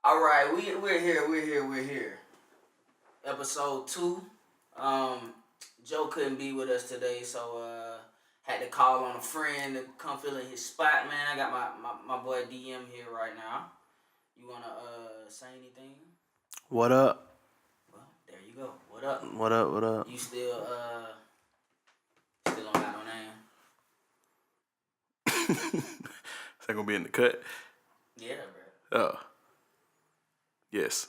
All right, we're here. Episode 2. Joe couldn't be with us today, so had to call on a friend to come fill in his spot. Man, I got my boy DM here right now. You wanna say anything? What up? Well, there you go. What up? What up? What up? You still don't got no name? Is that gonna be in the cut? Yeah, bro. Oh. Yes.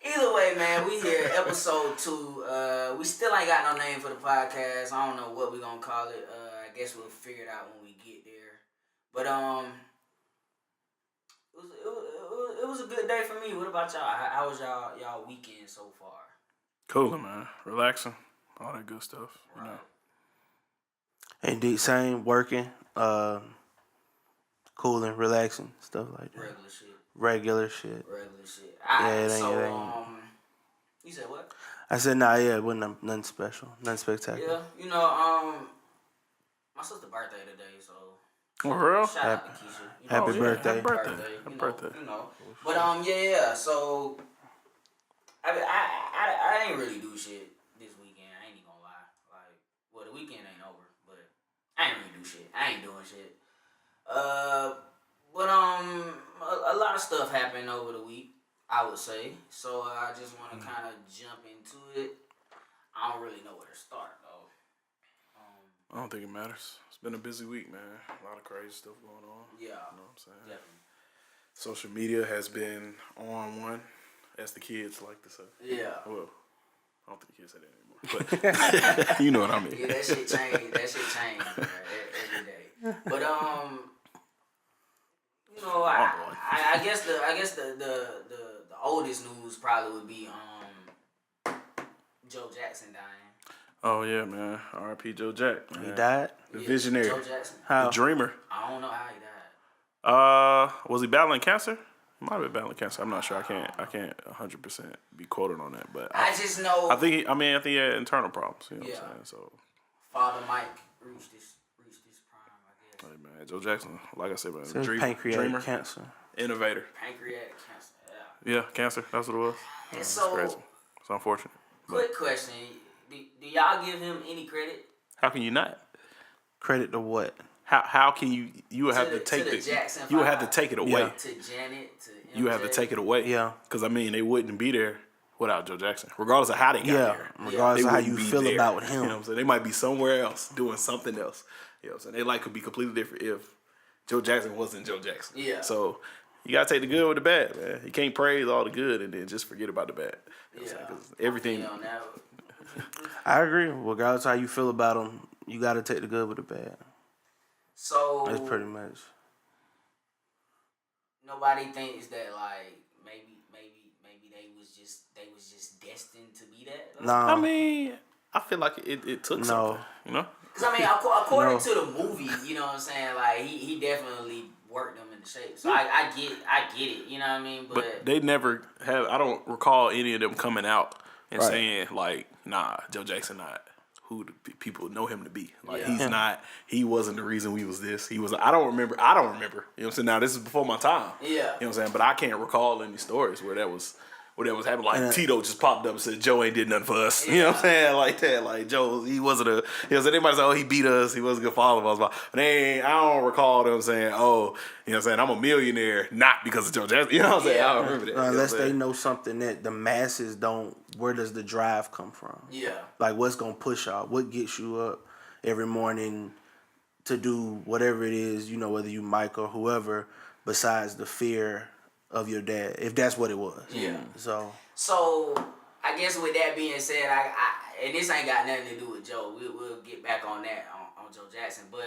Either way, man, we here, episode 2. We still ain't got no name for the podcast. I don't know what we gonna call it. I guess we'll figure it out when we get there. But it was a good day for me. What about y'all? How was y'all weekend so far? Cool, man. Relaxing. All that good stuff. Right. You know. Indeed, same. Working. Cooling, relaxing, stuff like that. Regular shit. Regular shit. Alright, it ain't. You said what? I said, nah, yeah, it wasn't nothing special. Nothing spectacular. Yeah, my sister's birthday today, so Oh, for real? shout out to Keisha. Happy birthday. Happy birthday. Happy birthday. But yeah. So I didn't really do shit this weekend. I ain't even gonna lie. Like, well, the weekend ain't over, but I ain't really do shit. I ain't doing shit. But a lot of stuff happened over the week, I would say. So I just want to kind of jump into it. I don't really know where to start though. I don't think it matters. It's been a busy week, man. A lot of crazy stuff going on. Yeah. You know what I'm saying? Definitely. Social media has been on one, as the kids like to say. Yeah. Well, I don't think the kids say that anymore. But you know what I mean. Yeah, that shit changed. Bro, every day. But I guess the oldest news probably would be Joe Jackson dying. Oh yeah, man. R.I.P. Joe Jack. Man. He died? The visionary. Joe Jackson. How? The dreamer. I don't know how he died. Was he battling cancer? He might have been battling cancer. I'm not sure. I can't 100% be quoted on that, but I just know. I think he had internal problems. You know what I'm saying? So Father Mike reached this prime, I guess. hey, man, Joe Jackson, like I said, man, So it's pancreatic cancer. innovator. Pancreatic cancer. Yeah, cancer. That's what it was. And It's so, crazy. It's unfortunate. quick question: Do y'all give him any credit? How can you not? Credit to what? How can you would have to the take Jackson you would have to Five. take it away. Yeah. To Janet, to MJ? You have to take it away. Yeah. Because I mean, they wouldn't be there without Joe Jackson, regardless of how they got there. Regardless They of how wouldn't you be feel there. about him. You know what I'm saying? They might be somewhere else doing something else. You know what I'm saying? Their life could be completely different if Joe Jackson wasn't Joe Jackson. Yeah. So you gotta take the good with the bad, man. You can't praise all the good and then just forget about the bad. You know what I'm saying? 'Cause everything. You know, now, I agree. Regardless of how you feel about him, you got to take the good with the bad. so That's pretty much. nobody thinks that like maybe they was just destined to be that. Though? No. I mean, I feel like it took something. You know? Because I mean, according to the movie, you know what I'm saying? Like he definitely worked them into shape. So I get it. You know what I mean? But they never have. I don't recall any of them coming out and saying like, "Nah, Joe Jackson not who the people know him to be. Like he's not. He wasn't the reason we was this. He was. I don't remember. You know what I'm saying? Now this is before my time. Yeah. You know what I'm saying? But I can't recall any stories where that was happening. Like Tito just popped up and said Joe ain't did nothing for us. You know what I'm saying? Like that. Like Joe, he wasn't a. You know, so anybody say, oh, he beat us. He wasn't a good father of us. But I don't recall them saying, oh, you know what I'm saying? I'm a millionaire not because of Joe Jackson. You know what I'm saying? I don't remember that. Unless they know something that the masses don't. Where does the drive come from? Yeah. Like what's gonna push y'all? What gets you up every morning to do whatever it is? You know, whether you Mike or whoever, besides the fear of your dad, if that's what it was. Yeah. So I guess with that being said, I and this ain't got nothing to do with Joe. We'll get back on that on Joe Jackson. But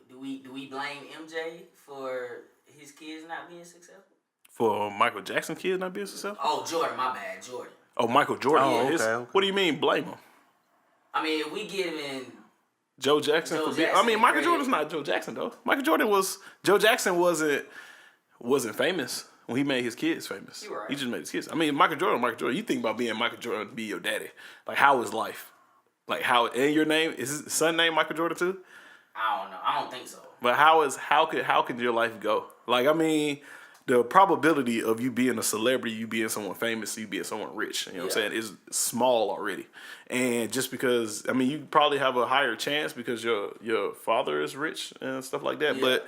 do we blame MJ for his kids not being successful? For Michael Jackson kids not being successful? Oh, Jordan, my bad, Jordan. Oh, Michael Jordan. Oh, Yeah, okay. What do you mean blame him? I mean, if we give him Joe Jackson Joe for being. I Jackson mean, Michael credit. Jordan's not Joe Jackson though. Joe Jackson wasn't famous when he made his kids famous. You're right. He just made his kids. I mean, Michael Jordan. You think about being Michael Jordan to be your daddy. Like, how is life? Like, how, and your name, is his son named Michael Jordan too? I don't know. I don't think so. But how could your life go? Like, I mean, the probability of you being a celebrity, you being someone famous, you being someone rich, you know what I'm saying, is small already. And just because, I mean, you probably have a higher chance because your father is rich and stuff like that. Yeah. But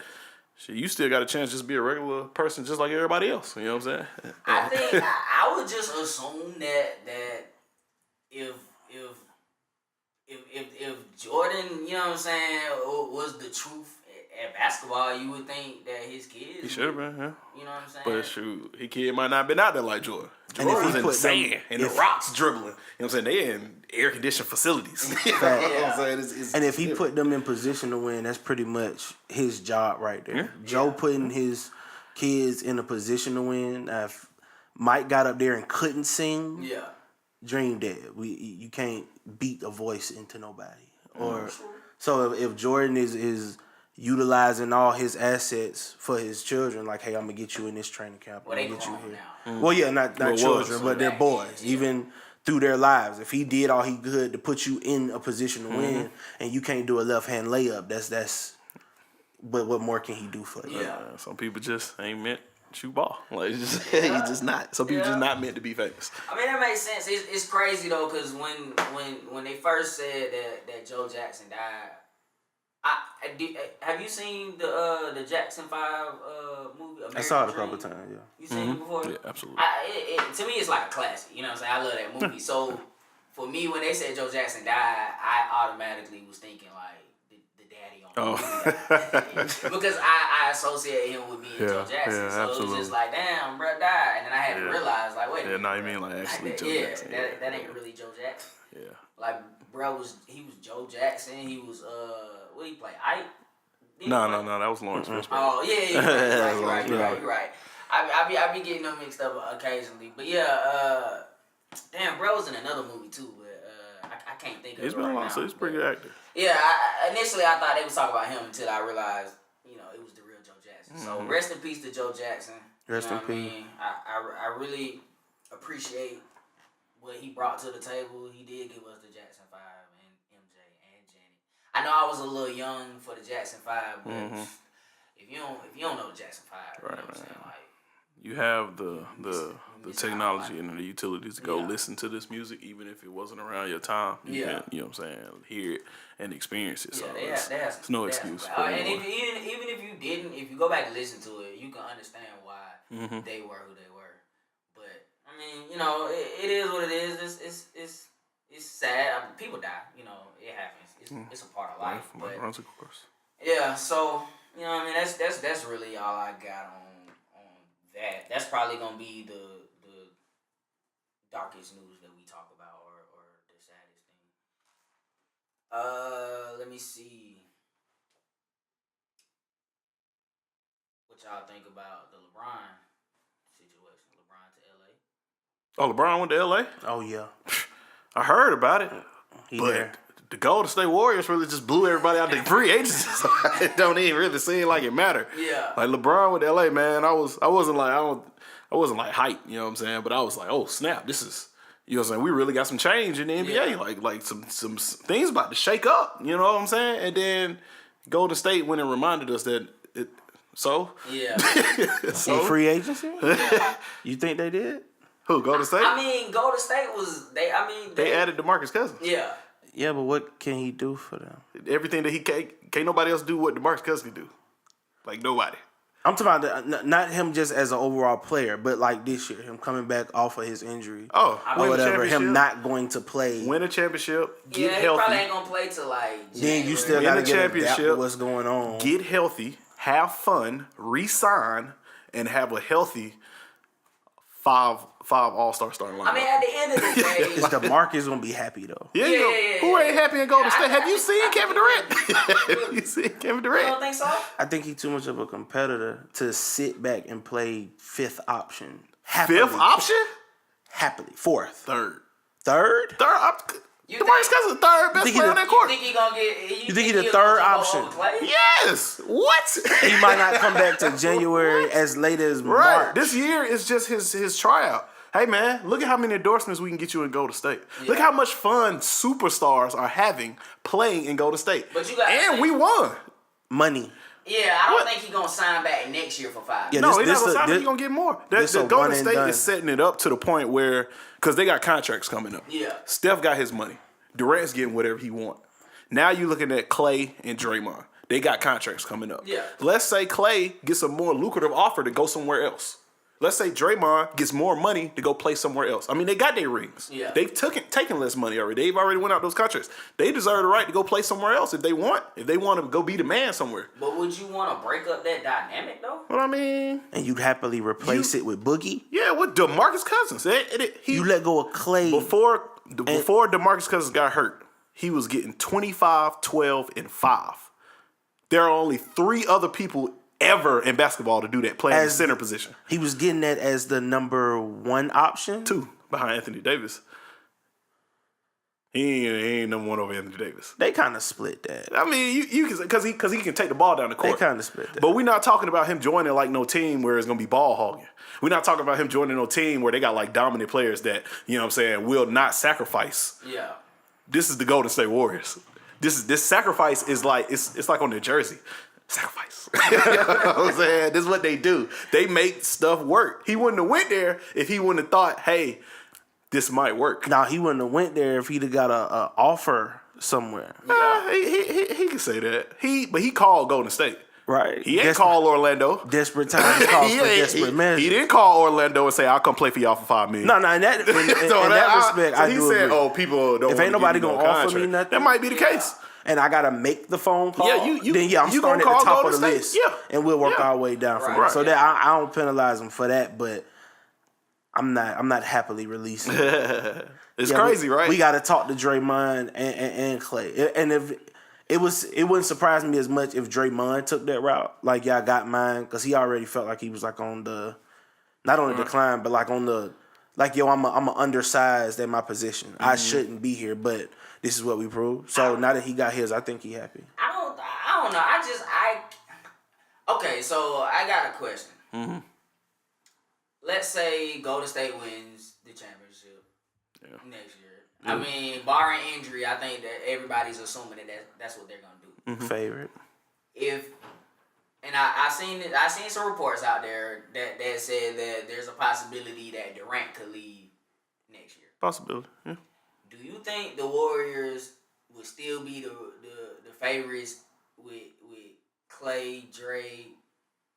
shit, you still got a chance just to be a regular person just like everybody else. You know what I'm saying? I think I would just assume that if Jordan, you know what I'm saying, was the truth at basketball, you would think that his kids. He should have been, yeah. You know what I'm saying? But shoot, his kid might not have been out there like Jordan. Jordan was in the sand and the rocks dribbling. You know what I'm saying? They in air conditioned facilities. You know what I'm saying? And if he put them in position to win, that's pretty much his job right there. Yeah. Joe putting his kids in a position to win. If Mike got up there and couldn't sing, dream dead. You can't beat a voice into nobody. Or so if Jordan is utilizing all his assets for his children, like, hey, I'm gonna get you in this training camp. I'm gonna get you here. Now. Well, yeah, not children, but they're boys. Yeah. Even through their lives, if he did all he could to put you in a position to win, and you can't do a left hand layup, that's. But what more can he do for you? Yeah, some people just ain't meant to shoot ball. Like he's just not. Some people just not meant to be famous. I mean, that makes sense. It's crazy though, because when they first said that Joe Jackson died. Have you seen the Jackson 5 movie? American I saw it a Dream? couple times. Yeah, you seen it before? Yeah, absolutely. To me, it's like a classic. You know what I'm saying? I love that movie. So for me, when they said Joe Jackson died, I automatically was thinking like the daddy on the movie. Because I associate him with being Joe Jackson. Yeah, so absolutely. it was just like, damn, bro died, and then I had to realize like, wait a minute. Yeah, no, you mean like actually Joe Jackson? That ain't really Joe Jackson. Yeah. Like, bro was Joe Jackson. He was what did he play? Ike? No, that was Lawrence Fishburne. Oh yeah, you're right. I be getting them mixed up occasionally, but yeah, damn, bro was in another movie too, but I can't think of it right now. So he's a pretty good actor. Yeah, initially I thought they was talking about him until I realized, it was the real Joe Jackson. So rest in peace to Joe Jackson. Rest in peace. I really appreciate what he brought to the table. He did give us the Jackson 5 and MJ and Janet. I know I was a little young for the Jackson 5, but if you don't know the Jackson 5, you know what I'm saying? Like, you have the technology and the utilities to go listen to this music, even if it wasn't around your time. You can, you know what I'm saying, hear it and experience it. So it's no excuse. And even if you didn't, if you go back and listen to it, you can understand why they were who they were. But I mean, it is what it is. It's sad. I mean, people die. It happens. It's a part of life. But runs a course. Yeah. So I mean, that's really all I got on that. That's probably gonna be the darkest news that we talk about, or the saddest thing. Let me see. What y'all think about the LeBron situation? LeBron to LA. Oh, LeBron went to LA? Oh yeah. I heard about it. But the Golden State Warriors really just blew everybody out the free agency. So it don't even really seem like it mattered. Yeah. Like LeBron with LA, man, I wasn't like hype, you know what I'm saying? But I was like, oh snap, this is, you know what I'm saying? We really got some change in the NBA. Yeah. Like some things about to shake up, you know what I'm saying? And then Golden State went and reminded us that it. So yeah. So free agency? You think they did? Who, Golden State? I mean, Golden State was they added DeMarcus Cousins. Yeah. Yeah, but what can he do for them? Everything that he can't nobody else do what DeMarcus Cousins can do. Like nobody. I'm talking about not him just as an overall player, but like this year, him coming back off of his injury. Oh, or whatever, him not going to play. Win a championship, get he healthy. Probably ain't gonna play till like January. Then you still got to get adapt what's going on. Get healthy, have fun, re-sign, and have a healthy five All-Star starting lineup. I mean, at the end of the day, is DeMarcus gonna be happy though? Yeah. Who ain't happy in Golden State? Have you seen Kevin Durant? Have you seen Kevin Durant? You don't think so? I think he's too much of a competitor to sit back and play fifth option. Happily. Fifth option? Happily. Fourth. Third. DeMarcus Cousins is the third best player on that court. You think he gonna get? You think he's the third option? Yes. What? He might not come back to January as late as March. Right. This year is just his tryout. Hey man, look at how many endorsements we can get you in Golden State. Yeah. Look how much fun superstars are having playing in Golden State. But you got and we won. Money. Yeah, I don't think he's gonna sign back next year for 5 Yeah, years. No, he's not gonna sign it. He's gonna get more. The Golden one and State done. is setting it up to the point where, because they got contracts coming up. Yeah. Steph got his money. Durant's getting whatever he want. Now you're looking at Clay and Draymond. They got contracts coming up. Yeah. Let's say Clay gets a more lucrative offer to go somewhere else. Let's say Draymond gets more money to go play somewhere else. I mean, they got their rings. Yeah. They've taken less money already. They've already went out those contracts. They deserve the right to go play somewhere else if they want. If they want to go be the man somewhere. But would you want to break up that dynamic though? Well, I mean, And you'd happily replace it with Boogie. yeah, with DeMarcus Cousins. You let go of Clay. Before DeMarcus Cousins got hurt, he was getting 25, 12, and 5. There are only 3 other people ever in basketball to do that, playing the center position. He was getting that as the number 1 option. 2 behind Anthony Davis. He ain't number 1 over Anthony Davis. They kind of split that. I mean, you because he can take the ball down the They court. kind of split that. But we're not talking about him joining like no team where it's gonna be ball hogging. We're not talking about him joining no team where they got like dominant players that, you know what I'm saying, will not sacrifice. Yeah. This is the Golden State Warriors. This sacrifice is like it's like on their jersey. Sacrifice. You know what I'm saying? This is what they do. They make stuff work. He wouldn't have went there if he wouldn't have thought, hey, this might work. Now, he wouldn't have went there if he'd have got a offer somewhere. He can say that. But he called Golden State. Right. He ain't called Orlando. Desperate times calls for desperate measures. He didn't call Orlando and say, I'll come play for y'all for $5 million. No, in that, in that respect, I do said, agree. oh, people don't If wanna ain't nobody give me no gonna offer contract. me nothing, That might be the case. and I gotta make the phone call, Yeah, you then I'm you starting gonna at the call top of the Golden list. State? Yeah. And we'll work Yeah. our way down from Right. there. So Yeah. that I don't penalize him for that, but I'm not happily releasing. It's crazy, right? We got to talk to Draymond and Clay. And if it wouldn't surprise me as much if Draymond took that route. Like, y'all got mine, because he already felt like he was like on the, not on the decline, but like on the, like, yo, I'm a undersized at my position. I shouldn't be here, but this is what we proved. So now that he got his, I think he happy. I don't know. Okay, so I got a question. Mm-hmm. Let's say Golden State wins the championship next year. I mean, barring injury, I think that everybody's assuming that that's what they're gonna do. Favorite. I seen some reports out there that said that there's a possibility that Durant could leave next year. Possibility, yeah. Do you think the Warriors would still be the favorites with Clay, Dre,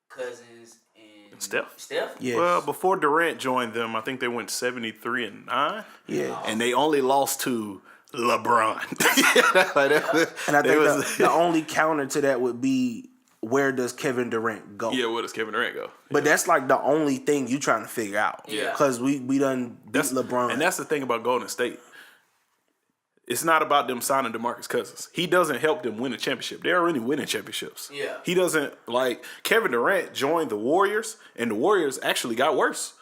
Cousins, and Steph? Yes. Well, before Durant joined them, I think they went 73-9. Yeah. And they only lost to LeBron. And I think the only counter to that would be, where does Kevin Durant go? Yeah, where does Kevin Durant go? But that's like the only thing you trying to figure out. Yeah. Because we done beat LeBron. And that's the thing about Golden State. It's not about them signing DeMarcus Cousins. He doesn't help them win a championship. They're already winning championships. Yeah. He doesn't, like, Kevin Durant joined the Warriors, and the Warriors actually got worse.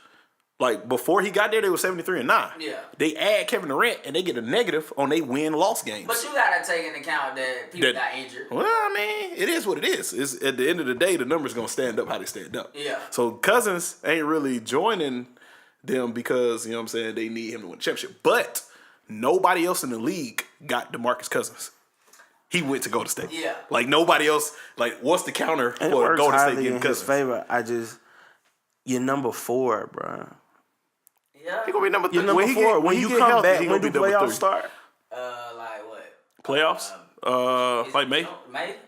Like, before he got there, they were 73-9. Yeah. They add Kevin Durant, and they get a negative on they win-loss games. But you gotta take into account that people got injured. Well, I mean, it is what it is. It's, at the end of the day, the numbers going to stand up how they stand up. Yeah. So Cousins ain't really joining them because, you know what I'm saying, they need him to win the championship. But nobody else in the league got DeMarcus Cousins. He went to Golden State. Yeah. Like, nobody else, like, what's the counter and it for works Golden State highly getting in his Cousins? favor. You're number 4, bro. Yeah. He gonna be number 3. You're number 4. When you come back, when do playoffs three. start? Like what? Playoffs? Like May?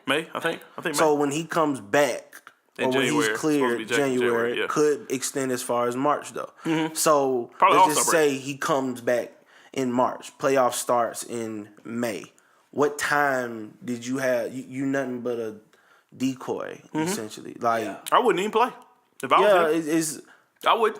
May? I think So May. when he comes back, In or when January. he's It's supposed to cleared, be January, yeah. could extend as far as March, though. So Probably let's just All-Star break. say he comes back in March. Playoff starts in May. What time did you have? You nothing but a decoy, essentially. Like, I wouldn't even play. If I was him, it's I would.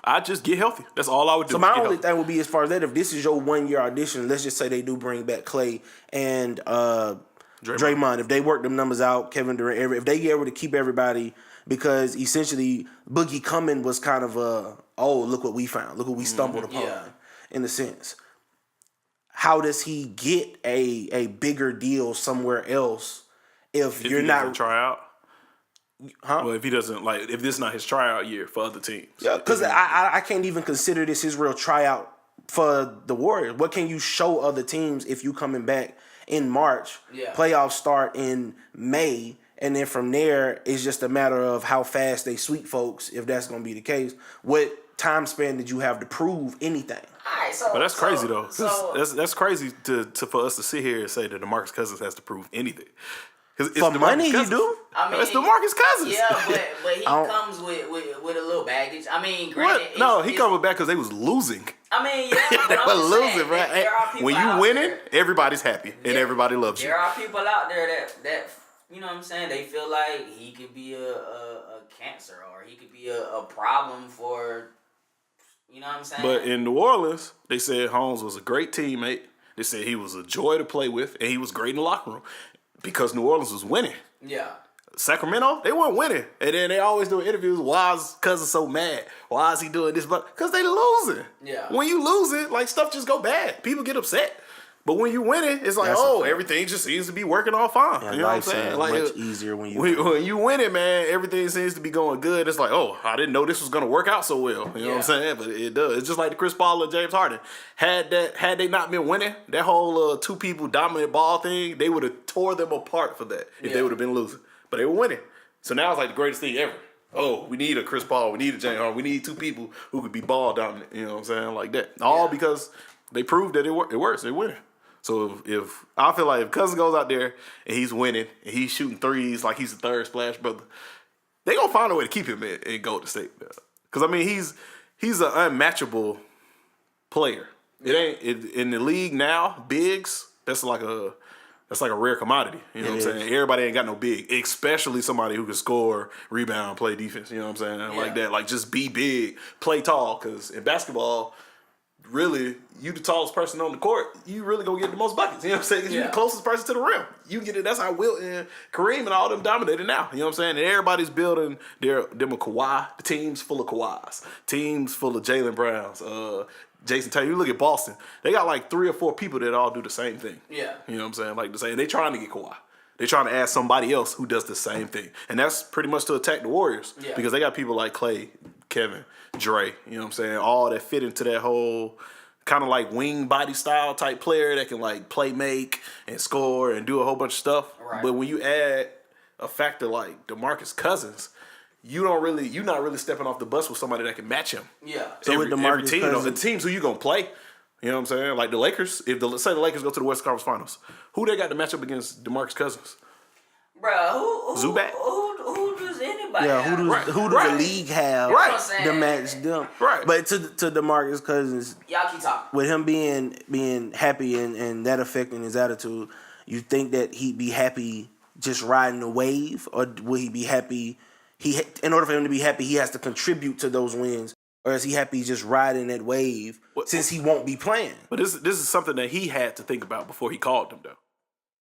I'd just get healthy. That's all I would do. so my Get only healthy. thing would be, as far as that, if this is your 1-year audition, let's just say they do bring back Clay and Draymond. If they work them numbers out, Kevin Durant, if they get able to keep everybody, because essentially Boogie coming was kind of look what we found, look what we stumbled upon, in a sense. How does he get a bigger deal somewhere else if you're he not doesn't try out? Huh? Well, if he doesn't, like, if this is not his tryout year for other teams. Yeah, because I can't even consider this his real tryout for the Warriors. What can you show other teams if you coming back in March? Yeah. Playoffs start in May, And then from there, it's just a matter of how fast they sweep folks, if that's going to be the case. What time span did you have to prove anything? All right, so But that's crazy though. So, That's crazy to for us to sit here and say that DeMarcus Cousins has to prove anything. For money, you do? I mean, it's DeMarcus Cousins. Yeah, but he comes with a little baggage. I mean, granted, What? No, he coming back because they was losing. I mean, yeah, but They I'm were just losing, saying, right? there are people When you out winning, there, everybody's happy and everybody loves you. There are people out there that you know what I'm saying, they feel like he could be a cancer or he could be a problem for, you know what I'm saying. But in New Orleans, they said Holmes was a great teammate. They said he was a joy to play with, and he was great in the locker room because New Orleans was winning. Yeah. Sacramento, they weren't winning. And then they always do interviews, why is Cousins so mad? Why is he doing this? Because they losing. Yeah. When you losing, like, stuff just go bad. People get upset. But when you winning, it's like, everything just seems to be working all fine. Yeah, you know what I'm life saying? seems Like, much easier when you when you winning, man, everything seems to be going good. It's like, oh, I didn't know this was going to work out so well. You know what I'm saying? But it does. It's just like the Chris Paul and James Harden. Had they not been winning, that whole two people dominant ball thing, they would have tore them apart for that if they would have been losing. But they were winning. So now it's like the greatest thing ever. Oh, we need a Chris Paul. We need a James Harden. We need two people who could be ball dominant. You know what I'm saying? Like that. All because they proved that it works. They're winning. So if I feel like if Cousins goes out there and he's winning and he's shooting threes like he's the third splash brother, they gonna find a way to keep him in Golden State. Because I mean he's an unmatchable player. In the league now, bigs, that's like a rare commodity. You know what I'm saying? Everybody ain't got no big, especially somebody who can score, rebound, play defense. You know what I'm saying? Like that. Like just be big, play tall. Because in basketball, really, you the tallest person on the court, you really gonna get the most buckets. You know what I'm saying? Because you the closest person to the rim. You get it. That's how Wilt and Kareem and all them dominated now. You know what I'm saying? And everybody's building them a Kawhi. The team's full of Kawhis. Teams full of Jaylen Browns. Jason Tatum. You look at Boston. They got like 3 or 4 people that all do the same thing. Yeah. You know what I'm saying? Like the same. They trying to get Kawhi. They trying to add somebody else who does the same thing. And that's pretty much to attack the Warriors. Yeah. Because they got people like Clay, Kevin, Dre, you know what I'm saying? All that fit into that whole kind of like wing body style type player that can like play make and score and do a whole bunch of stuff. Right. But when you add a factor like DeMarcus Cousins, you're not really stepping off the bus with somebody that can match him. Yeah. So every team, the teams who you gonna play, you know what I'm saying? Like the Lakers, say the Lakers go to the Western Conference Finals, who they got to match up against DeMarcus Cousins? Bro, Zubac? Who does anybody? Yeah, who does the league have to match them? Right. But to DeMarcus Cousins, y'all keep talking. With him being happy and that affecting his attitude, you think that he'd be happy just riding the wave, or will he be happy? In order for him to be happy, he has to contribute to those wins, or is he happy just riding that wave since he won't be playing? But this is something that he had to think about before he called them, though.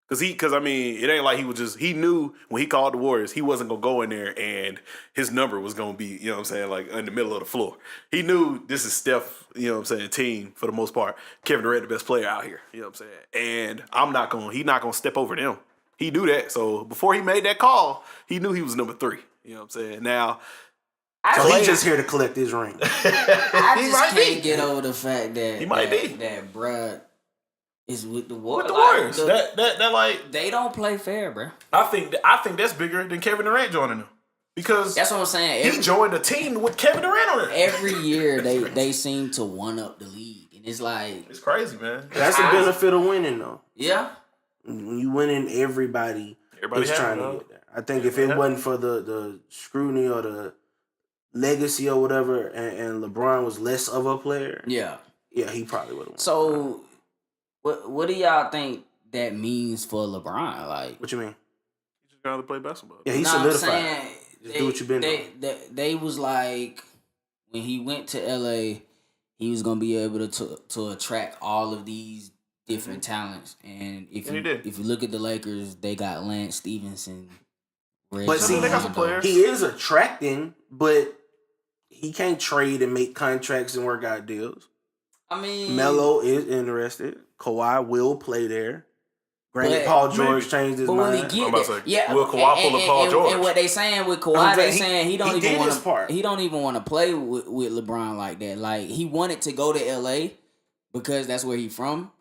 Because I mean, it ain't like he knew when he called the Warriors, he wasn't going to go in there and his number was going to be, you know what I'm saying, like in the middle of the floor. He knew this is Steph, you know what I'm saying, team for the most part. Kevin Durant, the best player out here, you know what I'm saying. And he's not going to step over them. He knew that. So before he made that call, he knew he was number 3. You know what I'm saying? Now, so he's just here to collect his ring. I just can't get over the fact that he might be that bruh is with the Warriors. With the Warriors, that like they don't play fair, bro. I think that's bigger than Kevin Durant joining them, because that's what I'm saying. He joined a team with Kevin Durant on it. Every year they seem to one up the league, and it's like it's crazy, man. That's the benefit of winning, though. Yeah, when you winning, everybody is trying to get there. I think if it wasn't for the scrutiny or the legacy or whatever, and LeBron was less of a player, yeah, he probably would have won. So, what do y'all think that means for LeBron? Like, what you mean? He just got to play basketball. Yeah, he's solidified. Just do what you've been doing. They was like, when he went to LA, he was gonna be able to attract all of these different talents, and if you look at the Lakers, they got Lance Stevenson. But see, they got some players. He is attracting, but he can't trade and make contracts and work out deals. I mean, Melo is interested. Kawhi will play there. Granted, Paul George changed his mind. When he get there, will Kawhi pull a Paul George? And what they saying with Kawhi, they saying he don't even want to play with LeBron like that. Like, he wanted to go to LA because that's where he from.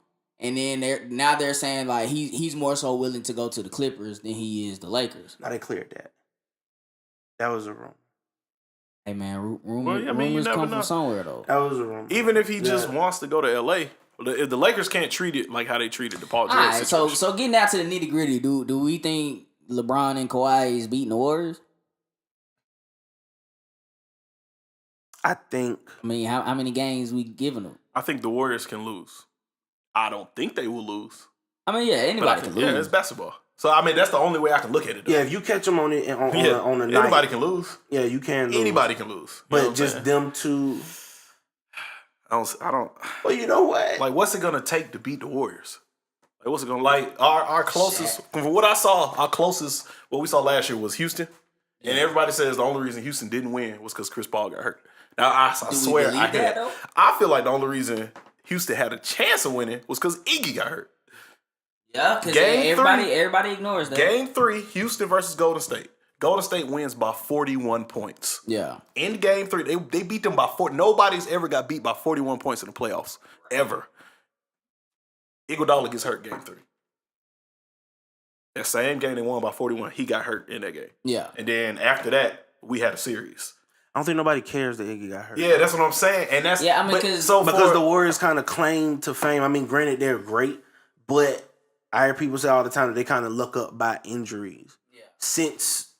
And then they're saying like he's more so willing to go to the Clippers than he is the Lakers. Now they cleared that. That was a rumor. Hey man, rumors come from somewhere though. That was a rumor. Even if he just wants to go to LA, if the Lakers can't treat it like how they treated the Paul George situation. So getting out to the nitty gritty, do we think LeBron and Kawhi is beating the Warriors? I think. I mean, how many games we giving them? I think the Warriors can lose. I don't think they will lose. I mean, yeah, anybody can lose. Yeah, it's basketball. So I mean, that's the only way I can look at it. Though. Yeah, if you catch them on the night, anybody can lose. Yeah, you can lose. Anybody can lose. But just them two. I don't. Well, you know what? Like, what's it gonna take to beat the Warriors? Like, what's it gonna like? Our closest, from what I saw, our closest, what we saw last year was Houston, and everybody says the only reason Houston didn't win was because Chris Paul got hurt. Now I swear, I feel like the only reason Houston had a chance of winning was because Iggy got hurt. Yeah, because everybody ignores that. Game 3, Houston versus Golden State. Golden State wins by 41 points. Yeah. In Game 3, they beat them by 4. Nobody's ever got beat by 41 points in the playoffs. Ever. Iguodala gets hurt Game 3. That same game they won by 41, he got hurt in that game. Yeah. And then after that, we had a series. I don't think nobody cares that Iggy got hurt. Yeah, that's what I'm saying. And that's because the Warriors kind of claim to fame. I mean, granted, they're great, but I hear people say all the time that they kind of look up by injuries. Yeah. Since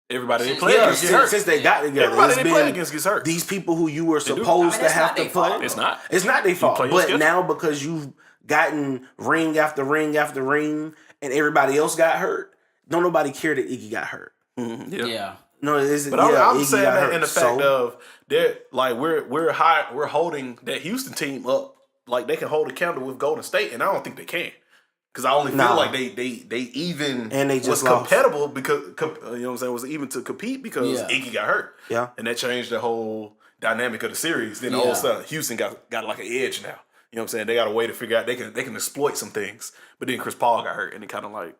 everybody they play against gets hurt. Since they got together. Everybody they play against gets hurt. These people who you were supposed to have to play. It's not. It's not their fault. But now because you've gotten ring after ring after ring and everybody else got hurt, don't nobody care that Iggy got hurt. Mm-hmm. Yeah. No, but I'm saying that in the fact of that, like we're holding that Houston team up, like they can hold a candle with Golden State, and I don't think they can, because I only feel like they even and they just was compatible because you know what I'm saying, was even to compete because Iggy got hurt, and that changed the whole dynamic of the series. Then all of a sudden Houston got like an edge now. You know what I'm saying? They got a way to figure out they can exploit some things, but then Chris Paul got hurt, and it kind of like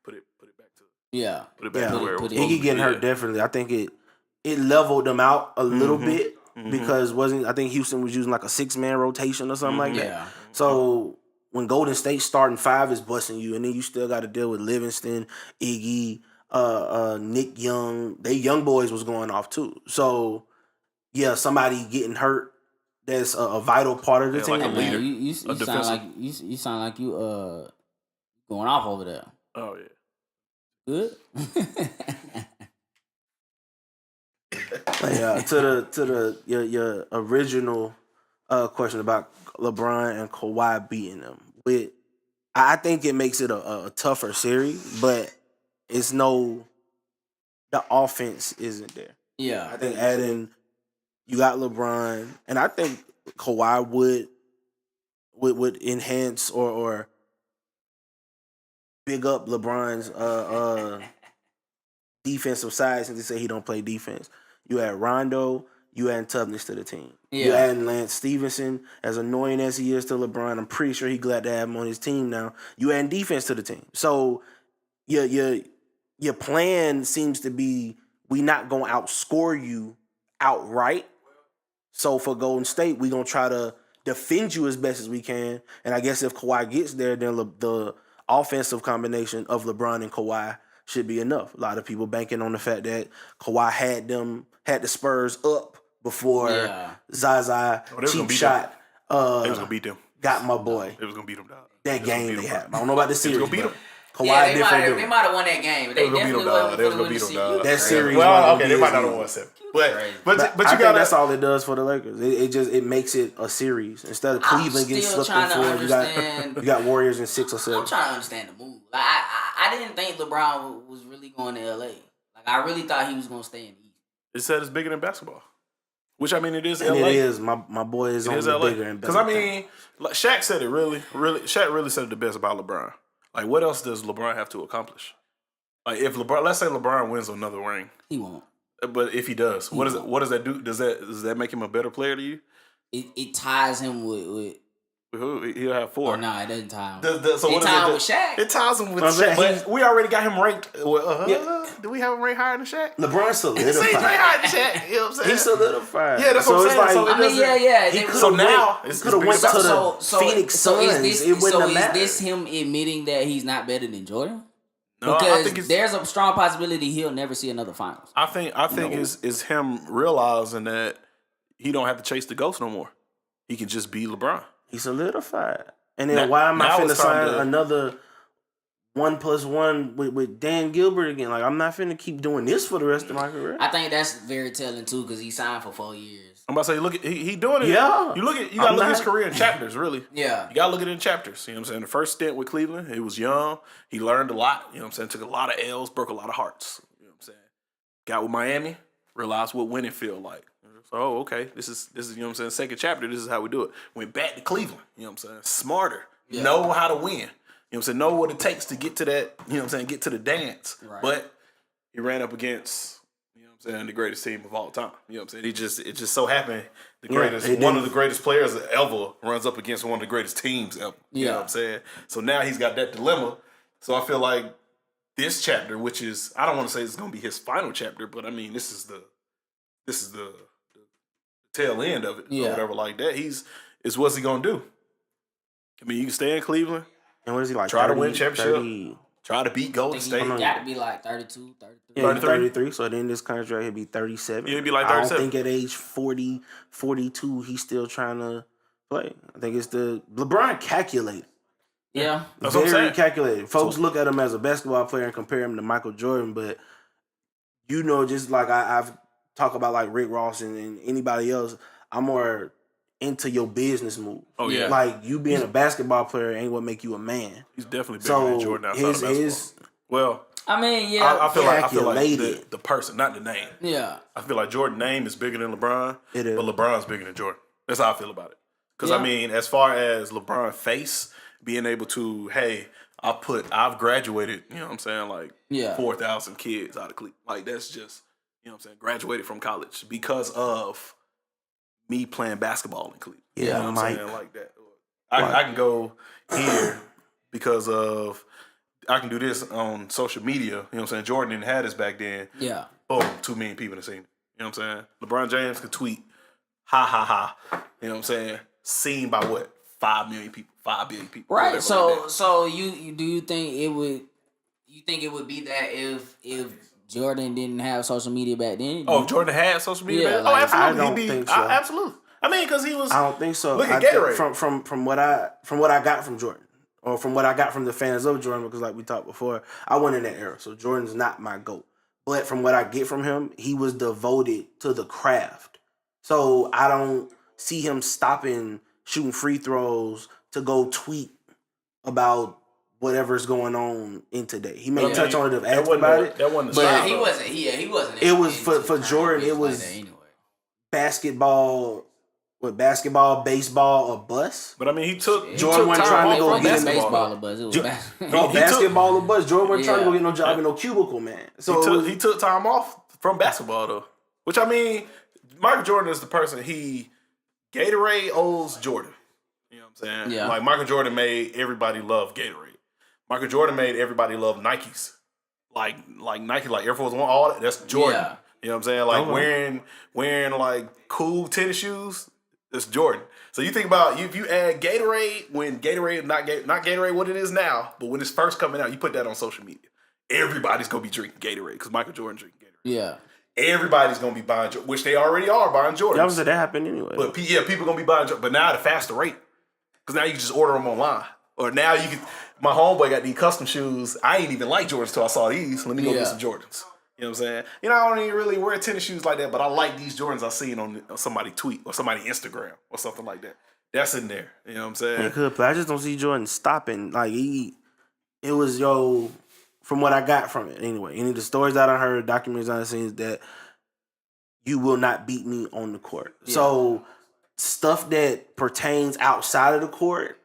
put it back to put it back to where it was. Iggy getting hurt definitely. I think it leveled them out a little bit because I think Houston was using like a 6-man rotation or something like that. Yeah. So when Golden State starting 5 is busting you, and then you still got to deal with Livingston, Iggy, Nick Young. They young boys was going off too. So yeah, somebody getting hurt. That's a vital part of the team. Like a leader, you sound like you going off over there. Oh yeah. Good. To your original question about LeBron and Kawhi beating them. I think it makes it a tougher series, but the offense isn't there. Yeah, I think adding you got LeBron, and I think Kawhi would enhance or big up LeBron's defensive side, since they say he don't play defense. You add Rondo, you add toughness to the team. Yeah. You add Lance Stevenson, as annoying as he is to LeBron, I'm pretty sure he's glad to have him on his team now. You add defense to the team. So your plan seems to be, we not going to outscore you outright. So for Golden State, we going to try to defend you as best as we can. And I guess if Kawhi gets there, then the offensive combination of LeBron and Kawhi should be enough. A lot of people banking on the fact that Kawhi had the Spurs up before Zaza cheap shot. They was gonna beat them. Got my boy. They was gonna beat them down. That game they had. I don't know about the series. They was gonna beat them. Kawhi they might have won that game. They definitely was gonna beat them down. That series. Well, okay, they might not have won 7. But you think that's all it does for the Lakers. It makes it a series instead of Cleveland getting slipped in 4. You got Warriors in 6 or 7. I'm trying to understand the move. Like I didn't think LeBron was really going to LA. Like I really thought he was going to stay in the East. It said it's bigger than basketball, which I mean it is. And LA. It is. My boy is only bigger and better. Because I mean, like, Shaq said it Shaq really said it the best about LeBron. Like, what else does LeBron have to accomplish? Like, if LeBron, let's say LeBron wins another ring, he won't. But if he does, what does that do? Does that make him a better player to you? It ties him with He'll have 4. Oh, nah, it doesn't tie him. So it what ties is him with Shaq. It ties him with Shaq. But we already got him ranked. Do we have him ranked higher than Shaq? LeBron solidified. He's ranked higher than Shaq. You know what I'm saying? He solidified. Yeah, that's what I'm saying. Like, So I mean, yeah. He could have went to the Phoenix Suns. It wouldn't have mattered. Is this him admitting that he's not better than Jordan? No, because I think there's a strong possibility he'll never see another finals. I think it's him realizing that he don't have to chase the ghost no more. He can just be LeBron. He solidified. And then why am I finna sign another 1+1 with Dan Gilbert again? Like, I'm not finna keep doing this for the rest of my career. I think that's very telling too, because he signed for 4 years. I'm about to say, look at he doing it. Yeah. You gotta look at his career in chapters, really. Yeah. You gotta look at it in chapters. You know what I'm saying? The first stint with Cleveland, he was young. He learned a lot. You know what I'm saying? Took a lot of L's, broke a lot of hearts. You know what I'm saying? Got with Miami, realized what winning feel like. So, okay, this is you know what I'm saying, second chapter, this is how we do it. Went back to Cleveland, you know what I'm saying? Smarter. Yeah. Know how to win. You know what I'm saying? Know what it takes to get to that, you know what I'm saying, get to the dance. Right. But he ran up against, you know what I'm saying, the greatest team of all time. You know what I'm saying? It just so happened one of the greatest players ever runs up against one of the greatest teams ever. You know what I'm saying? So now he's got that dilemma. So I feel like this chapter, which is, I don't want to say it's gonna be his final chapter, but I mean this is the tail end of it or whatever like that. What's he gonna do? I mean, you can stay in Cleveland. And what is he like? Try to win championship. Try to beat Golden State. He got to be like 32, 33. 33. So then this contract, he'll be 37. He'll be like 37. I don't think at age 40, 42, he's still trying to play. I think it's LeBron calculated. Yeah. That's what I'm Very saying. calculated. Folks look at him as a basketball player and compare him to Michael Jordan, but just like I've talked about like Rick Ross and anybody else, I'm more into your business move. Oh yeah, like you being a basketball player ain't what make you a man. He's definitely bigger than Jordan outside of basketball. Well, I mean, yeah, I feel like the person, not the name. Yeah, I feel like Jordan's name is bigger than LeBron. It is, but LeBron's bigger than Jordan. That's how I feel about it. Because I mean, as far as LeBron face being able to, hey, I've graduated. You know what I'm saying? Like 4,000 kids out of Cleveland. Like that's just. You know what I'm saying? Graduated from college because of me playing basketball in Cleveland. Yeah, you know what I'm saying? Like that. I can go here because of, I can do this on social media. You know what I'm saying? Jordan didn't have this back then. Yeah. Boom, 2 million people have seen it. You know what I'm saying? LeBron James could tweet, ha, ha, ha. You know what I'm saying? Seen by what? 5 million people, 5 billion people. Right. So you think it would be that if Jordan didn't have social media back then? Oh, if Jordan had social media back then? Like, absolutely. I don't think so. Absolutely. I mean, because he was. I don't think so. Look at Gatorade. From what I got from Jordan, or from what I got from the fans of Jordan, because like we talked before, I went in that era, so Jordan's not my GOAT. But from what I get from him, he was devoted to the craft. So I don't see him stopping shooting free throws to go tweet about whatever's going on in today. He may touch on it if asked about it. That wasn't but he wasn't. It was for Jordan. It was basketball, baseball, or bus. But I mean, Jordan wasn't trying to go get baseball or bus. It was basketball or bus. Jordan wasn't trying to go get no job in no cubicle, man. So he took time off from basketball though. Which I mean, Michael Jordan is the person Gatorade owes Jordan. You know what I'm saying? Yeah. Like Michael Jordan made everybody love Gatorade. Michael Jordan made everybody love Nikes. Like Nike, like Air Force One, all that. That's Jordan. Yeah. You know what I'm saying? Like wearing like cool tennis shoes, that's Jordan. So you think about if you add Gatorade, when Gatorade, not Gatorade what it is now, but when it's first coming out, you put that on social media. Everybody's gonna be drinking Gatorade because Michael Jordan drinking Gatorade. Yeah. Everybody's gonna be buying Jordan, which they already are buying Jordans. That happened anyway. But people gonna be buying Jordan, but now at a faster rate because now you can just order them online. Or now you can. My homeboy got these custom shoes. I ain't even like Jordans till I saw these. Let me go get some Jordans. You know what I'm saying? You know, I don't even really wear tennis shoes like that, but I like these Jordans I seen on somebody tweet or somebody Instagram or something like that. That's in there. You know what I'm saying? It could, but I just don't see Jordan stopping. Like it was from what I got from it anyway. Any of the stories that I heard, documentaries I've seen, is that you will not beat me on the court. Yeah. So stuff that pertains outside of the court.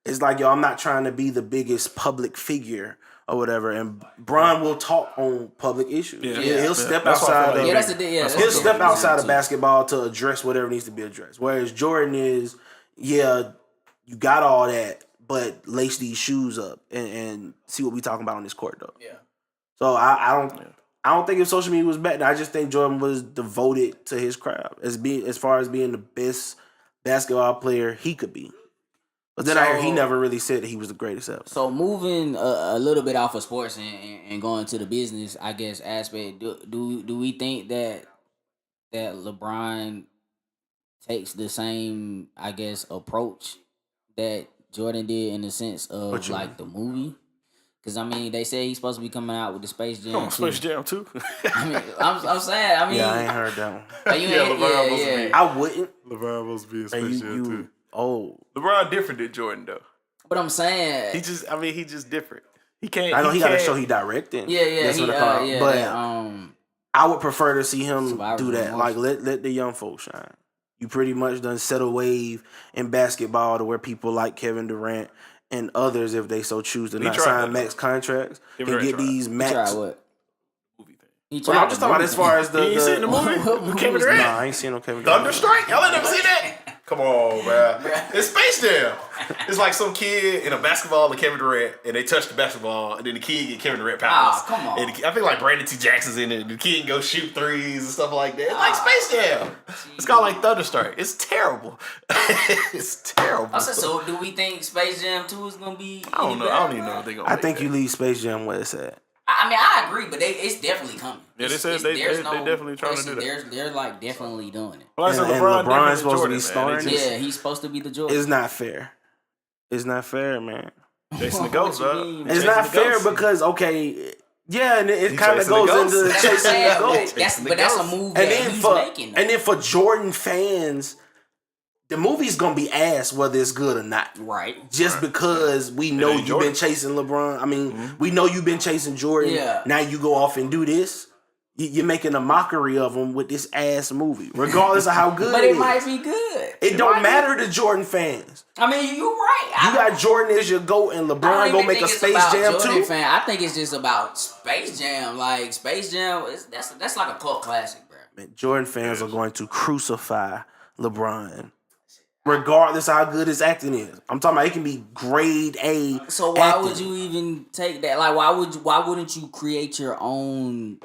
It's like, I'm not trying to be the biggest public figure or whatever. And Bron will talk on public issues. Yeah. He'll step outside of he'll step outside of basketball to address whatever needs to be addressed. Whereas Jordan is, you You got all that, but lace these shoes up and see what we talking about on this court, though. Yeah. So I don't think if social media was back, I just think Jordan was devoted to his craft as far as being the best basketball player he could be. But then I hear he never really said that he was the greatest ever. So moving a little bit off of sports and going to the business, I guess, aspect, do we think that LeBron takes the same, I guess, approach that Jordan did in the sense of like the movie? Because I mean, they say he's supposed to be coming out with the Space Jam. Space Jam too. I mean, I'm saying. I mean, yeah, I ain't heard that one. LeBron I wouldn't. LeBron supposed to be in Space Jam too. Oh, LeBron different than Jordan though. But I'm saying he just different. He can't. I know he got a show he directing. Yeah. That's what I call it. But I would prefer to see him do that. Like let the young folks shine. You pretty much done set a wave in basketball to where people like Kevin Durant and others, if they so choose to not sign max contracts, and get these max. Try what? Well, I'm just talking about as far as the. You ain't seen the movie? Kevin Durant? Nah, I ain't seen no Kevin Durant. Thunderstrike? Y'all ain't never seen that? Come on, man. It's Space Jam. It's like some kid in a basketball and Kevin Durant, and they touch the basketball, and then the kid get Kevin Durant powers. Oh, come on. And I think like Brandon T. Jackson's in it, and the kid can go shoot threes and stuff like that. It's like Space Jam. It's called like Thunderstrike. It's terrible. It's terrible. I said, so do we think Space Jam 2 is going to be I don't know. I don't even know what they're going to I think you leave Space Jam where it's at. I mean, I agree, but it's definitely coming. Yeah, they said they definitely trying to do that. They're like definitely doing it. Well, And LeBron's supposed to be starring. Yeah, he's supposed to be the Jordan. It's not fair. It's not fair, man. Chasing the ghost, bro. It's not fair because yeah, and it kind of goes into chasing the ghost. But that's a move that he's making. And then for Jordan fans, the movie's gonna be ass whether it's good or not. Right. Just because we know you've been chasing LeBron. I mean, we know you've been chasing Jordan. Yeah. Now you go off and do this. You're making a mockery of him with this ass movie, regardless of how good but it is. might be good. It don't matter to Jordan fans. I mean, you're right. You got Jordan as your GOAT and LeBron gonna make a Space Jam too. I think it's just about Space Jam. Like Space Jam, that's like a cult classic, bro. Man, Jordan fans are going to crucify LeBron, regardless of how good his acting is. I'm talking about it can be grade A. So why would you even take that? Like, why wouldn't you create your own?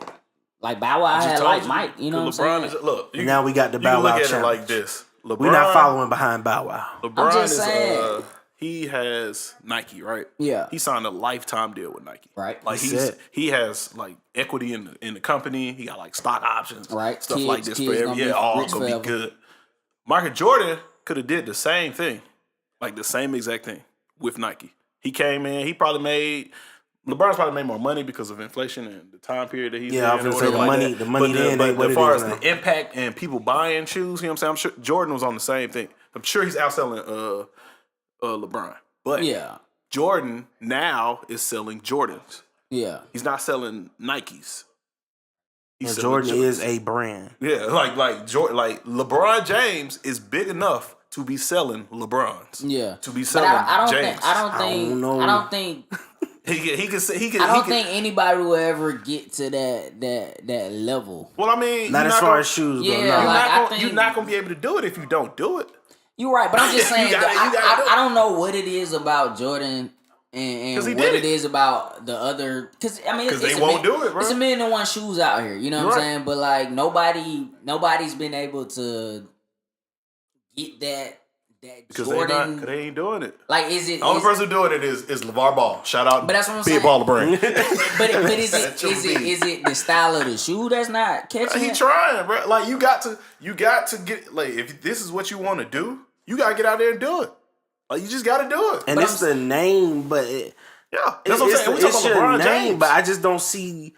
Like Bow Wow had like Mike, you know what I'm saying? Look, now we got the Bow Wow challenge. Look at it like this. LeBron, we're not following behind Bow Wow. LeBron is he has Nike, right? Yeah. He signed a lifetime deal with Nike. Right. Like he has like equity in the company. He got like stock options, right? Stuff like this for every year. All gonna be good. Michael Jordan could have did the same thing, like the same exact thing with Nike. He came in. LeBron's probably made more money because of inflation and the time period that he's in. Yeah, I was gonna say the money then ain't what it is now. As far as the impact and people buying shoes, you know what I'm saying? I'm sure Jordan was on the same thing. I'm sure he's outselling LeBron. But Jordan now is selling Jordans. Yeah. He's not selling Nikes. Jordan is a brand. Yeah, like Jordan, like LeBron James is big enough to be selling LeBrons. Yeah. To be selling James. I don't think He can. I don't think anybody will ever get to that level. Well, I mean, not as far as shoes go. Yeah, you're not gonna be able to do it if you don't do it. You're right, but I'm just saying. I don't know what it is about Jordan and what it is about the other. Because I mean, they won't do it, bro. It's a million and one shoes out here. You know what I'm saying? But like nobody's been able to get that. Because Jordan, they ain't doing it. Like, is it? The only person doing it is LeVar Ball. Shout out, but that's what I'm saying. Big Baller Brain. but is it the style of the shoe that's not catching? He trying, bro. Like you got to get like if this is what you want to do, you gotta get out there and do it. Like you just gotta do it. And it's the name, but that's what I'm saying. It's your LeBron name, James. but I just don't see.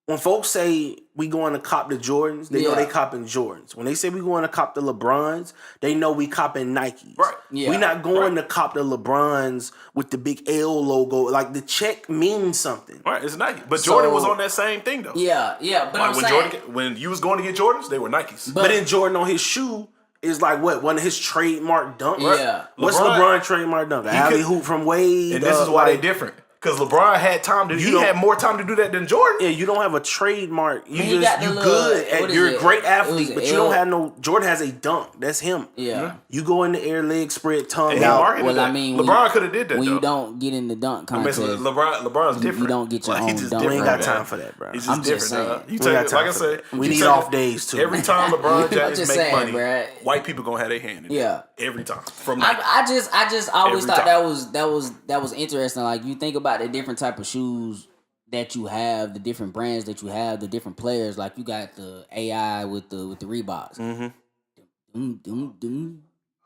When folks say we going to cop the Jordans, they know they copping Jordans. When they say we going to cop the LeBrons, they know we copping Nikes. Right. Yeah. We not going to cop the LeBrons with the big L logo. Like the check means something. Right, it's Nike. But Jordan was on that same thing though. Yeah. But like I'm saying when you was going to get Jordans, they were Nikes. But then Jordan on his shoe is like what? One of his trademark dunk. Yeah. What's LeBron trademark dunk? Alley hoop from Wade. And this is why they different. Because LeBron had time to. He had more time to do that than Jordan. Yeah, you don't have a trademark. You He got the you little- good what at. is You're it? a great It athlete, was but a you don't L- have no. Jordan has a dunk. That's him. Yeah. You go in the air, leg spread, tongue And he out. marketed Well, that. I mean, LeBron could have did that. when though. you don't get in the dunk I mean, contest, LeBron's different. you don't get your Like, own he just dunk. We ain't different, got man. time for that, bro. He's I'm just just different. saying. You We take got it, time like I for said, that. We you need take off it- days too. Every time LeBron James just make saying, money, bruh. white people gonna have their hand in it. Yeah. Every time. From Nike. I just always Every thought time. that was interesting. Like you think about the different type of shoes that you have, the different brands that you have, the different players. Like you got the AI with the Reeboks.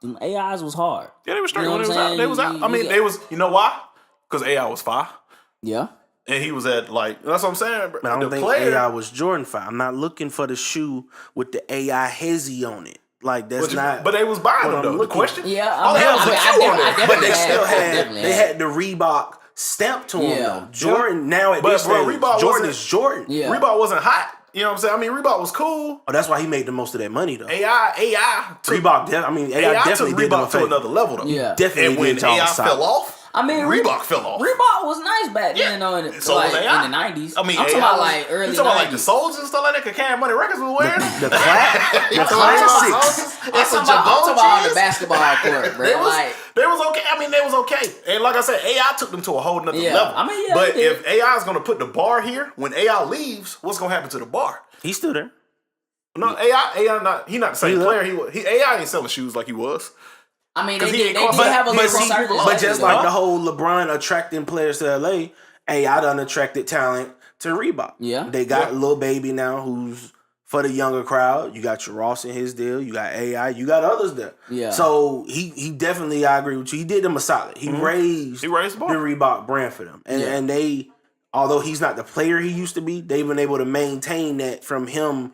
Them AIs was hard. Yeah, they was straight You know when what they was I'm out. They was saying? out. I mean, they was. You know why? Because AI was fire, Yeah. and he was at like. That's what I'm saying. But I don't the think player, AI was Jordan 5. I'm not looking for the shoe with the AI hezzy on it. Like that's not. But they was buying what them I'm though. The looking question. Yeah. All they had was a Q on there. but they definitely still had definitely they had the Reebok stamp to him Yeah. though. Jordan now at But, this bro, stage, Reebok Jordan wasn't- is Jordan. Yeah. Reebok wasn't hot. You know what I'm saying? I mean, Reebok was cool. Oh, that's why he made the most of that money though. AI took, Reebok, I mean, AI AI took definitely did them a Reebok to favor. another level though. Yeah. Definitely And when did y'all AI solid. fell off, I mean, Reebok fell off. Reebok was nice back then, though. In, So like, was AI. in the 90s. I mean, I'm talking AI about was- like early You talking about like 90s. the Soldiers and stuff like that? Cause Cash Money Records was wearing them. The classics. That's I'm some talking about on the Jabot basketball court, bro. They was, Like, they was okay. I mean, they was okay. And like I said, AI took them to a whole nother Yeah. level. I mean, yeah, but it did. if AI is going to put the bar here, when AI leaves, what's going to happen to the bar? He's still there. No, AI not. He not the same He player. AI ain't selling shoes like he was. I mean, 'Cause they he did ain't cost- have a but little see, circus. But just though. like the whole LeBron attracting players to LA, AI done attracted talent to Reebok. Yeah. They got Yeah. Lil Baby now who's for the younger crowd. You got your Ross in his deal. You got AI. You got others there. Yeah. So he definitely, I agree with you. He did them a solid. He raised He raised the bar. Reebok brand for them. And Yeah. and they, although he's not the player he used to be, they've been able to maintain that from him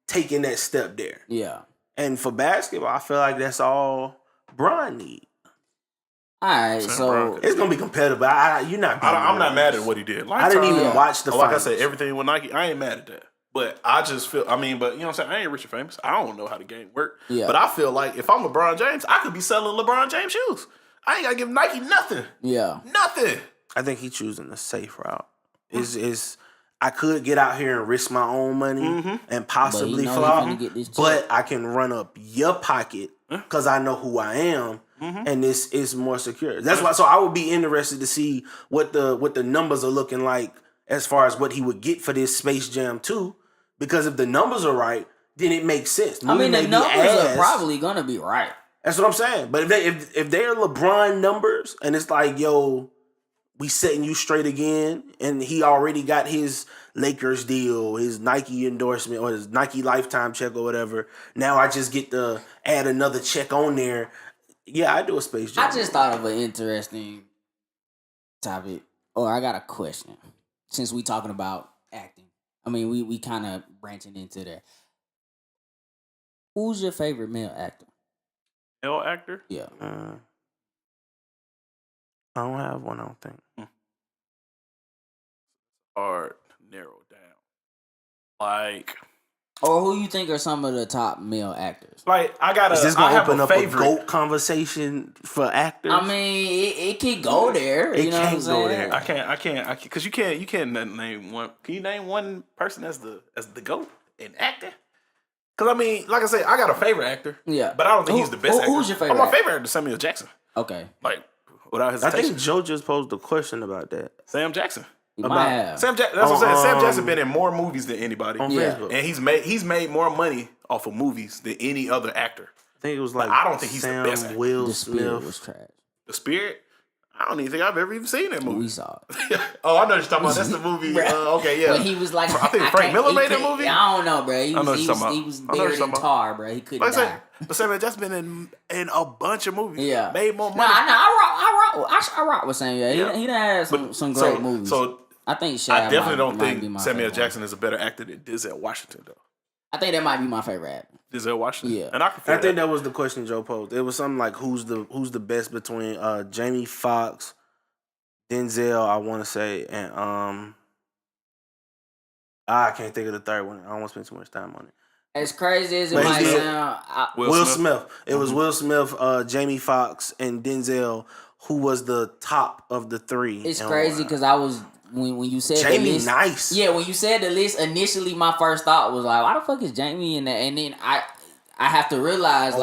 taking that step there. Yeah. And for basketball, I feel like that's all Bron need. All right, Sam so Brown. It's gonna be competitive. But you're not. I'm not mad at what he did. I didn't even Lifetime, watch the like I finals. said, everything with Nike, I ain't mad at that. But I just feel, I mean, but you know what I'm saying? I ain't rich and famous. I don't know how the game work. Yeah. But I feel like if I'm LeBron James, I could be selling LeBron James shoes. I ain't got to give Nike nothing. yeah. Nothing. I think he's choosing the safe route. Is I could get out here and risk my own money and possibly But he know he flop, finna get this check. but I can run up your pocket because I know who I am, and this is more secure. That's why. So I would be interested to see what the numbers are looking like as far as what he would get for this Space Jam 2. Because if the numbers are right, then it makes sense. I mean, Movie may the be numbers are ass. probably gonna be right. That's what I'm saying. But if they're LeBron numbers and it's like, yo, we setting you straight again, and he already got his Lakers deal, his Nike endorsement, or his Nike lifetime check or whatever. Now I just get to add another check on there. Yeah, I do a Space Jam. I just thought of an interesting topic, or I got a question. Since we talking about acting, I mean, we kind of branching into there. Who's your favorite male actor? L actor? Yeah. I don't have one, I don't think. Hard to narrow down. Like Or who you think are some of the top male actors? I got Is this I gonna have open a up a favorite. GOAT conversation for actors? I mean, it could go there. It You know what I'm can't go saying? there. I can't, because you can't name one. Can you name one person as the GOAT in acting? Because I mean, like I said, I got a favorite actor. Yeah. But I don't think he's the best actor. Who's your favorite my actor? favorite actor is Samuel Jackson. Okay. Like, without I hesitation. think Joe just posed a question about that. Sam Jackson. You might have. That's what I'm saying. Sam Jackson Um, been in more movies than anybody. On Yeah. Facebook. And he's made more money off of movies than any other actor. I think it was like I don't think he's the Sam best actor. Will The Spirit Smith. was trash. The Spirit, I don't even think I've ever even seen that movie. We saw it. Oh, I know what you're talking about. That's the movie. Bruh. Okay, yeah. But he was like, I think Frank Miller he made that couldn't- movie. I don't know, bro. He know what was, you're talking he about. was I know what you're buried in talking about. tar, bro. He couldn't Like I die. said, but Samuel Jackson been in a bunch of movies. Yeah. Made more No, money. I rock with Samuel. Yeah. He done had some But- great movies. So I think Shaq I definitely don't might be think my Samuel favorite Jackson is a better actor than Denzel Washington, though. I think that might be my favorite actor. Denzel Washington? Yeah. And I can feel I think that was the question Joe posed. It was something like who's the best between Jamie Foxx, Denzel, I want to say, and I can't think of the third one. I don't want to spend too much time on it. As crazy as it But might he's- sound, Will Smith. It was Will Smith, Jamie Foxx, and Denzel. who was the top of the three. It's and crazy why. because I was when you said Jamie the list, nice. Yeah, when you said the list, initially my first thought was like, why the fuck is Jamie in that? And then I have to realize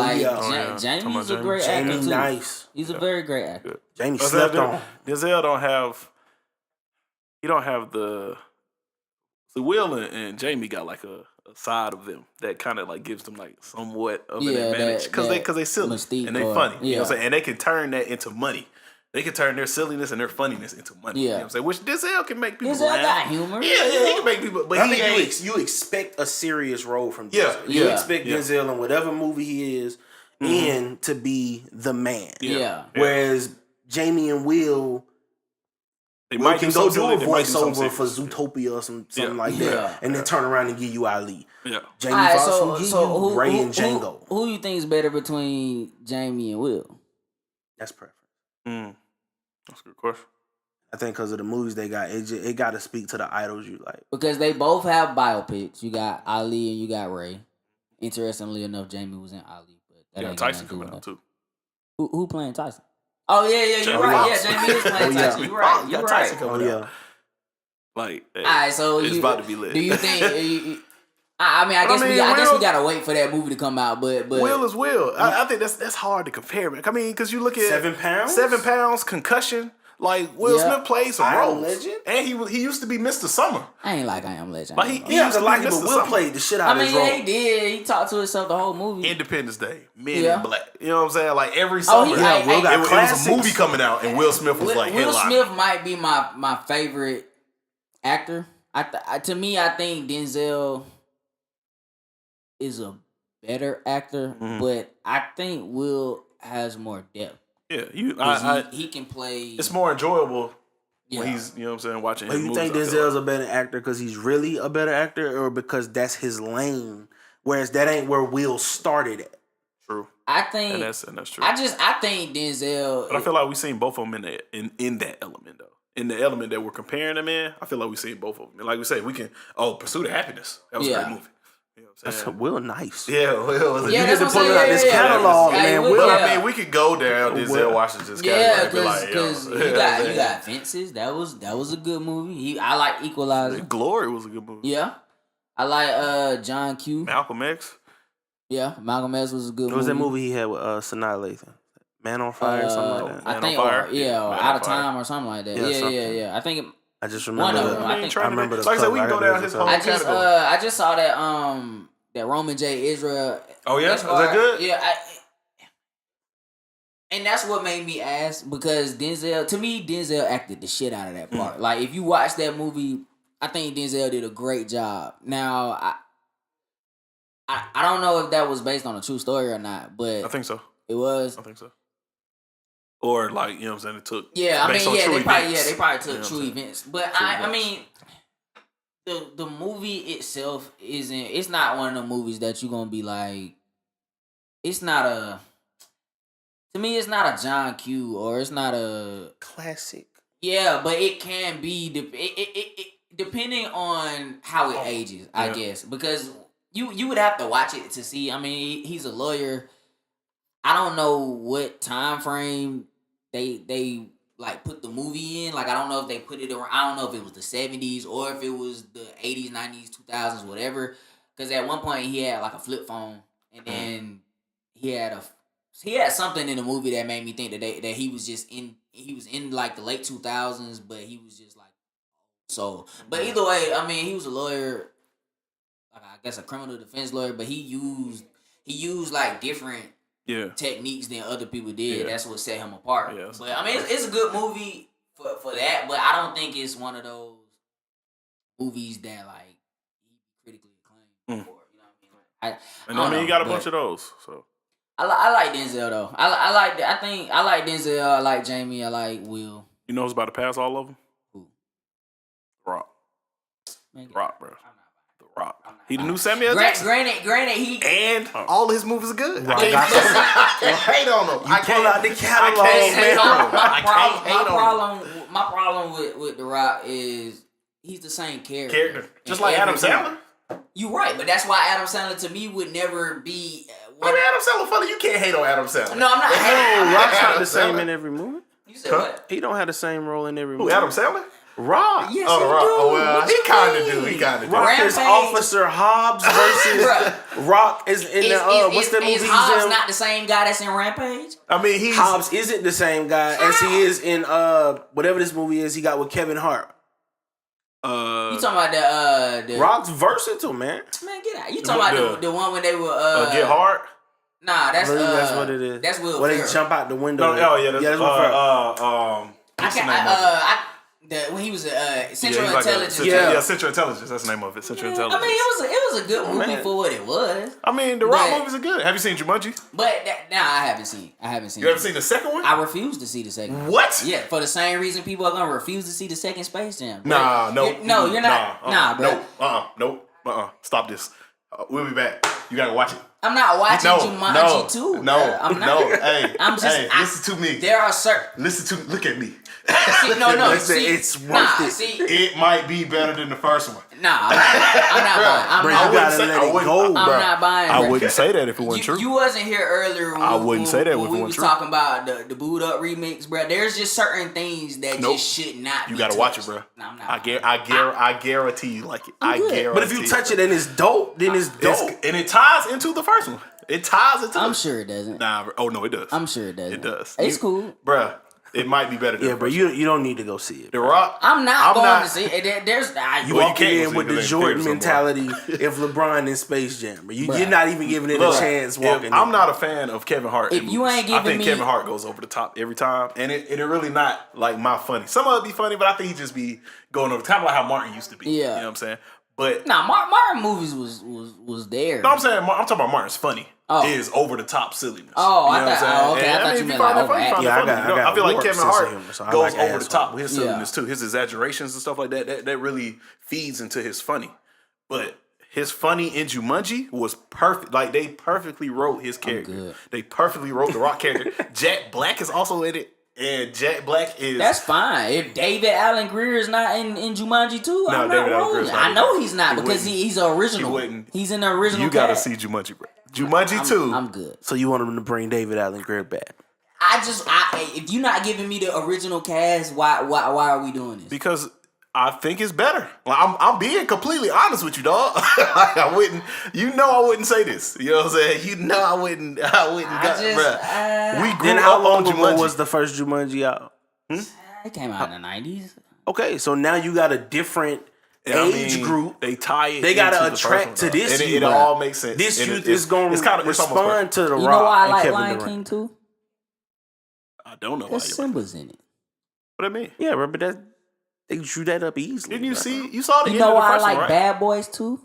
Jamie's a great actor too. Nice. He's a very great actor. Good. Jamie slept on. Denzel don't have the. So Will and Jamie got like a side of them that kind of like gives them like somewhat of an advantage because they silly and they funny. You know what I'm saying? And they can turn that into money. They can turn their silliness and their funniness into money. Yeah. You know what I'm saying? Which Denzel can make people Denzel laugh. got humor. Yeah, he can make people. But I think you expect a serious role from Denzel. You expect Denzel in whatever movie he is in to be the man. Yeah. Whereas Jamie and Will. They might can go do a voiceover for Zootopia or something like that, and then turn around and give you Ali. Yeah, Jamie Foxx so Ray and Django. Who you think is better between Jamie and Will? That's preference. That's a good question. I think because of the movies they got, it got to speak to the idols you like. Because they both have biopics. You got Ali and you got Ray. Interestingly enough, Jamie was in Ali, but that ain't Tyson coming out too. Who playing Tyson? Oh yeah, you're right. Yeah, Jamie is playing Tyson. You're right. You're right. Like, hey, all right, so it's about to be lit. Do you think? I guess we gotta wait for that movie to come out. But Will is Will. I think that's hard to compare. I mean, because you look at 7 pounds, 7 pounds, concussion. Like Will Smith plays some roles, Legend, and he used to be Mr. Summer. I ain't like I Am Legend. But he used to like him, but Will played the shit out of his role. He did. He talked to himself the whole movie. Independence Day, Men in Black. You know what I'm saying? Like every summer, Will got it was a movie coming out, and Will Smith was like Will Smith might be my favorite actor. To me, I think Denzel is a better actor, but I think Will has more depth. Yeah, he can play. It's more enjoyable when he's, you know what I'm saying, watching his movies. You think Denzel's a better actor because he's really a better actor, or because that's his lane, whereas that ain't where Will started at? True. I think, and that's true. I think Denzel. But I feel like we've seen both of them in that element though. In the element that we're comparing them in, I feel like we've seen both of them. And like we said, we can Pursuit of Happiness. That was a great movie. You know what I'm saying? That's Will nice. Yeah, Will was you get to pull out this catalog, man. Will, I mean, we could go down Denzel Washington's catalog. Because you got Fences. That was a good movie. I like Equalizer. Glory was a good movie. Yeah, I like John Q. Malcolm X. Yeah, Malcolm X was a good movie. What was that movie he had with Sanaa Lathan? Man on Fire or something like that? I think, Out of Time or something like that. Yeah. I think I just remember I remember the like I said, we can go down his whole category. I just saw that that Roman J. Israel. Oh yeah? Was that good? Yeah. And that's what made me ask, because Denzel acted the shit out of that part. Like, if you watch that movie, I think Denzel did a great job. Now, I don't know if that was based on a true story or not, but I think so. It was. I think so. Or like, you know what I'm saying, it took they probably took true events. But I mean, the movie itself it's not one of the movies that you're gonna be like, it's not a John Q, or it's not a classic. Yeah, but it can be depending on how it ages, I guess, because you would have to watch it to see. I mean, he's a lawyer. I don't know what time frame they like put the movie in. Like, I don't know if they put it around. I don't know if it was the 70s or if it was the 80s, 90s, 2000s, whatever. Because at one point he had like a flip phone, and then he had something in the movie that made me think that he was in like the late 2000s, but he was just like so. But either way, I mean, he was a lawyer, like I guess a criminal defense lawyer, but he used like different techniques than other people did. Yeah. That's what set him apart. Yeah, but I mean, it's a good movie for that, but I don't think it's one of those movies that like critically acclaimed for. You know what I mean? I mean, you got a bunch of those. So I like Denzel though. I like Denzel. I like Jamie. I like Will. You know who's about to pass all of them? Who? Rock. Rock, bro. Rock. He the new Samuel Jackson. Granted, he and all his movies are good. I can't hate on him. I pull out the catalog, man. My problem with The Rock is he's the same character. Just like Adam Sandler. You right, but that's why Adam Sandler to me would never be. I mean, Adam Sandler funny. You can't hate on Adam Sandler. No, I'm not hating. Rock's not the same in every movie. You said what? He don't have the same role in every Who, movie. Adam Sandler? Rock. Yes, Oh, The he Rock. do. Oh, well, What he you kind of mean? do. He kind of do. Rock is Rampage. Officer Hobbs versus Rock is in the what's the movie Is he's Hobbs in? not the same guy that's in Rampage? I mean, he's Hobbs isn't the same guy as he is in whatever this movie is he got with Kevin Hart. You talking about the Rock's versatile, man. man? Get out! You talking about the one when they were Get Hard. Nah, that's I believe that's what it is. That's Will Where Ferrell. they jump out the window. No, yeah, that's Will Ferrell. what's the name of it? When he was Central he's like Intelligence. Central Intelligence. That's the name of it. Central I Intelligence. mean, it was a good movie man. for what it was. I mean, the Rock But- movies are good. Have you seen Jumanji? But I haven't seen. You ever seen the second one? I refuse to see the second one. What? Yeah, for the same reason people are gonna refuse to see the second Space Jam. Nah, no. No, you're not. Nah, bro. Nope. Stop this. We'll be back. You gotta watch it. I'm not watching No, Jumanji 2. no, I'm not. no. Hey, I'm just. listen to me. There are certain. Listen to. Look at me. See, no. Listen, See, it's worth it. See, It might be better than the first one. nah, I'm not buying. Bro, I'm you gotta not. let it go, I'm bro. not buying. I bro. wouldn't say that if it wasn't true. You wasn't here earlier. When, I wouldn't say that if it when we wasn't was true. talking about the Boot Up remix, bro. There's just certain things that Nope. just should not. You be gotta watch it, touched. bro. No, I'm not. I guarantee you like it. I good. guarantee. But if you touch it and it's dope, then it's dope. and it ties into the first one. It ties into. I'm sure it doesn't. Nah, bro. Oh no, it does. I'm sure it doesn't. It does. It's cool. Bruh, it might be better than Yeah, the bro, first you don't need to go see it. The Rock. I'm not going not- to see it. There's You Well, you walking can't go in see with it the 'cause they Jordan in theaters mentality if LeBron in Space Jam. Bro. Bruh. You're not even giving it Look, a chance if- walking in. I'm not a fan of Kevin Hart. If in you movies. ain't I giving think me- Kevin Hart goes over the top every time, and it really not like my funny. Some of it be funny, but I think he just be going over, kind of like how Martin used to be. Yeah. You know what I'm saying? But Nah, Martin movies was there. no, I'm saying I'm talking about Martin's funny. Oh. Is over the top silliness. Oh, I You know what I'm thought- saying? oh, okay, I And, thought you if meant find like that funny, over find Yeah, that I funny. got- You know, I got I feel like warped Kevin sense of Hart humor, so I goes like over the asshole. top with his Yeah. silliness too. His exaggerations and stuff like that. That really feeds into his funny. But his funny in Jumanji was perfect. Like they perfectly wrote his character. good. They perfectly wrote the Rock character. Jack Black is also in it, and Jack Black is That's fine. If David Allen Greer is not in Jumanji 2, No, I'm David not Allen rolling. Greer's not I in know there. he's not He because wouldn't. he's original. He wouldn't. He's in the original. You gotta cast. see Jumanji, bro. Jumanji 2. I'm good. So you want him to bring David Allen Greer back? If you're not giving me the original cast, why are we doing this? Because I think it's better. Like, I'm being completely honest with you, dog. Like, I wouldn't. You know, I wouldn't say this. You know what I'm saying? You know, I wouldn't. Bruh. We grew Then how up long on ago Jumanji. was the first Jumanji out? It came out in the 90s. Okay, so now you got a different I age mean, group. They tie it. They gotta into the attract first to one, dog. this And youth. it all makes sense. This And youth it- is going it's to kinda- it's almost respond to The You Rock know why I and like Kevin Lion Durant. King too? I don't know why There's you like Simba's in it. what I mean. Yeah, bro, but they drew that up easily. Didn't you bro. see? You saw the You end know of the why I first like one, right? Bad Boys too?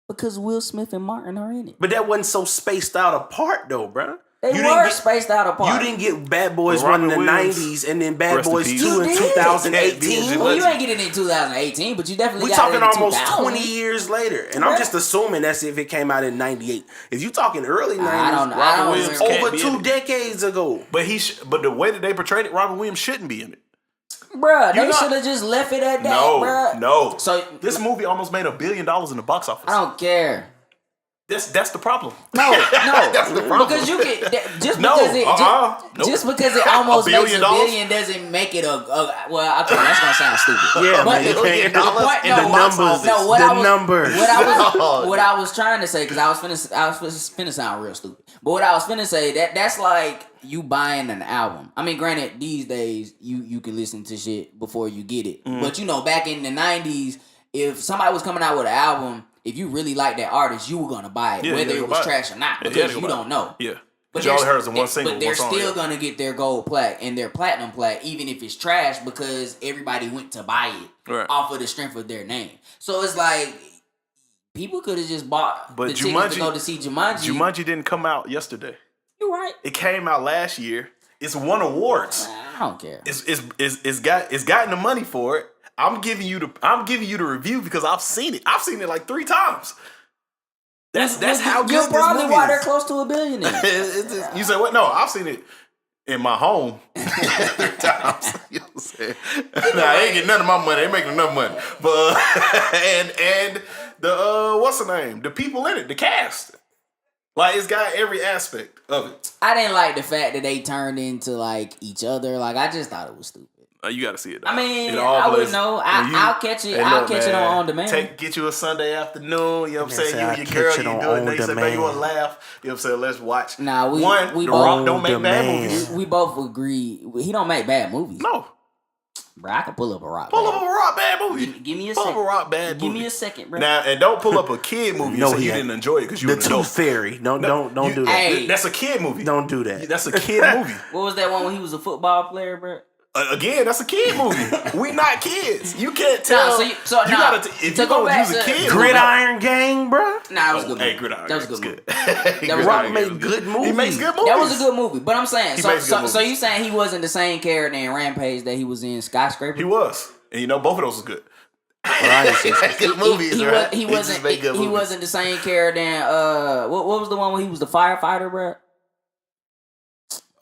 Because Will Smith and Martin are in it. But that wasn't so spaced out apart though, bro. They You were didn't spaced out apart. You didn't get Bad Boys Well, 1 in the Robin Williams, 90s and then Bad rest in Boys peace. 2 You in did. 2018. Well, you ain't getting it in 2018, but you definitely We got talking it in almost 2000. 20 years later. And I'm just assuming that's if it came out in 98. If you talking early 90s, I don't know. Robin Williams remember. can't over be 2 in it. decades ago. But but the way that they portrayed it, Robin Williams shouldn't be in it. Bruh, You they not- should have just left it at that, No, bruh. no. So This movie almost made $1 billion in the box office. I don't care. That's the problem. No, That's the problem. because you can just No, because it Nope. just because it almost $1 makes billion? $1 billion doesn't make it a well. Okay, that's gonna sound stupid. Yeah, but man, you can't- the point, in no, the numbers. No, what The I was, numbers. What I was trying to say, because I was finna sound real stupid. But what I was finna say that's like you buying an album. I mean, granted, these days you can listen to shit before you get it. But you know, back in the 90s, if somebody was coming out with an album, if you really like that artist, you were gonna buy it, Yeah, whether you it gotta was buy it. trash or not, Yeah, because you you gotta don't know. Yeah. But you all they're- heard is in one single, But they're one song, still yeah. gonna get their gold plaque and their platinum plaque, even if it's trash, because everybody went to buy it Right. off of the strength of their name. So it's like people could have just bought But the tickets to go to see Jumanji. Jumanji didn't come out yesterday. You right? It came out last year. It's won awards. I don't care. It's gotten the money for it. I'm giving you the review because I've seen it. I've seen it like 3 times. That's how good You're this probably movie why is. they're close to $1 billion. Then. You say what? No, I've seen it in my home 3 times. You know what I'm saying? Nah, I ain't getting none of my money. They ain't making enough money. But and the what's the name? The people in it, the cast. Like it's got every aspect of it. I didn't like the fact that they turned into like each other. Like I just thought it was stupid. You got to see it. Though. I mean, I wouldn't know. I'll catch it. I'll catch it on demand. Get you a Sunday afternoon. You know what I'm saying? You and your girl, you doing it. You say, man, you want to laugh? You know what I'm saying? Let's watch. Nah, we The Rock don't make bad movies. We both agree he don't make bad movies. No. Bro, I can pull up a Rock. Pull up a Rock bad movie. Give me a second. second. Pull up a Rock bad movie. Give me a second, bro. Now, and don't pull up a kid movie and say you didn't enjoy it because you were an adult. The Tooth Fairy. Don't do that. Hey. That's a kid movie. Don't do that. That's a kid movie. What was that one when he was a football player, bro? Again, that's a kid movie. We not kids. You can't tell. You gotta if you're gonna use a kid, Gridiron Gang, bro. Nah, it was a good movie. Hey, Gridiron. That was a good movie. The Rock made good movies. He makes good movies. That was a good movie. But I'm saying, so you saying he wasn't the same character in Rampage that he was in Skyscraper? He was, and both of those was good. Good movies, right? He wasn't the same character in what was the one where he was the firefighter, bro?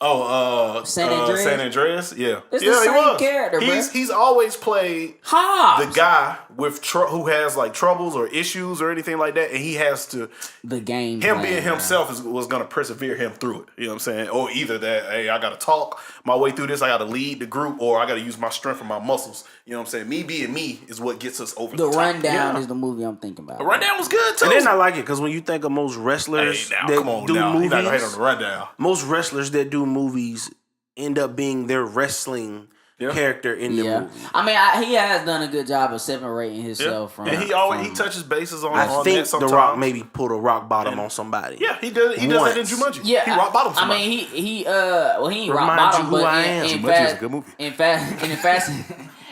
San Andreas. San Andreas, yeah, It's yeah, the same he was. character, bro. He's always played Hobbs. the guy with who has like troubles or issues or anything like that, and he has to the game. Him being himself was going to persevere him through it. You know what I'm saying? Or either that, hey, I got to talk my way through this. I got to lead the group, or I got to use my strength and my muscles. You know what I'm saying? Me being me is what gets us over the top. The Rundown is the movie I'm thinking about. The Rundown was good too. And then I like it because when you think of most wrestlers that do movies, you're not gonna hate on the Rundown. Most wrestlers that do movies end up being their wrestling character in the movie. I mean, he has done a good job of separating himself from. And he touches bases on. I think that sometimes. The Rock maybe pulled a rock bottom on somebody. Yeah, he does. He does that in Jumanji. Yeah, he rock bottom. Somebody. I mean, he ain't rock bottom, but Jumanji is a good movie.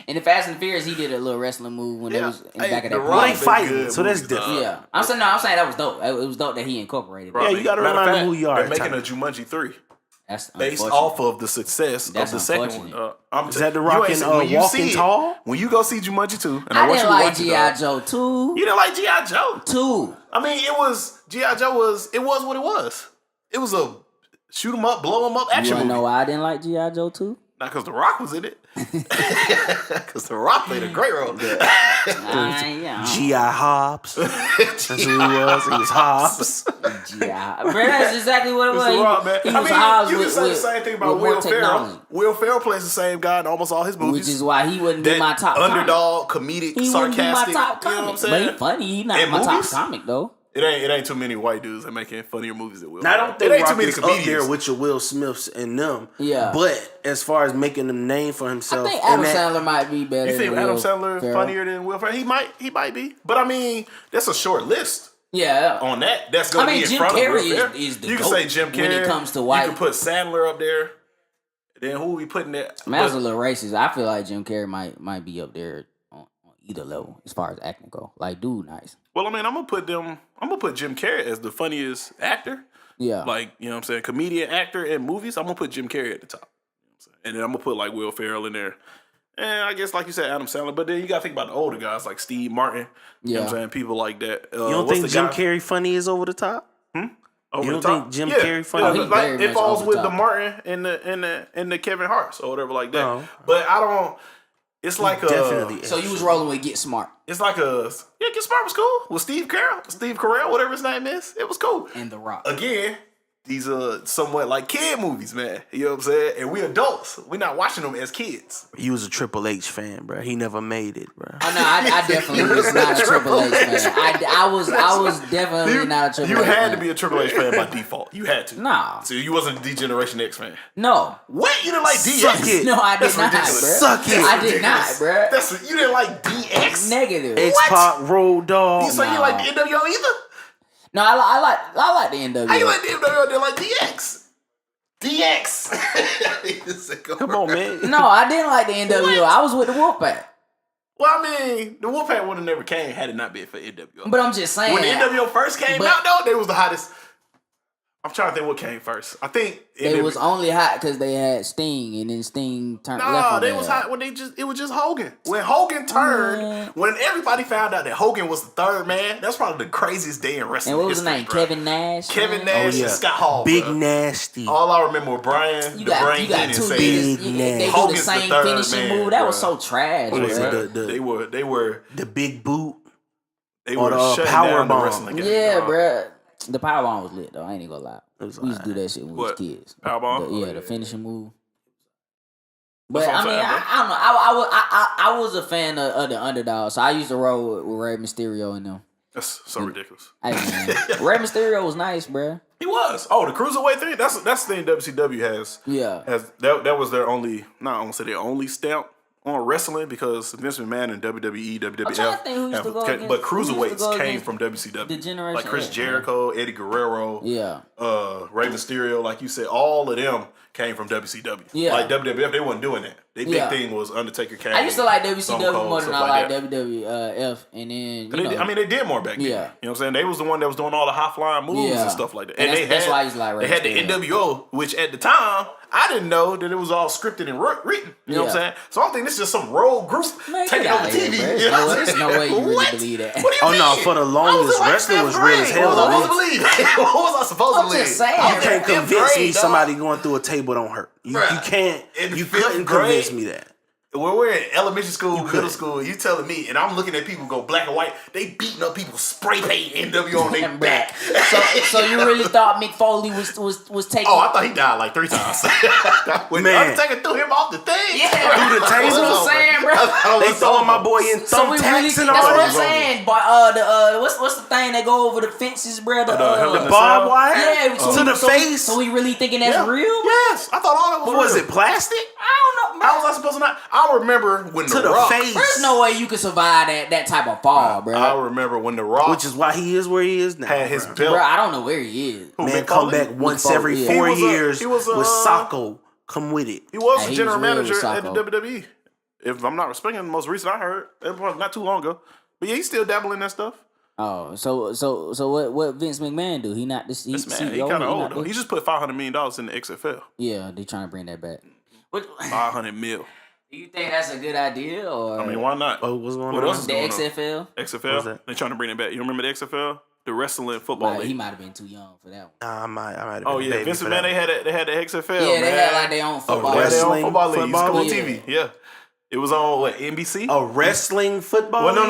In the Fast and Furious, he did a little wrestling move when they was in the back of that Well, plane. they fighting, so that's different. Yeah, I'm saying that was dope. It was dope that he incorporated. Yeah, you got to remind who you are. They're making a Jumanji 3. That's based off of the success of the second one. Is that The Rock and Walking Tall? When you go see Jumanji 2, and I didn't like G.I. Joe 2. You didn't like G.I. Joe 2. I mean, G.I. Joe was what it was. It was a shoot 'em up, blow 'em up action movie. You know why I didn't like G.I. Joe 2? Not because The Rock was in it. Because The Rock played a great role. G.I. Hobbs. That's who he was. He was Hobbs. G.I. Bro, that's exactly what it was. The Rock, man. He was Hobbs you can say the same thing about Will Ferrell. Will Ferrell plays the same guy in almost all his movies. Which is why he wouldn't be my top underdog, comic. comedic, he sarcastic. He wouldn't be my top comic. You know what I'm saying? But he's funny. He's not my top comic, though. It ain't too many white dudes that making funnier movies than Will. Now, I don't think it ain't Rock too many is comedians up there with your Will Smiths and them. Yeah. But as far as making a name for himself, I think Adam Sandler might be better. You think than Adam Will Sandler Ferrell? funnier than Will Ferrell? He might be. But I mean, that's a short list. Yeah. On that, that's going to be in Jim front Carrey of Will Ferrell. is the You can GOAT say Jim Carrey. when it comes to white. You can put Sandler up there. Then who we putting there? Man, that's a little racist. I feel like Jim Carrey might be up there on either level as far as acting go. Like, dude, nice. Well, I mean, I'm gonna put Jim Carrey as the funniest actor. Yeah. Like, you know what I'm saying? Comedian actor in movies, I'm gonna put Jim Carrey at the top. You know what I'm saying? And then I'm gonna put like Will Ferrell in there. And I guess like you said, Adam Sandler. But then you gotta think about the older guys like Steve Martin. You know what I'm saying? People like that. You don't think Jim Carrey funny is over the top? Over you don't the top? think Jim Carrey funny? Yeah, like, it falls with the Martin and the Kevin Hart's or whatever like that. Oh. But I don't. It's like definitely. So you was rolling with Get Smart. It's like Get Smart was cool with Steve Carell, whatever his name is. It was cool. And The Rock. Again, these are somewhat like kid movies, man. You know what I'm saying? And we adults. We're not watching them as kids. You was a Triple H fan, bro. He never made it, bro. Oh no, I definitely was not a Triple H fan. I was definitely not a Triple H fan. You had to be a Triple H fan by default. You had to. Nah. So you wasn't a D-Generation X fan. No. What? You didn't like DX? Suck it. No, I did not, bro. Suck it. I did not, bro. You didn't like DX? Negative. X-Pac, Road Dogg. So you like the NWO either? No, I like the NWO. How you like the NWO? They like DX. DX. Come on, man. No, I didn't like the NWO. I was with the Wolfpack. Well, I mean, the Wolfpack would have never came had it not been for NWO. But I'm just saying. When the NWO first came out, though, they was the hottest. I'm trying to think what came first. I think they was only hot because they had Sting, and then Sting turned left. No, they was hot when it was just Hogan. When Hogan turned, when everybody found out that Hogan was the third man, that's probably the craziest day in wrestling. And what was his history, name? bro. Kevin Nash. Kevin Nash and Scott Hall. Big bro. Nasty. All I remember was Brian, You the got Brain two Heenan niggas. saying, They do the Hogan's the same third finishing man, move. That bro. was so trash, bro. They were the big boot. they or were the shutting power down bomb. the wrestling game. Yeah, bro. The powerbomb was lit though. I ain't even gonna lie. was We used to do that shit when we was What? kids. Powerbomb? The finishing move. That's But what I'm I mean, saying, I don't know. I was a fan of the underdog, so I used to roll with Rey Mysterio and them. That's so ridiculous. Hey man, Rey Mysterio was nice, bruh. He was. Oh, the cruiserweight thing. That's the thing WCW has. Yeah. That was their only. Not I won't say their only stamp on wrestling because Vince McMahon and WWE, I'm trying to think who used to go against- but who used to cruiserweights go came against from WCW. the generation like Chris X, Jericho, Eddie Guerrero, Yeah. Rey Mysterio, like you said, all of them came from WCW. Yeah. Like WWF, they wasn't doing that. Their big Yeah. thing was Undertaker, Kane. I used to like Stone WCW Cold, more than stuff I like that. WWF, and then you know, I mean, they did more back then. Yeah. You know what I'm saying? They was the one that was doing all the high flying moves Yeah. and stuff like that. And And that's why I used to like Rey they had the Mysterio. NWO, which at the time I didn't know that it was all scripted and written. You know what I'm Yeah. saying? So I think this is just some rogue group Man, taking get over outta here, TV. bro. You know what I'm There's no saying? way you really What? believe that. What do you Oh mean? no, for the I was longest, in like wrestling was fifth real as grade. hell. What was I though. supposed to believe? What was I supposed to I'm believe? just saying. I You was can't in fifth convince me grade, dog. somebody going through a table don't hurt. You Bruh, can't. in You fifth couldn't grade, convince me that. When we're in elementary school, middle couldn't. school, you telling me, and I'm looking at people go black and white, they beating up people, spray paint NW on their Bruh. back. So you really thought Mick Foley was taking? Oh, I thought he died like 3 times. When Man. Undertaker threw him off the thing. Yeah, Through the that's table? what I'm saying, bro. They throwing my boy in So we really, thumbtacks that's and what all I'm that. saying. But what's the thing that go over the fences, bro? Hell in The a barbed cell? wire Yeah, to the face. So we really thinking that's Yeah. real? Yes, I thought all that was What was real. it? Plastic I don't know, How bro. was I supposed to not? I remember when to the the Rock. face, There's no way you could survive that type of fall, bro. I remember when the Rock which is why he is where he is now. had his bruh. belt. Bro, I don't know where he is. Who, Man, Mick come Foley? back once Foley, every yeah. 4 He was years a- with Socko. Come with it. He was Hey, the he general was real manager with at the Socko. WWE. If I'm not mistaken, the most recent I heard, it was not too long ago. But yeah, he's still dabbling in that stuff. Oh, so what Vince McMahon do? He not this This man, he CEO? kind of old not though. the- He just put $500 million in the XFL. Yeah, they trying to bring that back. But 500 mil. do you think that's a good idea or I mean, why not? Oh, what's going What on? else is the going on? XFL? XFL. What's that? They trying to bring it back. You remember the XFL? The wrestling football He league. might have been too young for that one. Nah, I might have Oh been a yeah, baby Vince for McMahon. that. They had the XFL. Yeah, they man. had like their own football. They had their own wrestling football league. It used to come on football TV. Yeah, it was on what NBC. A wrestling football. Well, no.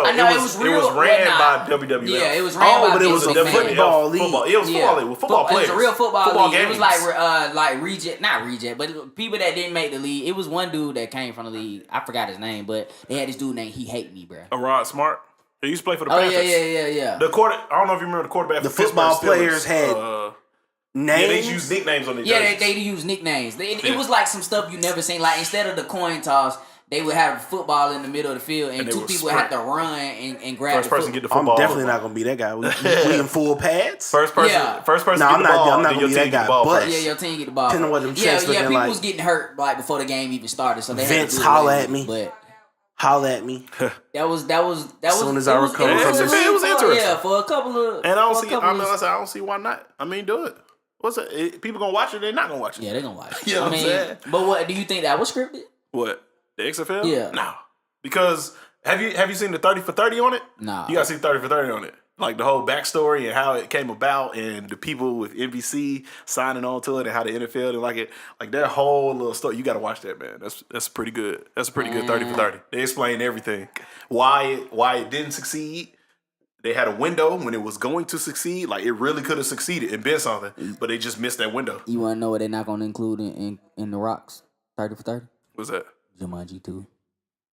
I know it was real- ran well, by nah. WWF. Yeah, it was ran Oh, by but it was Vince a McMahon. football league. Football. It was football league with football players. It was a real football league. It was games. like reject, not reject, but people that didn't make the league. It was one dude that came from the league. I forgot his name, but they had this dude named He Hate Me, bro. Rod Smart. He used to play for the Oh Panthers. yeah. The quarter. I don't know if you remember the quarterback. The for Pittsburgh football Steelers. players had Yeah, names. they used nicknames on their Yeah, jerseys. they use nicknames. It Yeah. was like some stuff you never seen. Like instead of the coin toss, they would have football in the middle of the field, and they two would people sprint. had to run and grab First the person foot- get the I'm football. definitely not gonna be that guy. We in full pads. First person. Yeah. First person No, get I'm the not- ball. I'm not then gonna your be team that get the guy, ball but- first. Yeah, your team get the ball. Depending on what them yeah, checks yeah, looking people like. was getting hurt like before the game even started, so they Vince, had to do it holla later. at me. But Holla at me. that was As soon as I recover from this. It was interesting. Yeah, for a couple of And I don't for a see. couple of- I don't see why not. I mean, do it. What's it? People gonna watch it? They're not gonna watch it. Yeah, they gonna watch. You know I what I'm mean, saying? but what do you think that was scripted? What? The XFL? Yeah. No. Because have you seen the 30 for 30 on it? Nah. You gotta see 30 for 30 on it. Like the whole backstory and how it came about and the people with NBC signing on to it and how the NFL didn't like it. Like that whole little story. You gotta watch that, man. That's pretty good. That's a pretty good 30 for 30. They explain everything. Why it didn't succeed. They had a window when it was going to succeed. Like it really could have succeeded and been something, but they just missed that window. You want to know what they're not gonna include in the Rocks 30 for 30? What's that? Jumanji 2.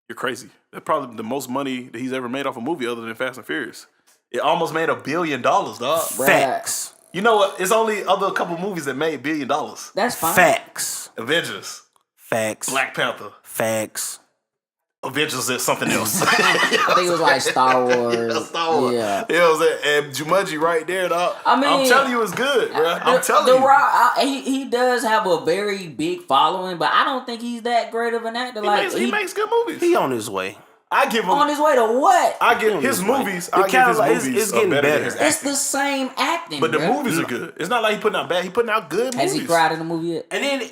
You're crazy. That's probably the most money that he's ever made off a movie other than Fast and Furious. It almost made $1 billion, dog. Bruh. Facts. You know what? It's only other couple movies that made $1 billion. That's fine. Facts. Avengers, Facts. Black Panther, Facts. Avengers is something else. I think it was like Star Wars. Star Wars. Yeah. You know what I'm saying? And Jumanji right there, dog. I mean, I'm telling you it's good, bro. I'm telling the you. Rock, he does have a very big following, but I don't think he's that great of an actor. He makes good movies. He on his way. I give him. on his way to what? I give his his way. movies. The I give his caliber- it's- movies it's getting are better. better. Than his It's acting. the same acting, But the bruh. movies are good. It's not like he putting out bad. He putting out good Has movies. he cried in the movie yet? And then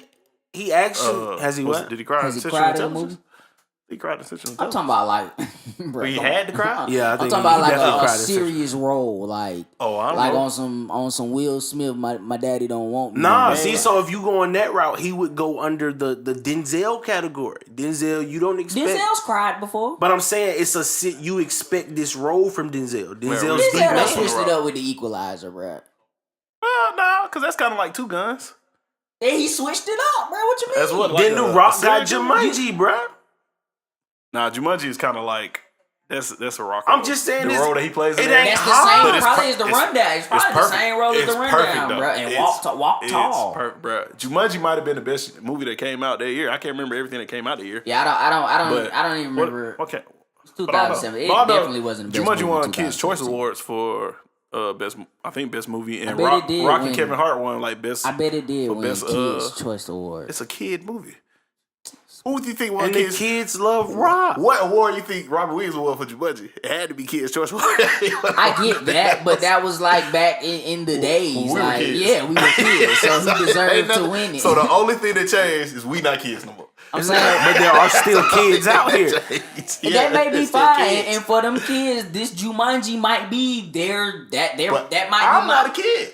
he actually has he what? Did he cry? Has he Central cried in the Intelligence? movie? He cried in Central I'm Intelligence. talking about like, bro, He had to cry? Yeah, I I'm think talking about he like definitely a cried in serious role, like I don't like know. on some Will Smith. My daddy don't want me. Nah, no more. see, so if you go on that route, he would go under the Denzel category. Denzel, you don't expect. Denzel's cried before. But I'm saying it's you expect this role from Denzel. Denzel's Denzel deep. Denzel Deep they on the switched it rock. up with the Equalizer, bro. Nah, because that's kind of like Two Guns. Yeah, he switched it up, bro. What you mean? That's what. Like Then The a Rock got serial Jumanji, bruh. Nah, Jumanji is kind of like that's a rock. I'm just saying the this- role that he plays in it there. ain't That's the hard. same. But it's Probably per- is the it's- rundown. It's probably the perfect. same role as It's the perfect, rundown, though. bro. And It's- walk tall. It's perfect, bro. Jumanji might have been the best movie that came out that year. I can't remember everything that came out that year. Yeah, But I don't even remember. Okay. It's 2007. It But I know definitely wasn't the best Jumanji movie won in Kids Choice 2017. Awards for best movie, and bet Rock, it did Rock and win. Kevin Hart won like best. I bet it did for win best, Kids Choice Award. It's a kid movie. Who do you think won And the Kids? kids love Rock. What award you think Robert Williams won for Jumanji? It had to be Kids Choice Award. I get that, but that was like back in the days. we were like, kids. yeah, we were kids, so he Ain't deserved to nothing- win it. So the only thing that changed is we not kids no more. I'm saying, But there are still kids out here. that may be fine, and for them kids, this Jumanji might be that might I'm be not a kid.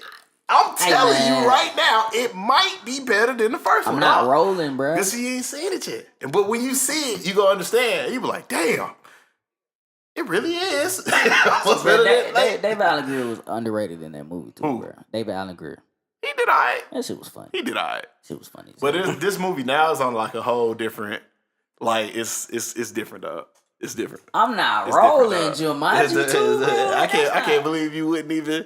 I'm Hey, telling man. you right now, it might be better than the first I'm one. not rolling, bro. Because you ain't seen it yet. But when you see it, you gonna understand. You be like, damn, it really is. What's better than like, David Allen Greer was underrated in that movie too, Who? bro. David Allen Greer. he did alright. That shit was funny. He did alright. Shit was funny. But this movie now is on like a whole different, like it's different, dog. It's different. I'm not It's rolling different, Jumanji too, bro. I can't believe you wouldn't even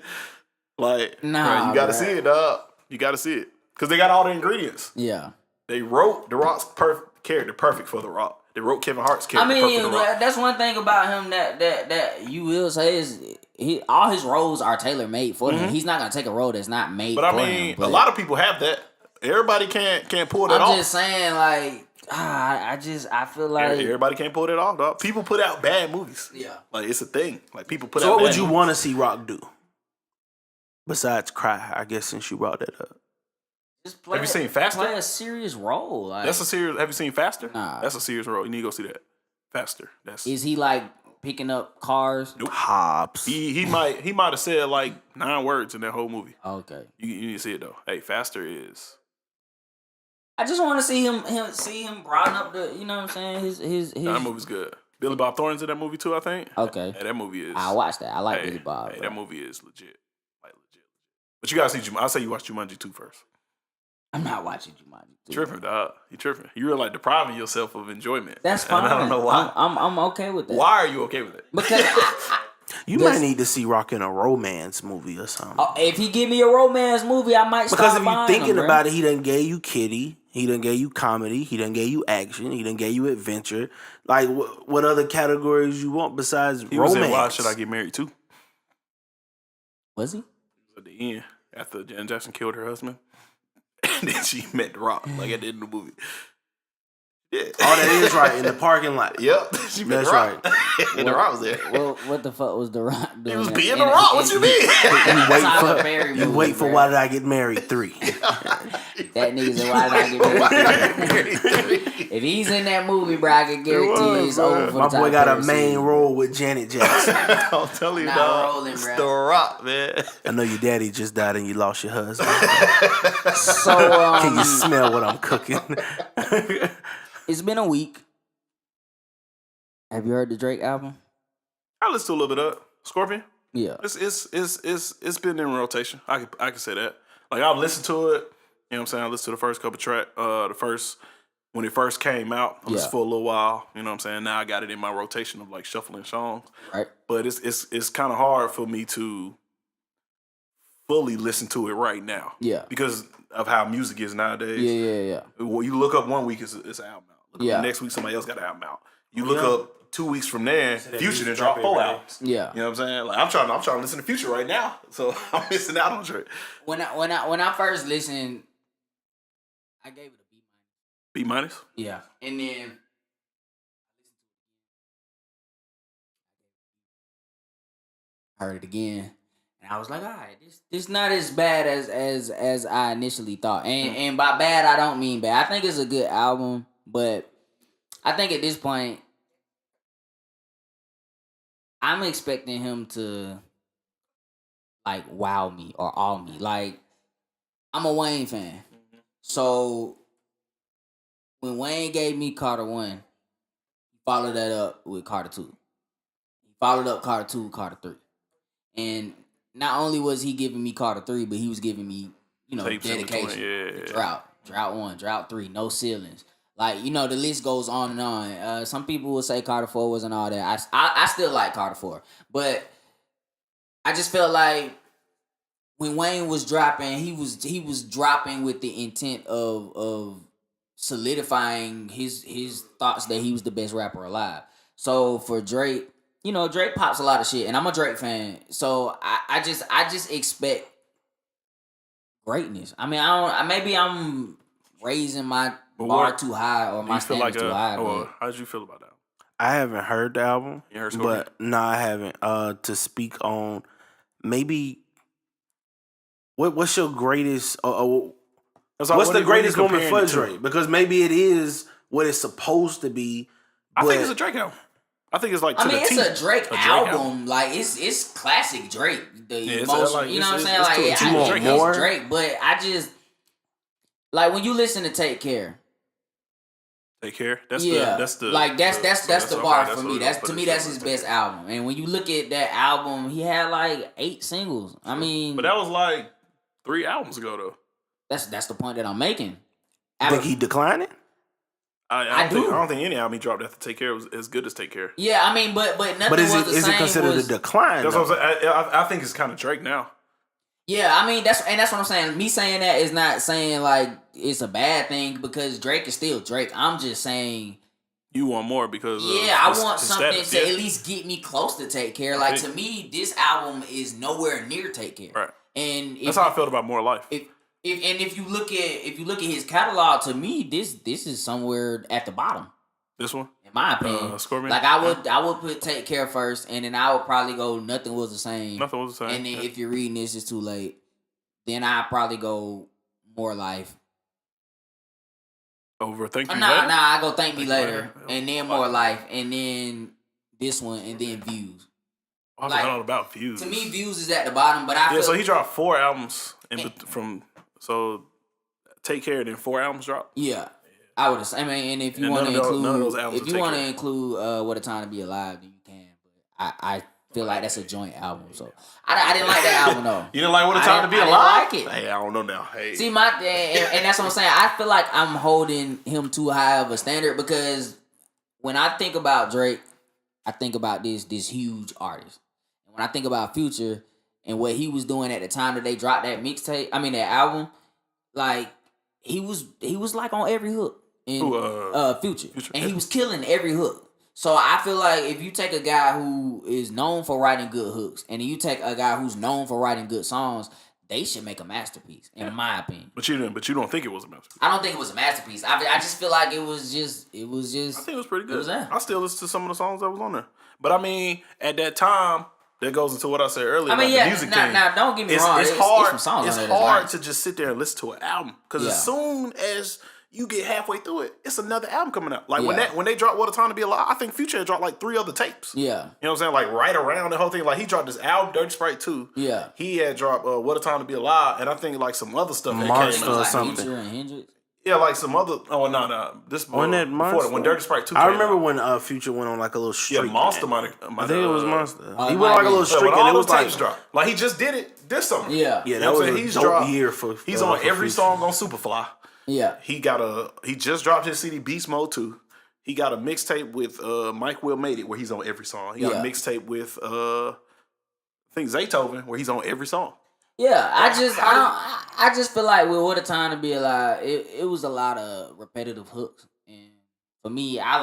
like. Nah, bro, you gotta bruh. see it, dog. You gotta see it because they got all the ingredients. Yeah. They wrote The Rock's character perfect for The Rock. They wrote Kevin Hart's I character perfect mean, for The Rock. that's one thing about him that you will say is all his roles are tailor made for him. He's not gonna take a role that's not made But for I him. mean, a lot of people have that. Everybody can't pull that I'm off. just saying, like, I feel like Everybody can't pull that off, dog. People put out bad movies. Yeah. Like it's a thing. Like people put So out. what bad would you movies. want to see Rock do? Besides cry, I guess, since you brought that up. just play Have you seen Faster? Play a serious role. Like, That's a serious. Have you seen Faster? Nah. That's a serious role. You need to go see that. Faster. That's is he like picking up cars? Hobbs. he might have said like 9 words in that whole movie. Okay. You need to see it though. Hey, Faster is. I just want to see him broaden up the. You know what I'm saying? His. That movie's good. Billy Bob Thornton's in that movie too, I think. Okay. Hey, that movie is. I watched that. I like hey, Billy Bob. Hey, bro. that movie is legit. Like legit. But you gotta see Jumanji. I say you watch Jumanji 2 first. I'm not watching Jumanji. You tripping, dog. You tripping. You're like depriving yourself of enjoyment. That's And fine. I don't know why. I'm okay with that. Why are you okay with it? Because You might need to see Rock in a romance movie or something. if he give me a romance movie, I might Because start if you're buying thinking them, about it, he done gave you kitty, he done gave you comedy, he done gave you action, he done gave you adventure. Like, what other categories you want besides He was romance? in Why Should I Get Married Too? Was he? At the end, after Janet Jackson killed her husband, and then she met The Rock, like at the end of the movie. Yeah. Oh, that is right, in the parking lot. Yep. She met That's The Rock. right. And The Rock was there. Well, what the fuck was The Rock doing? He was in- being in- The Rock. in- What you in- mean? Tyler Perry You movie, wait for bro. Why Did I Get Married 3. That nigga said, "Why did I get married?" If he's in that movie, bro, I can guarantee it's over for My the boy Tyler got a Perry main scene. role with Janet Jackson. I'm telling you, Not dog. rolling, It's bro. The Rock, man. I know your daddy just died and you lost your husband. So Can you smell what I'm cooking? it's been a week. Have you heard the Drake album? I listened to a little bit of it. Scorpion. Yeah. It's been in rotation. I can say that. Like I've listened to it. You know what I'm saying? I listened to the first couple track. When it first came out, I listened Yeah. for a little while. You know what I'm saying? Now I got it in my rotation of like shuffling songs. Right. But it's kind of hard for me to fully listen to it right now. Yeah. Because of how music is nowadays. Yeah. Well, you look up one week, it's an album out. Look up Yeah. the next week, somebody else got an album out. You look up 2 weeks from there, Future done dropped 4 albums. Yeah. You know what I'm saying? Like I'm trying to listen to Future right now, so I'm missing out on Drake. When I first listened, I gave it a B-. B minus. Yeah. And then heard it again. And I was like, all right, this not as bad as I initially thought. And by bad I don't mean bad. I think it's a good album, but I think at this point, I'm expecting him to like wow me or awe me. Like I'm a Wayne fan, so when Wayne gave me Carter 1, he followed that up with Carter 2. He followed up Carter 2 with Carter 3. And not only was he giving me Carter 3, but he was giving me, Tapes in between, dedication. Drought 1, Drought 3, no ceilings. Like, the list goes on and on. Some people will say Carter 4 wasn't all that. I still like Carter 4. But I just felt like when Wayne was dropping, he was dropping with the intent of solidifying his thoughts that he was the best rapper alive. So for Drake, Drake pops a lot of shit, and I'm a Drake fan. So I just expect greatness. I mean, maybe I'm raising my bar too high or my standards too high. How did you feel about that? I haven't heard the album, You heard Scorpion? but no, I haven't. To speak on maybe what's your greatest? What's the greatest moment for Drake? Because maybe it is what it's supposed to be. I think it's a Drake album. I think it's like it's a Drake album. Like it's classic Drake. The emotion, you know what I'm saying? Like it's Drake, but I just like when you listen to Take Care. Take Care. That's the bar for me. That's his best album. And when you look at that album, he had like 8 singles. I mean, but that was like 3 albums ago though. That's the point that I'm making. Think he declining? I don't think any album he dropped after Take Care was as good as Take Care. Yeah, I mean, but nothing was the same. Is it considered a decline? That's what I'm saying. I think it's kind of Drake now. Yeah, I mean that's what I'm saying. Me saying that is not saying like it's a bad thing because Drake is still Drake. I'm just saying you want more because I want something to at least get me close to Take Care. Like to me, this album is nowhere near Take Care. Right, and that's how I felt about More Life. If you look at his catalog, to me, this is somewhere at the bottom. This one, in my opinion, Scorpion? Like I would put Take Care first, and then I would probably go Nothing Was the Same. Nothing Was the Same. And then if you're reading this, it's too late. Then I probably go More Life. Over Thank You Later. I go Thank Me Later, and then More Life, and then this one, and then Views. I forgot about Views. To me, Views is at the bottom, but I feel so he dropped 4 albums so Take Care, then 4 albums dropped. Yeah, I would. I mean, and if you want to include What a Time to Be Alive, then you can. But I feel like that's a joint album. So I didn't like that album though. You didn't like What a Time to Be Alive? I didn't like it. Hey, I don't know now. Hey, see and that's what I'm saying. I feel like I'm holding him too high of a standard because when I think about Drake, I think about this huge artist. And when I think about Future and what he was doing at the time that they dropped that that album, like he was like on every hook in Future. And he was killing every hook. So I feel like if you take a guy who is known for writing good hooks and then you take a guy who's known for writing good songs, they should make a masterpiece, in my opinion. But you don't think it was a masterpiece? I don't think it was a masterpiece. I just feel like it was just. I think it was pretty good. I still listen to some of the songs that was on there. But I mean, at that time, that goes into what I said earlier about the music thing. Now, don't get me wrong. It's hard. It's hard to just sit there and listen to an album because as soon as you get halfway through it, it's another album coming out. Like when they dropped What a Time to Be Alive, I think Future had dropped like 3 other tapes. Yeah. You know what I'm saying? Like right around the whole thing. Like he dropped this album, Dirty Sprite 2. Yeah. He had dropped What a Time to Be Alive, and I think like some other stuff Monster that came or out. something. Future and Hendrix. Yeah, like some other. Oh no! This when that Monster, when Dirty Sprite 2. I remember when Future went on like a little streak. Yeah, Monster might. I think it was Monster. He went on like a little streak, and it was like dropped. Like he just did it this summer. Yeah, yeah, that was a dope year for. He's on every song on Superfly. Yeah, he just dropped his CD Beast Mode 2. He got a mixtape with Mike Will Made It where he's on every song. He got a mixtape with I think Zaytoven where he's on every song. Yeah, I just feel like with What a Time to Be Alive, it was a lot of repetitive hooks, and for me, I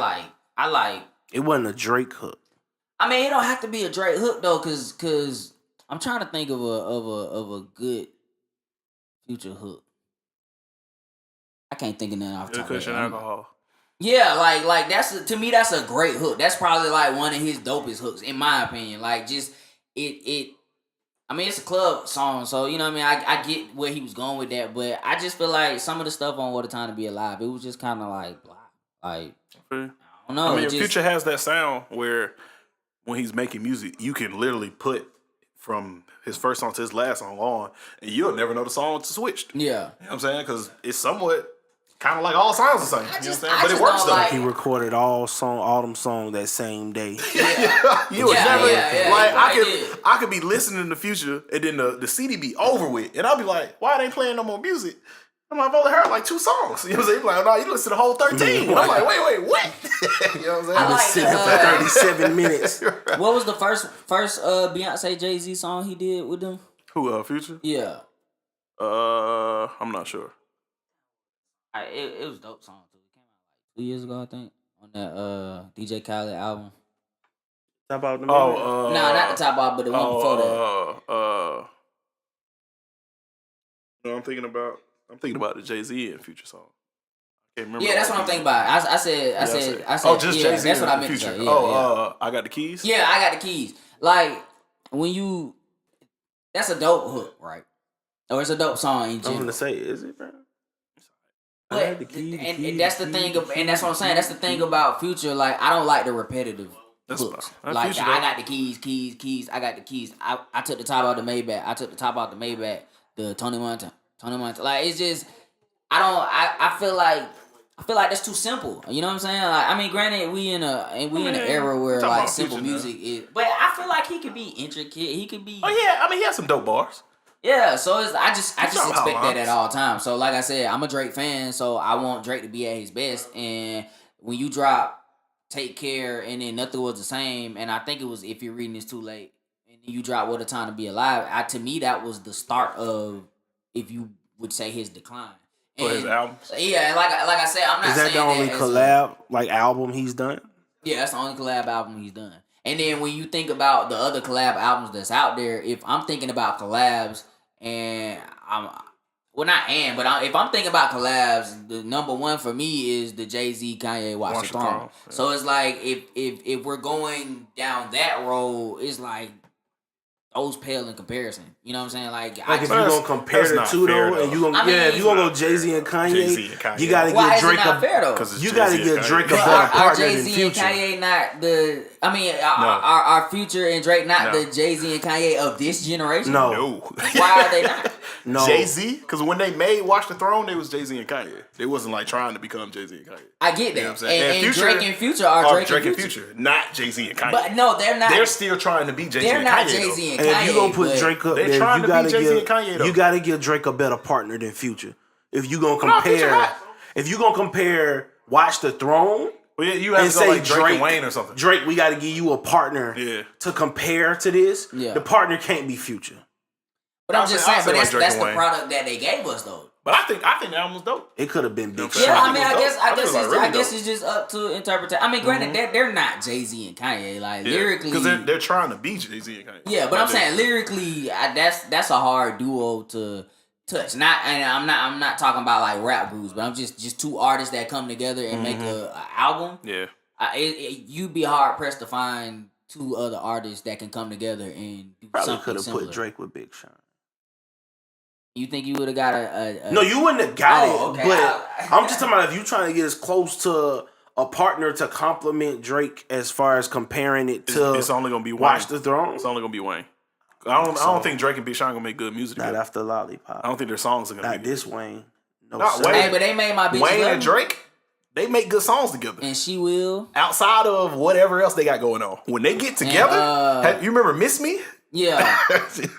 like. It wasn't a Drake hook. I mean, it don't have to be a Drake hook though, cause I'm trying to think of a good Future hook. I can't think of nothing off the top of my head. Alcohol. Yeah, like to me that's a great hook. That's probably like one of his dopest hooks in my opinion. Like just it. I mean, it's a club song, so you know what I mean. I get where he was going with that, but I just feel like some of the stuff on What a Time to Be Alive, it was just kind of like blah. Like I No, I mean, Future has that sound where when he's making music, you can literally put from his first song to his last song on, and you'll never know the song switched. Yeah. You know what I'm saying? Because it's somewhat kind of like all sounds the same. You know what I'm saying? I But it just works don't though. like- He recorded all them songs that same day. You would never like. right, I could be listening to Future, and then the CD be over with, and I'll be like, "Why they ain't playing no more music?" I'm like, I've only heard like 2 songs. You know what I'm saying? Like, no, you listen to the whole 13. And I'm like, wait, what? You know what I'm saying? I like Sitting for 37 minutes. What was the first Beyonce Jay-Z song he did with them? Who? Future? Yeah. I'm not sure. It was a dope song too. It came out like 2 years ago, I think, on that DJ Khaled album. Talk about the Oh, Nah, not the top off, but the one before that. No, I'm thinking about the Jay-Z and Future song. I can't remember. Yeah, that's what I'm thinking about. I said. Oh, just yeah, Jay-Z that's what I and meant Future. to say. Yeah, I got the keys. yeah, I got the keys. Like when you, that's a dope hook, right? Or it's a dope song in I'm general. gonna say, is it, bro? But, and that's the thing, and that's what I'm saying. That's the thing about Future. Like, I don't like the repetitive hooks. fine. Like, Future, I got the keys. I got the keys. I took the top out the Maybach. The Tony Montana. Like, it's just, I feel like that's too simple. You know what I'm saying? Like, I mean, granted, we in an era where talking like about simple Future music is, but I feel like he could be intricate. He could be. Oh yeah, I mean he has some dope bars. Yeah, so I just talking about expect that lines. at all times. So like I said, I'm a Drake fan, so I want Drake to be at his best. And when you drop Take Care and then Nothing Was the Same, and I think it was If You're Reading This Too Late, and then you drop What a Time to Be Alive, to me that was the start of, if you would say, his decline. For his albums. Yeah, and like I said, I'm not Is that saying the only as collab album he's done? yeah, that's the only collab album he's done. And then when you think about the other collab albums that's out there, if I'm thinking about collabs, and if I'm thinking about collabs, the number one for me is the Jay-Z Kanye Watch the Throne. Yeah. So it's like if we're going down that road, it's like those pale in comparison. You know what I'm saying? Like If you're gonna compare the two though, and you gonna if you gonna go Jay-Z and Kanye, you gotta why get is Drake it not fair though? You gotta get Drake a But better are partner than Jay-Z and Future. Kanye not the? I mean, are Future and Drake not the Jay-Z and Kanye of this generation? No. Why are they not? No. Jay-Z, because when they made Watch the Throne, they was Jay-Z and Kanye. They wasn't like trying to become Jay-Z and Kanye. I get that. You know what I'm saying? And Drake and Future are Drake and Future. not Jay-Z and Kanye. But no, they're not. They're still trying to be Jay-Z They're and not Kanye. Jay-Z and And Kanye. if you gonna put but Drake up They're there, trying you to gotta be Jay-Z and Kanye, though. you gotta give Drake a better partner than Future. If you gonna No, Future compare, hot. if you gonna compare Watch the Throne. Well, yeah, you have And to go say like Drake and Wayne or something. Drake, we got to give you a partner Yeah. to compare to this. Yeah. The partner can't be Future. But I'm I'll just say- saying, I'll but say that's like Drake and the Wayne. product that they gave us though. But I think the album was dope. It could have been Big Yeah, Sean. Yeah, I mean, I dope. guess I think it was, like, really I guess dope. it's just up to interpretation. I mean, granted, they're not Jay-Z and Kanye, like lyrically, because they're trying to be Jay-Z and Kanye. yeah. But I'm saying lyrically, that's a hard duo to touch. And I'm not talking about like rap groups, but I'm just two artists that come together and make a album. Yeah. You'd be hard pressed to find two other artists that can come together and do Probably something could have similar. put Drake with Big Sean. You think you would have got a No, you wouldn't have got Oh, it. okay. But I'm just talking about if you trying to get as close to a partner to complement Drake as far as comparing it to It's only gonna be Wayne. Watch the Throne. It's only gonna be Wayne. I don't think Drake and Big Sean gonna make good music Not together. after Lollipop. I don't think their songs are gonna Not be good. this Wayne. No, Not sir. Wayne. Hey, but they made my bitch Wayne love and me. Drake, they make good songs together. And She Will. Outside of whatever else they got going on, when they get together, you remember "Miss Me"? Yeah.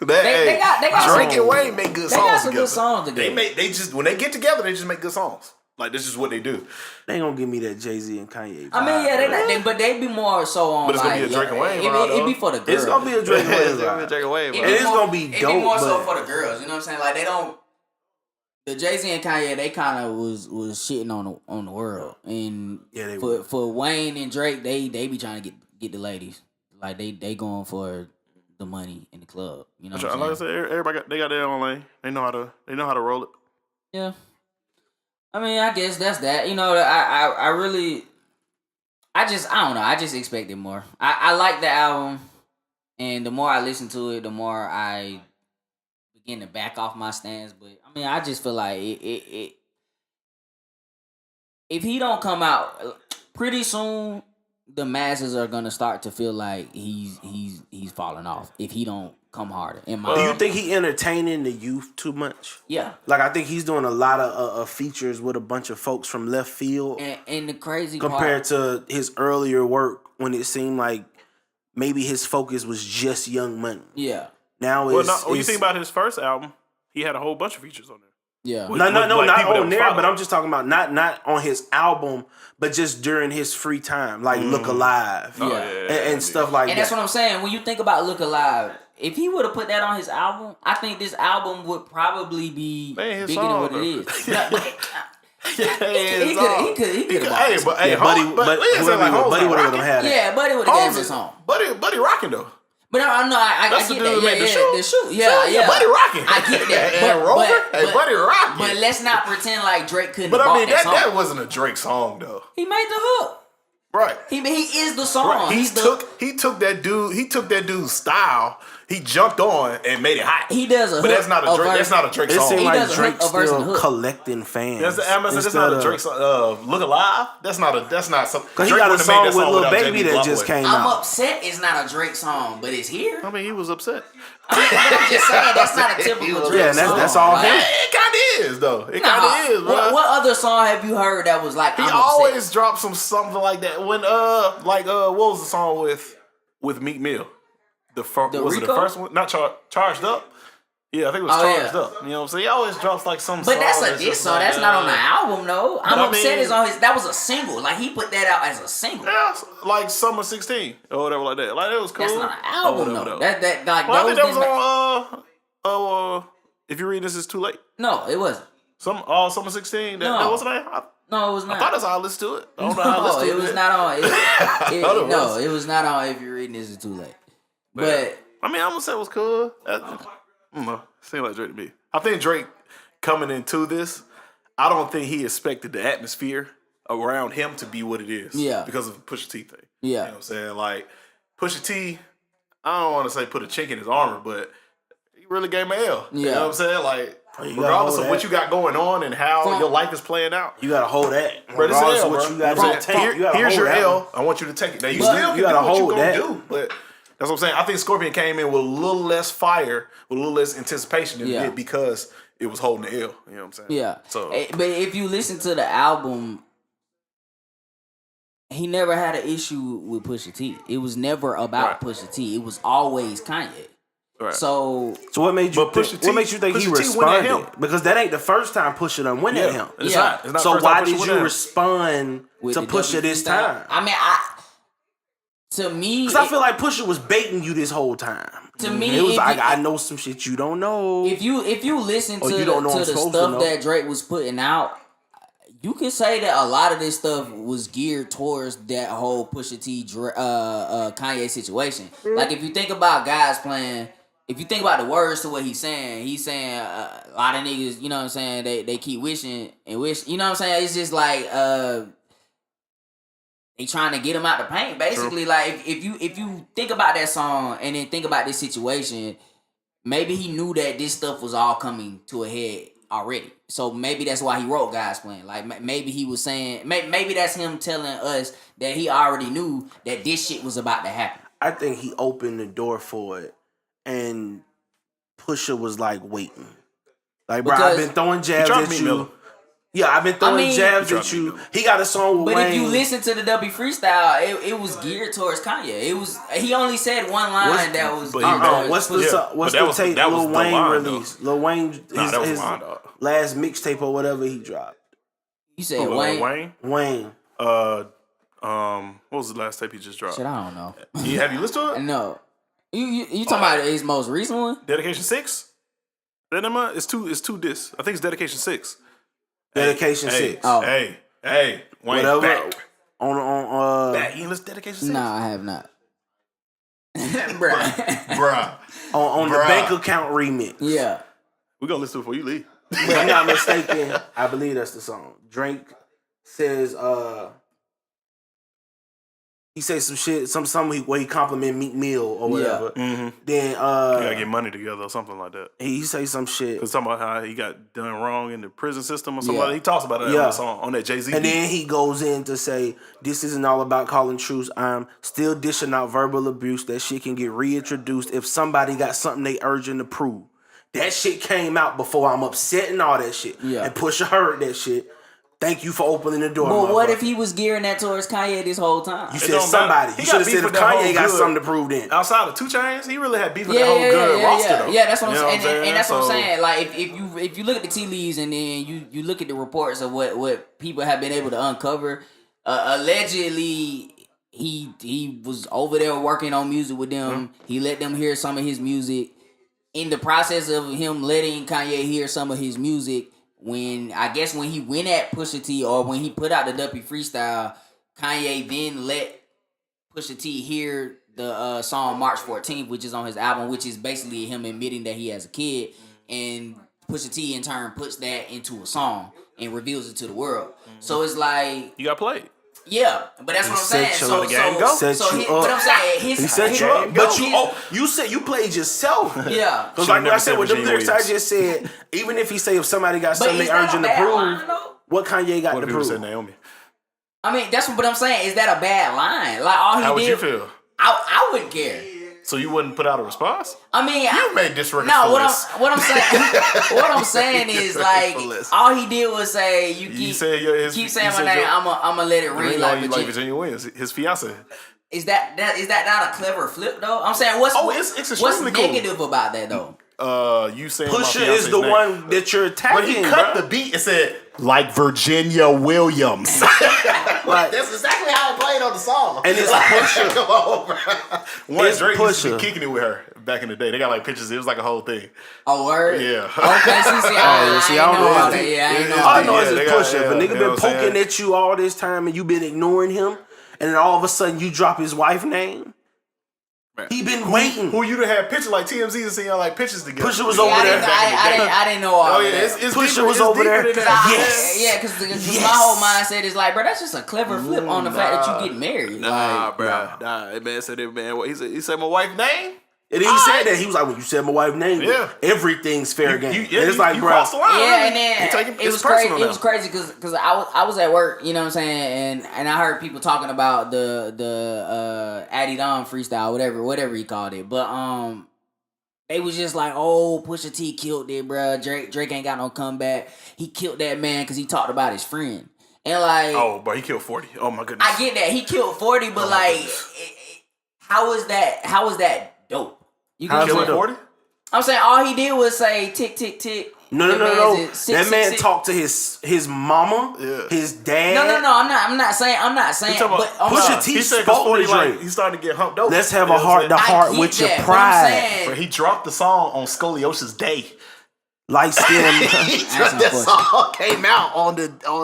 They got Drake some- and Wayne make good They songs got some together. good songs together. They just when they get together, they just make good songs. Like this is what they do. They ain't gonna give me that Jay-Z and Kanye. I mean, vibe, yeah, bro. but they be more so on But it's like gonna be a Drake and Wayne It vibe, be though. for the girls. It's gonna be a Drake and Wayne vibe. Drake and Wayne, It bro. be It is more- gonna be It be dope, more so but- for the girls. You know what I'm saying? Like they don't. The Jay-Z and Kanye, they kind of was shitting on the world, and Yeah, they were. for Wayne and Drake, they be trying to get the ladies. Like they going for the money in the club. You know what I'm Like I saying? said, everybody got their own lane. They know how to roll it. Yeah. I mean, I guess that's that. You know, I really, I don't know. I just expected more. I like the album, and the more I listen to it, the more I begin to back off my stance. But I mean, I just feel like it if he don't come out pretty soon the masses are gonna start to feel like he's falling off if he don't come harder. Do you think he entertaining the youth too much? Yeah. Like I think he's doing a lot of features with a bunch of folks from left field. And the crazy compared to his earlier work when it seemed like maybe his focus was just Young Money. Yeah. Now when you think about his first album, he had a whole bunch of features on there. Yeah. No, not on there, but I'm just talking about not on his album, but just during his free time, like Look Alive, and stuff like that. And that's what I'm saying. When you think about Look Alive, if he would have put that on his album, I think this album would probably be bigger than what it is. He could have. Buddy would have had it. Yeah, Buddy would have gave him a song. Buddy rocking though. But I That's get the dude that. who made the shoe. The shoe. Yeah. Buddy rocking. I get that. And Rover, Buddy rocking. But let's not pretend like Drake couldn't. But have I mean, bought that wasn't a Drake song though. He made the hook. Right. He is the song. Right. He took that dude's style. He jumped on and made it hot. He does a but hook. that's not a Drake. That's not a Drake It song. seems like Drake's a verse and still hook. collecting fans. That's not a Drake song. Look Alive. That's not something. Because he got a song with Lil Baby that just came I'm out. upset. It's not a Drake song, but it's here. I mean, he was upset. I'm just saying that's not a typical Drake song. That's all him. It kind of is though. It kind of is, bro. What other song have you heard that was like? He I'm always upset? drops something like that. When what was the song with Meek Mill? Was it the Rico? first one? Not Charged Up. Yeah, I think it was Charged Up. You know what I'm saying? He always drops like some. But that's song a diss song. That's not on the album, though. I'm upset is on his. That was a single. Like he put that out as a single. Yeah, like Summer 16 or whatever like that. Like it was cool. That's not an album, though. That like well, I those. think that was on. If you read this, it's too late. No, it wasn't. Summer 16. That wasn't it. No, it was not. I thought that's how I listened to it. I don't know how I listened to it. It was not on. No, it was not on. If you're reading this, it's too late. But I mean, I'm gonna say it was cool. Seemed like Drake to me. I think Drake coming into this, I don't think he expected the atmosphere around him to be what it is. Yeah. Because of the Pusha T thing. Yeah. You know what I'm saying? Like, Pusha T, I don't want to say put a chink in his armor, but he really gave him an L. Yeah. You know what I'm saying? Like, regardless of what you got going on and how your life is playing out. You gotta hold that. Regardless of what you got to take. Here's your L. I want you to take it. Now, you still can do what you're going to do, but that's what I'm saying. I think Scorpion came in with a little less fire, with a little less anticipation than he did because it was holding the L. You know what I'm saying? yeah. So, but if you listen to the album, he never had an issue with Pusha T. It was never about Pusha T. It was always Kanye. Right. So what made you what makes you think he Pusha T went at him? responded? Because that ain't the first time Pusha done went at him. It's not. It's not So the first time why Pusha did went you at him. respond with to the Pusha this WP time? I mean, to me, Because I feel like Pusha was baiting you this whole time. To me, it was like, I know some shit you don't know. If you listen to you don't know the I'm supposed stuff to know. that Drake was putting out, you can say that a lot of this stuff was geared towards that whole Pusha T Kanye situation. Like if you think about guys playing, if you think about the words to what he's saying a lot of niggas, you know what I'm saying, they keep wishing and wish, you know what I'm saying? It's just like they trying to get him out the paint. Basically, like if you think about that song and then think about this situation, maybe he knew that this stuff was all coming to a head already. So maybe that's why he wrote Guys Playing. Like maybe he was saying, maybe that's him telling us that he already knew that this shit was about to happen. I think he opened the door for it, and Pusha was like waiting. Like, bro, I've been throwing jabs at you. Miller. Yeah, I've been throwing jabs at you. He got a song with But Wayne. if you listen to the W freestyle, it was geared towards Kanye. He only said one line that was. What's the tape Lil Wayne released? Lil Wayne, his last mixtape or whatever he dropped. You said Wayne? Wayne. What was the last tape he just dropped? Shit, I don't know. Have you listened to it? No. You talking about his most recent one? Dedication 6? It's two discs. I think it's Dedication 6. Dedication 6. Oh. Hey, Wayne, whatever. back. On You listen to Dedication 6? Nah, I have not. Bruh. On the bank account remix. Yeah. We're going to listen to it before you leave. If I'm not mistaken, I believe that's the song. Drake says, he say some shit, where he compliment Meek Mill or whatever. Then You gotta get money together or something like that. he say some shit. Cause talking about how he got done wrong in the prison system or something. Yeah. Like that. He talks about it on the song, on that Jay-Z. And then he goes in to say, this isn't all about calling truths. I'm still dishing out verbal abuse. That shit can get reintroduced if somebody got something they urging to prove. That shit came out before I'm upset and all that shit. Yeah. And Pusha heard that shit. Thank you for opening the door. But what if he was gearing that towards Kanye this whole time? You said somebody. You should have said if Kanye got something to prove then. Outside of 2 Chainz, he really had beef with that whole good roster though. Yeah, that's what I'm You know saying. And that's what I'm So- saying. Like if you look at the tea leaves and then you look at the reports of what people have been able to uncover, allegedly he was over there working on music with them. He let them hear some of his music. In the process of him letting Kanye hear some of his music, when he went at Pusha T or when he put out the Duppy freestyle, Kanye then let Pusha T hear the song March 14th, which is on his album, which is basically him admitting that he has a kid, and Pusha T in turn puts that into a song and reveals it to the world. So it's like You got played. yeah, but that's what I'm saying. So but I'm saying He set you up. But you said you played yourself. yeah. Because like I said with the Virginia lyrics I Williams. just said, even if he say if somebody got But something is they that a urging to bad prove, line, though? what Kanye got What to if people said prove? Naomi? I mean, that's what I'm saying. Is that a bad line? Like all he How would did, you feel? I wouldn't care. So you wouldn't put out a response? I mean, You made this record no. for What this. I'm saying, what I'm saying is like Ridiculous. all he did was say you You keep said keep saying my name. I'm gonna let it ring like like Virginia. Virginia Williams, his fiance. Is that not a clever flip though? I'm saying what's It's extremely cool. negative about that though? You saying my Pusha fiance's is the name. one that you're attacking. But he cut bro. the beat and said, like Virginia Williams. Like, That's exactly how it played on the song. and it's Pusha. Come on, bro. One It's Drake used to Pusha. be kicking it with her back in the day. They got like pictures. It was like a whole thing. Oh word. Yeah. Okay. See, I don't know about that. Yeah, I ain't know. All I about know that. is they it's got- Pusha. yeah, But nigga you know been what I'm poking saying? at you all this time and you been ignoring him. And then all of a sudden you drop his wife name. He been waiting. Who you to have pictures like TMZ and see y'all like pictures together. Pusha was Yeah, over I there. didn't know all Oh of yeah, that. it's Pusha deeper, was it's over deeper there. than that. Yes. Because my whole mindset is like, bro, that's just a clever flip on the fact that you get married. Nah, Like, bro. Nah, that man said it, man. What, he said my wife's name? And he said that. He was like, when you said my wife's name, Yeah. everything's fair game. You And it's like, you bro, crossed the line. yeah, and then You taking- it it's was crazy. personal It now. was crazy because I was at work, you know what I'm saying, and I heard people talking about the Addy Don freestyle, whatever he called it, but they was just like, oh, Pusha T killed it, bro. Drake ain't got no comeback. He killed that man because he talked about his friend, and like, Oh, bro, he killed 40. Oh my goodness. I get that he killed 40, but like, how is that dope? You How's get what it I'm dope? saying? 40? I'm saying all he did was say tick tick tick. no. Your man's at That man 666. talked to his mama, Yeah. his dad. No. I'm not saying. He talking But about, Pusha T he said spoke 40 to like Drake. he started to get humped over. Let's have You a know what I'm saying? heart to heart I get with your that, but I'm pride. saying- Bro, he dropped the song on Scoliosis Day. Light skin. That's That unfortunate. song came out on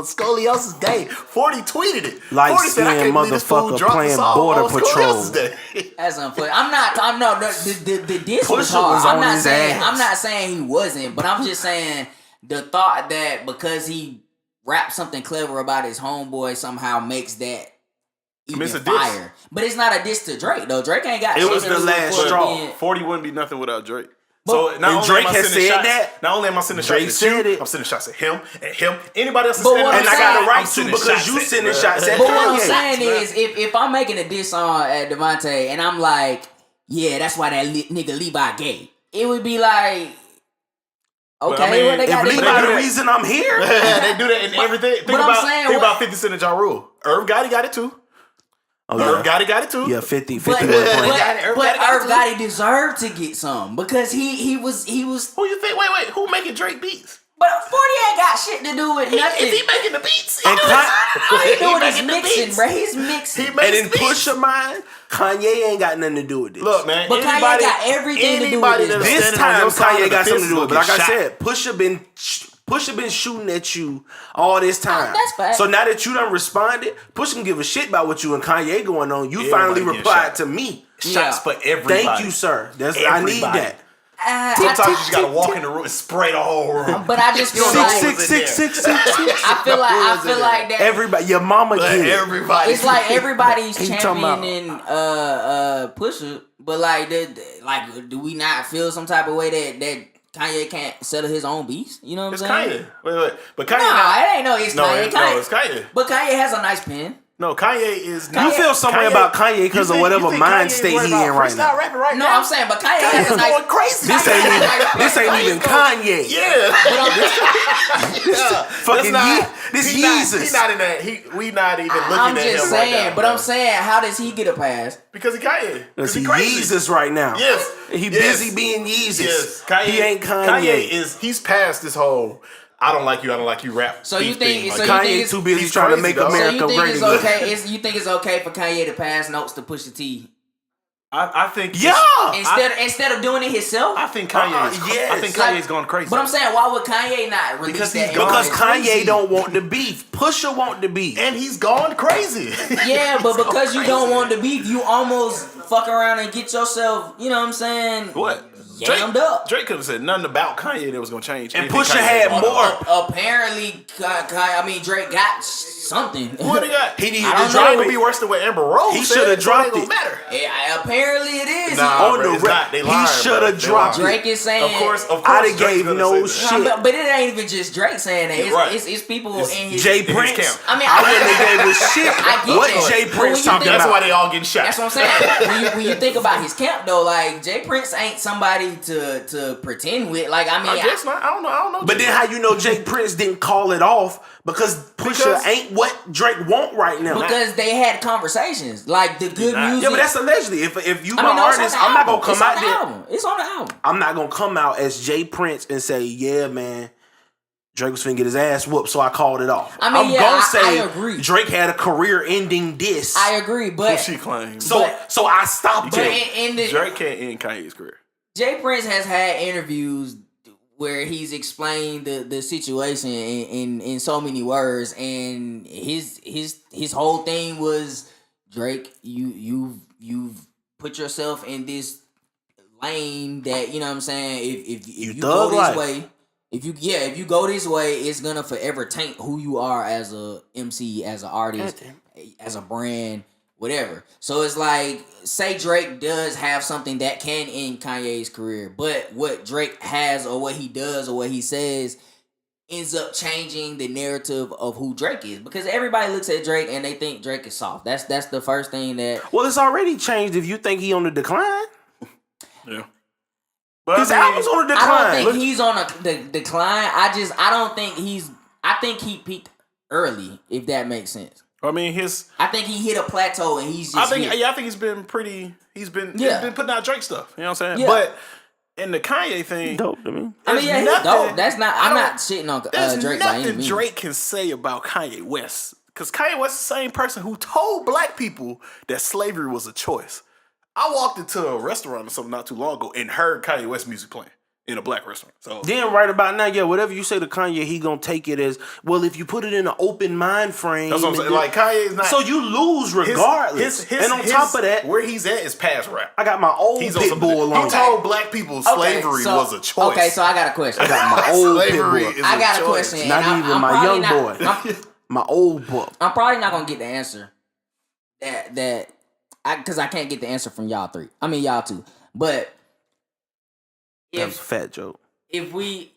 Scoliosis Day. 40 tweeted it. Light 40 said, "I skin can't believe this fool motherfucker dropped the playing song Border on Patrol." Scoliosis Day." That's unfortunate. I'm not. The diss was Pusha hard. was I'm on not his saying. ass. I'm not saying he wasn't, but I'm just saying the thought that because he rapped something clever about his homeboy somehow makes that even it's a diss. fire. But it's not a diss to Drake though. Drake ain't got. It shit was to the do last with straw. being- 40 wouldn't be nothing without Drake. But- So not And only Drake am I has sending said shots, that. not only am I sending Drake shots at said you, it. I'm sending shots at him and him. Anybody else is But standing what on And the I side, got a I'm right to sending because shots you at, sending bruh. shots at But what I'm Kanye. saying is, if I'm making a diss song at Devontae and I'm like, yeah, that's why that nigga Levi gay, it would be like, okay, I mean, what they if got? Levi Levi Levi- the reason I'm here. They do that in everything. Think but I'm saying, think what- about 50 Cent and Ja Rule. Irv Gotti got it too. Oh, Irv yeah. Gotti got it too. Yeah, 50 But, was but, playing. but Irv Gotti deserved to get some because he was. Who you think? Wait. Who making Drake beats? But 40 ain't got shit to do with nothing. Is he making the beats? And All he doing is making the mixing, beats. bro. He's mixing. He And makes in beats. Pusha mind, Kanye ain't got nothing to do with this. Look, man. But Kanye got everything to do with anybody this. that's This standing on time your side Kanye of the got something fence to do with it. But gonna like I get said, Pusha been shooting at you all this time. That's fact. So now that you done responded, Pusha can give a shit about what you and Kanye going on. You Everybody finally getting replied shot. to me. shots for everybody. Thank you, sir. I need Everybody. that. Sometimes you just gotta walk in the room and spray the whole room. But I just feel like six. I feel like that everybody, your mama get it. Everybody. It's like everybody's He talking about- championing Pusha, but like do we not feel some type of way that Kanye can't settle his own beats? You know what I'm saying? It's Kanye. Wait. But Kanye. No, it ain't no. It's Kanye. It's Kanye. But Kanye has a nice pen. No, Kanye is. You feel some way about Kanye because of whatever mind state he in right now. Rapping right No, now? I'm saying, but Kanye has a nice. going crazy. This ain't even Kanye. Yeah. Fucking this Yeezus. He's not in that. We not even looking I'm at him just right saying, now. but I'm saying, how does he get a pass? Because he Kanye. Because He he crazy. Yeezus right now. Yes. He Yes. busy being Yeezus. Yes. Kanye, He ain't Kanye. He's past this whole I don't like you rap. So you beef think- thing. so Like, you Kanye think it's- too busy he's trying to crazy, make dog. So America you think great it's again. okay? You think it's okay for Kanye to pass notes to Pusha T I think Yeah. instead of doing it himself? I think Kanye's yes. I think Kanye's gone crazy. But I'm saying, why would Kanye not release Because that? he's gone Because crazy. Kanye don't want the beef. Pusha want the beef. and he's gone crazy. Yeah, but He's because gone you don't crazy. want the beef, you almost fuck around and get yourself, you know what I'm saying? What? Yammed up. Drake could have said nothing about Kanye that was gonna change. And anything Pusha Kanye had was more. Apparently, Drake got something. What he got? He needed I to don't drop know. It would be worse than what Amber Rose He said, shoulda so dropped it. Don't it. matter. Yeah, apparently it is. Nah, on bro, the it's rep. not. They He lying, shoulda bro. They dropped lying. Drake is saying. Of course. I done Drake's gave gonna no say that. shit. But it ain't even just Drake saying that. It's, Right. it's people It's in his. Jay in his Prince. camp. I mean, I wouldn't have gave a shit I get what that. Jay But Prince when you talking think That's about. why they all getting shot. That's what I'm saying. when you think about his camp though, like Jay Prince ain't somebody to pretend with. Like I mean, I guess not. I don't know. But then how you know Jay Prince didn't call it off because Pusha ain't what Drake want right now. because they had conversations. Like the good not. music. Yeah, but that's allegedly. If you my I mean, no, it's on artist, the I'm not gonna album. come It's on out the there. album. It's on the album. I'm not gonna come out as Jay Prince and say, yeah, man, Drake was finna get his ass whooped, so I called it off. I mean, I'm yeah, gonna I say agree. Drake had a career-ending diss. I agree, Who but she claims. so I stopped but it. in the Drake can't end Kanye's career. Jay Prince has had interviews where he's explained the situation in so many words, and his whole thing was Drake, you've put yourself in this lane that you know what I'm saying. If you go thug this life. way, if you go this way, it's gonna forever taint who you are as a MC, as an artist, as a brand. Whatever. So it's like, say Drake does have something that can end Kanye's career, but what Drake has or what he does or what he says ends up changing the narrative of who Drake is. Because everybody looks at Drake and they think Drake is soft. That's the first thing that... Well, it's already changed if you think he on the decline. Yeah. But His album's on the decline. I don't think Look- he's on the decline. I don't think he's... I think he peaked early, if that makes sense. I mean, I think he hit a plateau and he's just hit. I think he's been pretty. He's been putting out Drake stuff. You know what I'm saying? Yeah. But in the Kanye thing, dope to me. I mean, yeah, he's nothing- dope. That's not... I'm I not don't- shitting on there's Drake by any nothing means. Drake can say about Kanye West, because Kanye West is the same person who told black people that slavery was a choice. I walked into a restaurant or something not too long ago and heard Kanye West music playing in a black restaurant. So Then right about now, yeah, whatever you say to Kanye, he gonna take it as, well, if you put it in an open mind frame. that's what I'm saying. Like, Kanye's not. so you lose regardless. And on top of that, where he's at is past rap. I got my old He's on pit some. bull He on. told black people slavery so- was a choice. Okay, so I got a question. I got my old pit Slavery bull. is I got a choice. question. Not and even I'm my probably young not- boy. My old book. I'm probably not gonna get the answer because I can't get the answer from y'all three. I mean y'all two. But That was a if fat joke. if we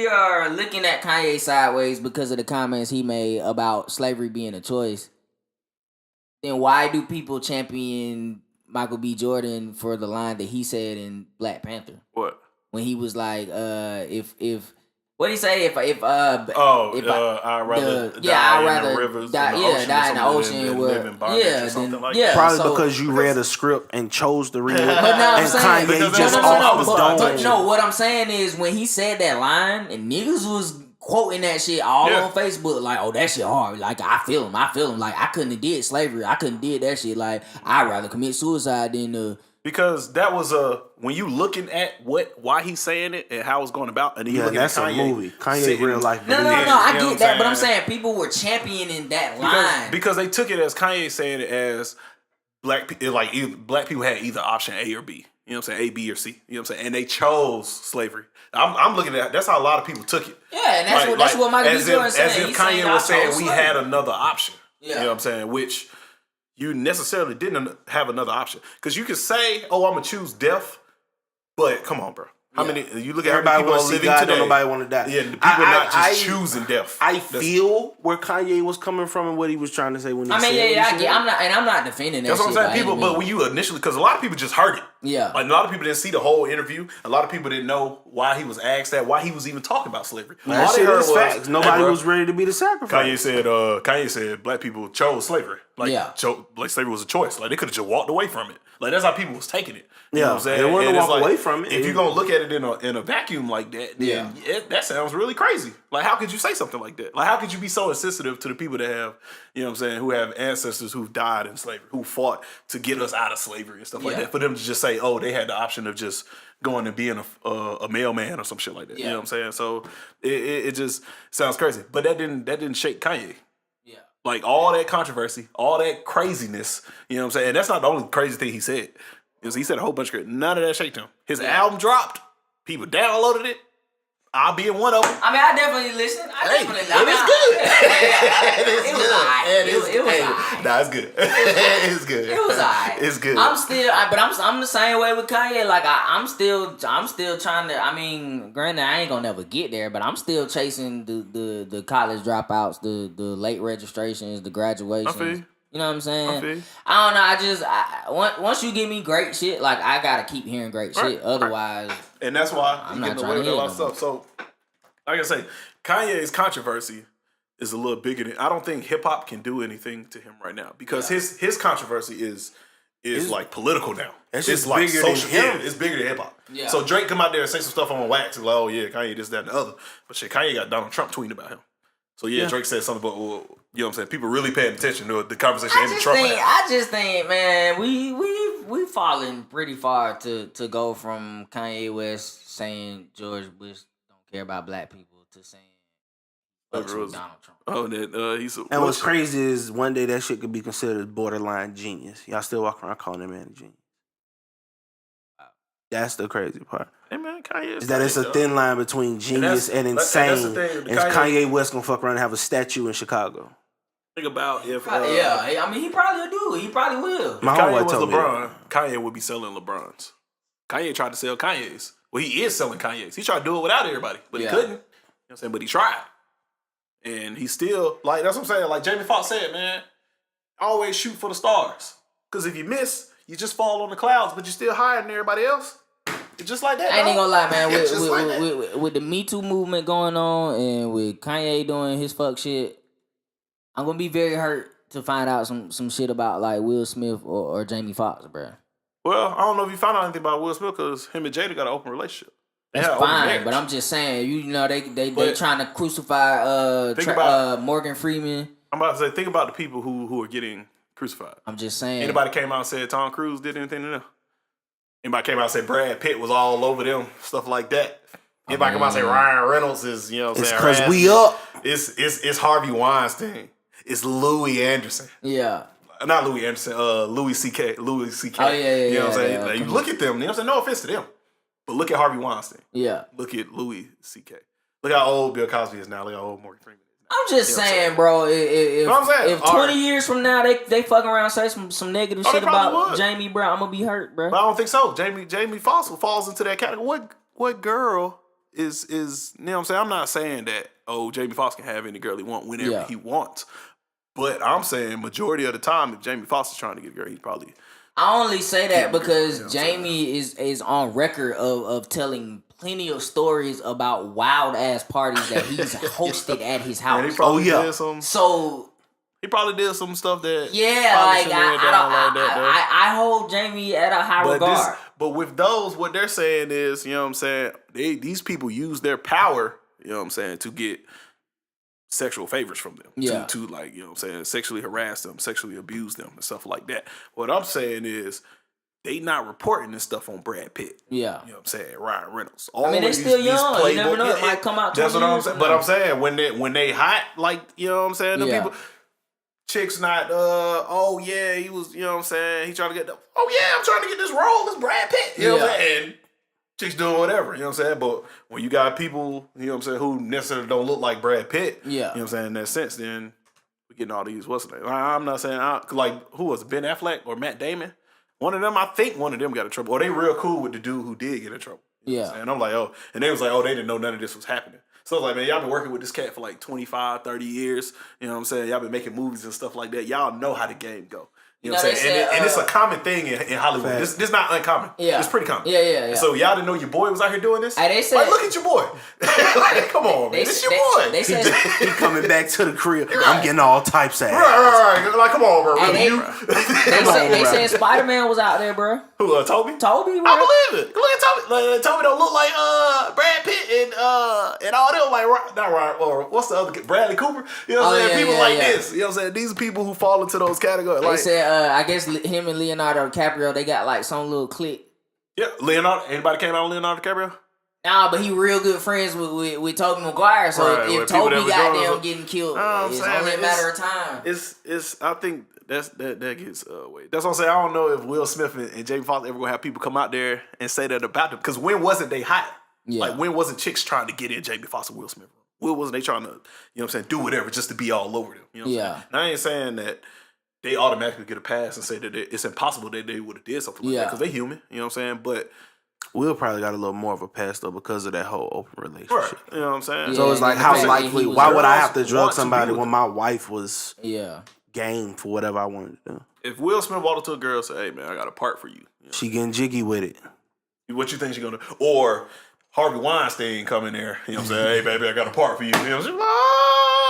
are looking at Kanye sideways because of the comments he made about slavery being a choice, then why do people champion Michael B. Jordan for the line that he said in Black Panther What? when he was like, if what did he say? If I'd rather I'd die in rather the rivers, die, in the ocean, die in the or ocean something than where, live in bondage or something then, like yeah, that. Probably so- because you read a script and chose to read it. But no, I'm and saying, Kanye Because just no, off his but dome. no, what I'm saying is when he said that line and niggas was quoting that shit all Yeah. on Facebook, like, oh, that shit hard. Like, I feel him. Like, I couldn't have did slavery. I couldn't did that shit. Like, I'd rather commit suicide than Because that was when you looking at why he's saying it and how it's going about, and then you Yeah, looking that's at a Kanye movie. Kanye sitting- real life. No, believe I it. know get what that, I'm but I'm saying? saying people were championing that line. because they took it as Kanye saying it as black people had either option A or B. You know what I'm saying? A, B, or C. You know what I'm saying? And they chose slavery. I'm looking at that's how a lot of people took it. Yeah, and that's what Michael B. Jordan said. As if Kanye was saying we had another option. Yeah. You know what I'm saying? Which you necessarily didn't have another option. Because you could say, oh, I'm going to choose death. But come on, bro. How many? You look at everybody people living God, today. Nobody want to die. Yeah, the people not just choosing death. I feel where Kanye was coming from and what he was trying to say when he said. I'm not defending that. That's what I'm saying. People, but when you initially, because a lot of people just heard it. Yeah, like a lot of people didn't see the whole interview. A lot of people didn't know why he was asked that, why he was even talking about slavery. That shit is facts. Nobody was ready to be the sacrifice. Kanye said black people chose slavery. Like slavery was a choice. Like they could have just walked away from it. Like that's how people was taking it. You know what I'm saying? They wanted to walk away from it. If you're gonna look at it in a vacuum like that, then that sounds really crazy. Like how could you say something like that? Like how could you be so insensitive to the people that have, you know what I'm saying, who have ancestors who died in slavery, who fought to get us out of slavery and stuff like that? For them to just say, oh, they had the option of just going and being a mailman or some shit like that. You know what I'm saying? So it just sounds crazy. But that didn't shake Kanye. Yeah. Like all that controversy, all that craziness, you know what I'm saying? And that's not the only crazy thing he said. He said a whole bunch of shit. None of that shaked him. His album dropped. People downloaded it. I'll be in one of them. I mean, I definitely listened. It was good. It was alright. Nah, it's good. It's good. It was alright. It's good. I'm the same way with Kanye. Like I'm still trying to. I mean, granted, I ain't gonna never get there, but I'm still chasing the college dropouts, the late registrations, the graduations. You know what I'm saying? I don't know. Once you give me great shit, like I gotta keep hearing great shit. Otherwise, and that's why I'm not trying to hear a lot of stuff. So, like I say, Kanye's controversy is a little bigger than. I don't think hip hop can do anything to him right now because his controversy is like political now. It's like bigger social. Than him. Yeah, it's bigger than hip hop. Yeah. So Drake come out there and say some stuff on wax. Like, oh yeah, Kanye this, that, and the other. But shit, Kanye got Donald Trump tweeting about him. So Drake said something about, well, you know what I'm saying? People really paying attention to the conversation. I just think, man, we falling pretty far to go from Kanye West saying George Bush don't care about black people to saying Donald Trump. Oh, that he's. And what's crazy is one day that shit could be considered borderline genius. Y'all still walk around calling that man a genius. That's the crazy part. Hey man, Kanye is that it's a thin line between genius and insane. And Kanye West gonna fuck around and have a statue in Chicago. Think about if I mean he probably will do. He probably will. If Kanye was LeBron, Kanye would be selling LeBrons. Kanye tried to sell Kanye's. Well, he is selling Kanye's. He tried to do it without everybody, but he couldn't. You know what I'm saying? But he tried. And he still, like, that's what I'm saying. Like Jamie Foxx said, man, always shoot for the stars. Because if you miss, you just fall on the clouds, but you're still higher than everybody else. It's just like that. I ain't gonna lie, man. With the Me Too movement going on and with Kanye doing his fuck shit, I'm gonna be very hurt to find out some shit about like Will Smith or Jamie Foxx, bro. Well, I don't know if you found out anything about Will Smith because him and Jada got an open relationship. That's fine, but I'm just saying, you know, they trying to crucify Morgan Freeman. I'm about to say, think about the people who are getting crucified. I'm just saying. Anybody came out and said Tom Cruise did anything to them? Anybody came out and said Brad Pitt was all over them, stuff like that? Anybody come out and say Ryan Reynolds is, you know what I'm saying? It's because we up. It's Harvey Weinstein. It's Louis Anderson. Yeah. Not Louis Anderson, Louis C.K. Louis C.K. Oh, yeah. You know what I'm saying? Like, you look at them, you know what I'm saying? No offense to them. But look at Harvey Weinstein. Yeah. Look at Louis C.K. Look how old Bill Cosby is now. Look how old Morgan Freeman is now. I'm just saying, bro, if 20 years from now they fuck around and say some negative shit about Jamie, bro, I'm going to be hurt, bro. But I don't think so. Jamie Foxx falls into that category. What girl is you know what I'm saying? I'm not saying that, Jamie Foxx can have any girl he wants whenever he wants. But I'm saying majority of the time, if Jamie Foxx is trying to get a girl, he's probably... I only say that because Jamie is on record of telling plenty of stories about wild ass parties that he's hosted at his house. He probably did some. So he probably did some stuff that. Yeah, like I hold Jamie at a high regard. But with those, what they're saying is, you know what I'm saying, these people use their power, you know what I'm saying, to get sexual favors from them. Yeah. To like, you know what I'm saying, sexually harass them, sexually abuse them and stuff like that. What I'm saying is they not reporting this stuff on Brad Pitt. Yeah. You know what I'm saying? Ryan Reynolds. I mean, they still young. You never know. It might come out. That's what I'm saying. But I'm saying when they hot, like, you know what I'm saying? The people, chicks not, oh yeah, he was, you know what I'm saying? He trying to get I'm trying to get this role, this Brad Pitt. You know what I'm saying? And chicks doing whatever, you know what I'm saying? But when you got people, you know what I'm saying, who necessarily don't look like Brad Pitt, you know what I'm saying, in that sense, then we getting all these, what's the name? I'm not saying, like, who was it, Ben Affleck or Matt Damon? I think one of them got in trouble. Or they real cool with the dude who did get in trouble. You know and I'm like, and they was like, they didn't know none of this was happening. So I was like, man, y'all been working with this cat for like 25, 30 years. You know what I'm saying? Y'all been making movies and stuff like that. Y'all know how the game go. You know what I'm saying? And it's a common thing in Hollywood. This not uncommon. Yeah. It's pretty common. Yeah. So y'all didn't know your boy was out here doing this? They said, like, look at your boy. Like, come on, man. This your boy. They said, he coming back to the crib. Right. I'm getting all types of ass. Right. Like, come on, bro. They said Spider-Man was out there, bro. Who, Toby? Toby, bro. I believe it. Look at Toby. Like, Toby don't look like Brad Pitt and all them. Like, not Ryan, or what's the other kid? Bradley Cooper? You know what I'm saying? People like this. You know what I'm saying? These are people who fall into those categories. They said, I guess him and Leonardo DiCaprio, they got like some little clique. Yeah, Leonardo. Anybody came out on Leonardo DiCaprio? Nah, but he real good friends with Tobey Maguire. So if Toby got them getting killed, it's only a matter of time. It's. I think that gets wait. That's what I'm saying. I don't know if Will Smith and Jamie Foxx ever gonna have people come out there and say that about them. Because when wasn't they hot? Yeah. Like, when wasn't chicks trying to get in Jamie Foxx and Will Smith? When wasn't they trying to, you know what I'm saying, do whatever just to be all over them? You know what I'm saying? And I ain't saying that they automatically get a pass and say that it's impossible that they would have did something like that because they human. You know what I'm saying? But Will probably got a little more of a pass though because of that whole open relationship. Right. You know what I'm saying? So it's like, how likely? Why would I have to drug somebody when my wife was game for whatever I wanted to do? If Will Smith walked up to a girl and said, "Hey man, I got a part for you," she getting jiggy with it. What you think she gonna do? Or Harvey Weinstein come in there, you know what I'm saying? Hey baby, I got a part for you. You know what I'm saying?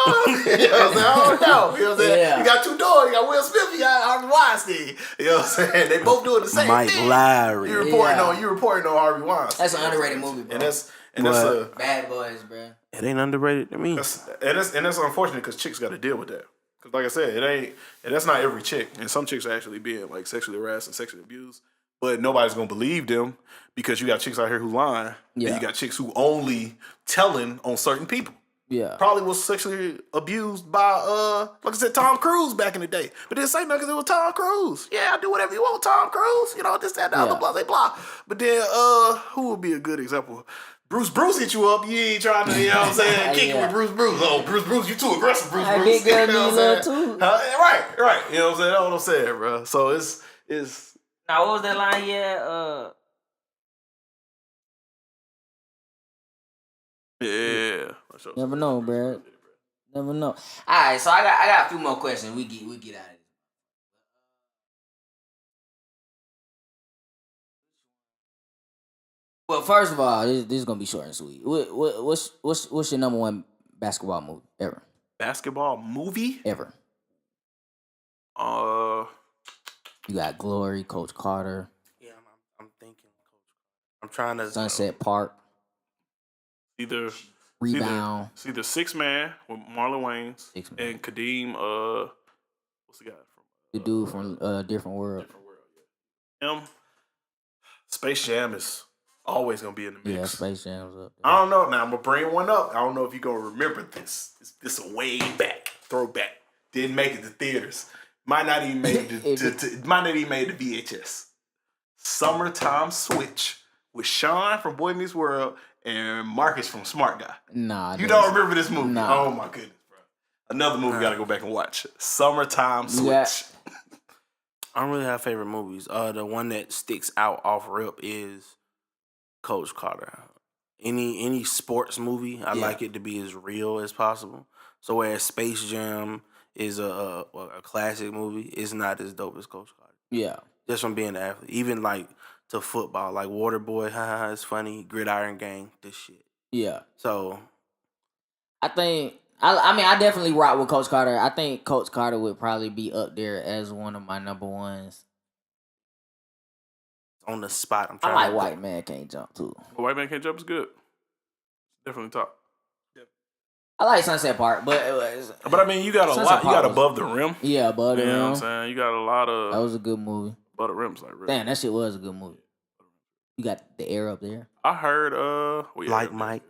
You know what I'm saying? I don't know. You know what I'm saying? You got two doors. You got Will Smith. You got Harvey Weinstein. You know what I'm saying? They both doing the same Mike thing. Lowry. You reporting on Harvey Weinstein. That's an underrated movie, bro. And that's a Bad Boys, bro. It ain't underrated to me. That's unfortunate because chicks got to deal with that. Because like I said, it ain't, and that's not every chick. And some chicks are actually being like sexually harassed and sexually abused. But nobody's gonna believe them because you got chicks out here who lying. Yeah. And you got chicks who only telling on certain people. Yeah. Probably was sexually abused by like I said, Tom Cruise back in the day. But didn't say nothing because it was Tom Cruise. Yeah, do whatever you want, Tom Cruise. You know, this, that, the other, blah, blah, blah. But then who would be a good example? Bruce hit you up, you ain't trying to, you know what I'm saying, kick it with Bruce. Oh, Bruce, you too aggressive, Bruce. Big girl need love too. Right. You know what I'm saying? That's what I'm saying, bro. So it's now, what was that line? Yeah. Yeah. Never know, bro. Never know. All right, so I got a few more questions. We get out of here. Well, first of all, this is gonna be short and sweet. What's your number one basketball movie ever? Basketball movie ever? You got Glory, Coach Carter. Yeah, I'm thinking. I'm trying to Sunset Park. Either Rebound. It's either 6 Man with Marlon Wayans and Kadeem. What's the guy from? The dude from Different World. Him. Space Jam is always gonna be in the mix. Yeah, Space Jam's up there. I don't know. Now I'm gonna bring one up. I don't know if you're gonna remember this. This a way back, throwback. Didn't make it to theaters. Might not even make it might not even made the VHS. Summertime Switch with Sean from Boy Meets World and Marcus from Smart Guy. Nah, you don't remember this movie? Nah. Oh my goodness, bro! Another movie got to go back and watch. Summertime Switch. Yeah. I don't really have favorite movies. The one that sticks out off rip is Coach Carter. Any sports movie, I like it to be as real as possible. So whereas Space Jam is a classic movie, it's not as dope as Coach Carter. Yeah. Just from being an athlete. Even like to football, like Waterboy, haha, it's funny. Gridiron Gang, this shit. Yeah. So I think I definitely rock with Coach Carter. I think Coach Carter would probably be up there as one of my number ones. On the spot, I'm trying. I like White Man Can't Jump too. White Man Can't Jump is good. Definitely top. I like Sunset Park, but I mean, you got a lot. You got Above the Rim. Yeah, Above the Rim. You know what I'm saying? You got a lot of. That was a good movie. Above the Rim's like really. Damn, that shit was a good movie. You got The Air up there. I heard Like Mike.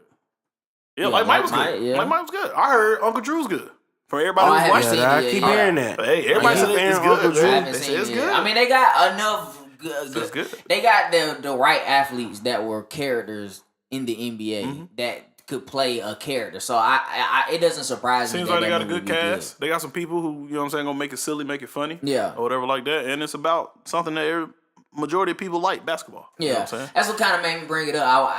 Yeah, like Mike was good. Yeah. Like Mike was good. I heard Uncle Drew's good. For everybody who's watching seen it. I keep hearing that. Hey, everybody said it's good. I Man. haven't They seen say it's it. good. I mean, they got enough. It's good. They got the right athletes that were characters in the NBA that could play a character. So I it doesn't surprise me. Seems like they got a good cast. They got some people who, you know what I'm saying, gonna make it silly, make it funny. Yeah. Or whatever like that. And it's about something that majority of people like, basketball. Yeah. You know what I'm saying? That's what kind of made me bring it up.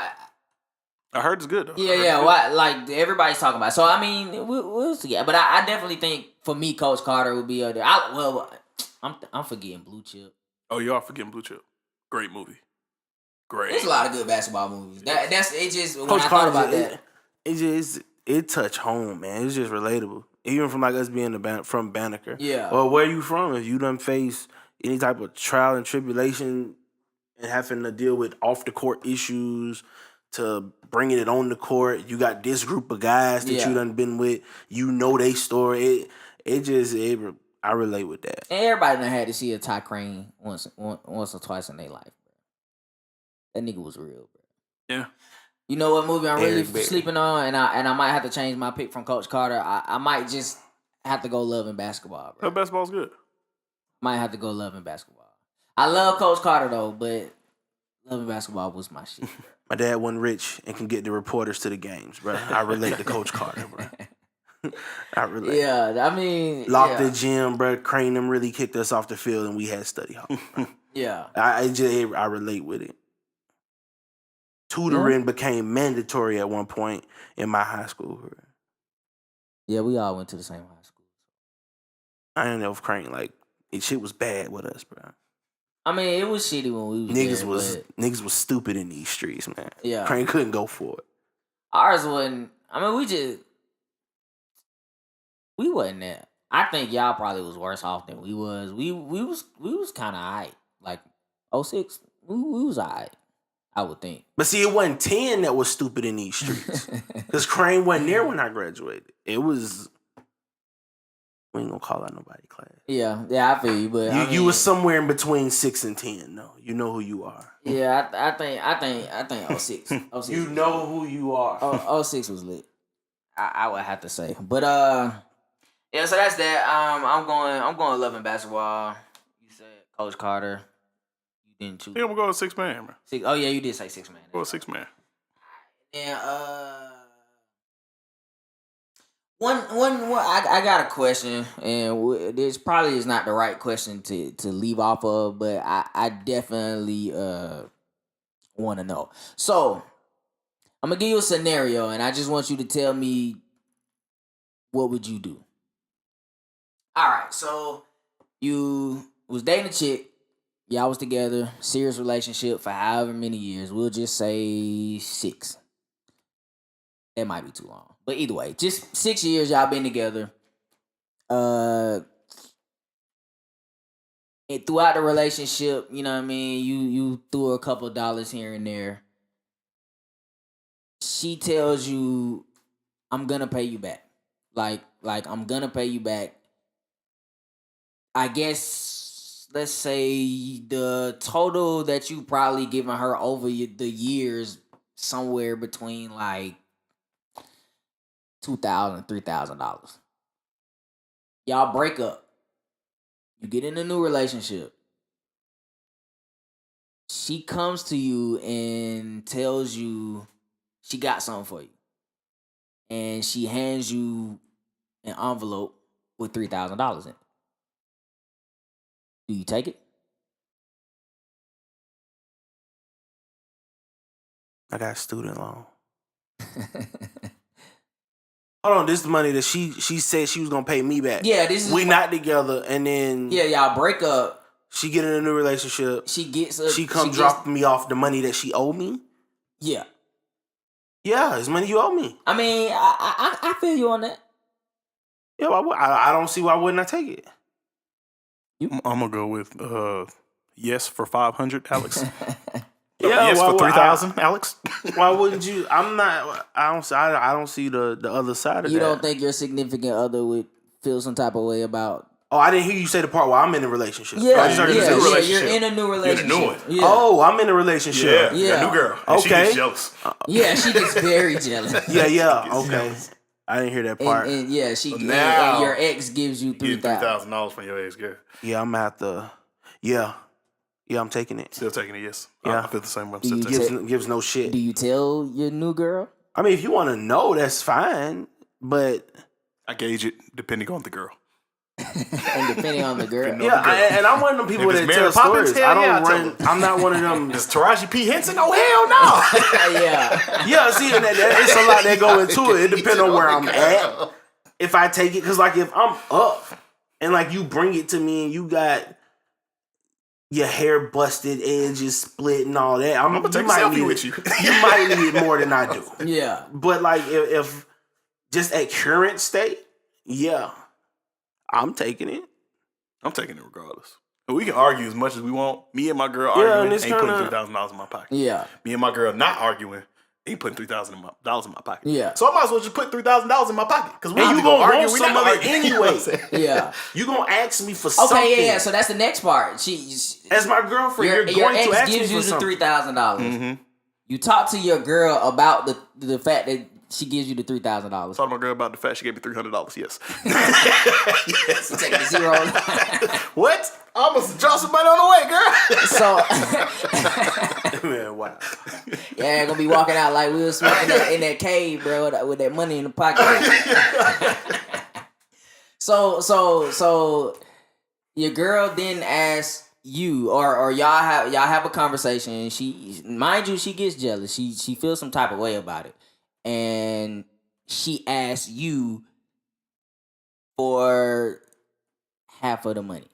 I heard it's good though. Yeah. Like everybody's talking about it. So I mean, we'll see. Yeah, but I definitely think for me, Coach Carter would be up there. I'm forgetting Blue Chip. Oh, you are forgetting Blue Chip. Great movie. Great. There's a lot of good basketball movies. That's it. Just when Coach I thought Carter, about that. It touched home, man. It's just relatable. Even from like us being from Banneker. Yeah. Or where you from? If you done face any type of trial and tribulation and having to deal with off the court issues to bringing it on the court, you got this group of guys that you done been with. You know they story. I relate with that. And everybody done had to see a Ty Crane once or twice in their life, bro. That nigga was real, bro. Yeah. You know what movie I'm really Eric Berry. sleeping on, and I might have to change my pick from Coach Carter. I might just have to go Love and Basketball, bro. That basketball's good. Might have to go Love and Basketball. I love Coach Carter though, but Love and Basketball was my shit, bro. My dad wasn't rich and can get the reporters to the games, bro. I relate to Coach Carter, bro. I relate. Yeah, I mean, Locked the gym, bro. Crane them really kicked us off the field, and we had study hall. Bro. Yeah. I relate with it. Tutoring became mandatory at one point in my high school. Bro. Yeah, we all went to the same high school. I didn't know if Crane shit was bad with us, bro. I mean, it was shitty when we was Niggas was stupid in these streets, man. Yeah. Crane couldn't go for it. Ours wasn't. I mean, we wasn't that. I think y'all probably was worse off than we was. We was kind of alright. Like 06, we was alright. I would think. But see, it wasn't 10 that was stupid in these streets. Because Crane wasn't there when I graduated. It was... We ain't gonna call out nobody class. Yeah, I feel you, but You was somewhere in between 6 and 10. No, you know who you are. Yeah, I think 06. 06 You know who you are. 06 was lit. I would have to say, but yeah. So that's that. I'm going Love and Basketball. You said Coach Carter. You didn't choose. I think I'm gonna go 6 man, man. Oh yeah, you did say 6 man. Go 6 man. And I got a question, and this probably is not the right question to leave off of, but I definitely want to know. So I'm gonna give you a scenario, and I just want you to tell me what would you do. All right, so you was dating a chick, y'all was together, serious relationship for however many years. We'll just say 6. That might be too long. But either way, just 6 years y'all been together. And throughout the relationship, you know what I mean, you threw a couple of dollars here and there. She tells you, I'm gonna pay you back. Like I'm gonna pay you back. I guess let's say the total that you probably given her over the years somewhere between like $2,000, $3,000. Y'all break up. You get in a new relationship. She comes to you and tells you she got something for you. And she hands you an envelope with $3,000 in it. Do you take it? I got student loan. Hold on, this is the money that she said she was gonna pay me back. Yeah, this is we not together, and then y'all break up. She get in a new relationship. She drop me off the money that she owe me. Yeah, it's money you owe me. I mean, I feel you on that. Yeah, I don't see why wouldn't I take it. I'm gonna go with yes for 500, Alex. Yeah, yes for 3,000, Alex. Why wouldn't you? I don't see the other side of you that. You don't think your significant other would feel some type of way about? Oh, I didn't hear you say the part where I'm in a relationship. Yeah, you're in a new relationship. You're the new one. Yeah. Oh, I'm in a relationship. Yeah. New girl. And okay. She gets jealous. Yeah, she gets very jealous. Yeah. Okay. I didn't hear that part. And yeah, now and your ex gives you Get $3,000. $3,000 from your ex girl. Yeah, I'm gonna have to. Yeah, I'm taking it. Still taking it, yes. Yeah. I feel the same way. I'm Do still you taking it. Gives no shit. Do you tell your new girl? I mean, if you want to know, that's fine. But I gauge it depending on the girl. And depending on the girl. No, yeah, and I'm one of them people If that it's tell Mary Poppins, stories. hell I don't yeah, I tell run. them. I'm not one of them. Is Taraji P. Henson? Oh, hell no. Yeah. Yeah, see, and it's a lot that go into it. It depends on where I'm at. If I take it, because like if I'm up and like you bring it to me and you got your hair busted, edges split, and all that, I'm gonna take a selfie with you. You might need it more than I do. Yeah. But like if just at current state, yeah, I'm taking it. I'm taking it regardless. We can argue as much as we want. Me and my girl Yeah, arguing and ain't it's putting kinda- $3,000 in my pocket. Yeah. Me and my girl not arguing ain't putting $3,000 in my pocket. Yeah. So I might as well just put $3,000 in my pocket because we And you either gonna argue, want we some not of it arguing. You know what I'm anyway. saying? Yeah. You gonna ask me for something? Okay, yeah. So that's the next part. As my girlfriend, Your you're going ex to ask gives me you for the something. $3,000. Mm-hmm. You talk to your girl about the fact that she gives you the $3,000. Talk to my girl about the fact she gave me $300. Yes. Yes. Take the zero. What? I almost draw some money on the way, girl. So Man, wow. yeah, gonna be walking out like Will Smith in that cave, bro, with that money in the pocket. So your girl then asks you, or y'all have a conversation, and she, mind you, she gets jealous. She feels some type of way about it, and she asks you for half of the money.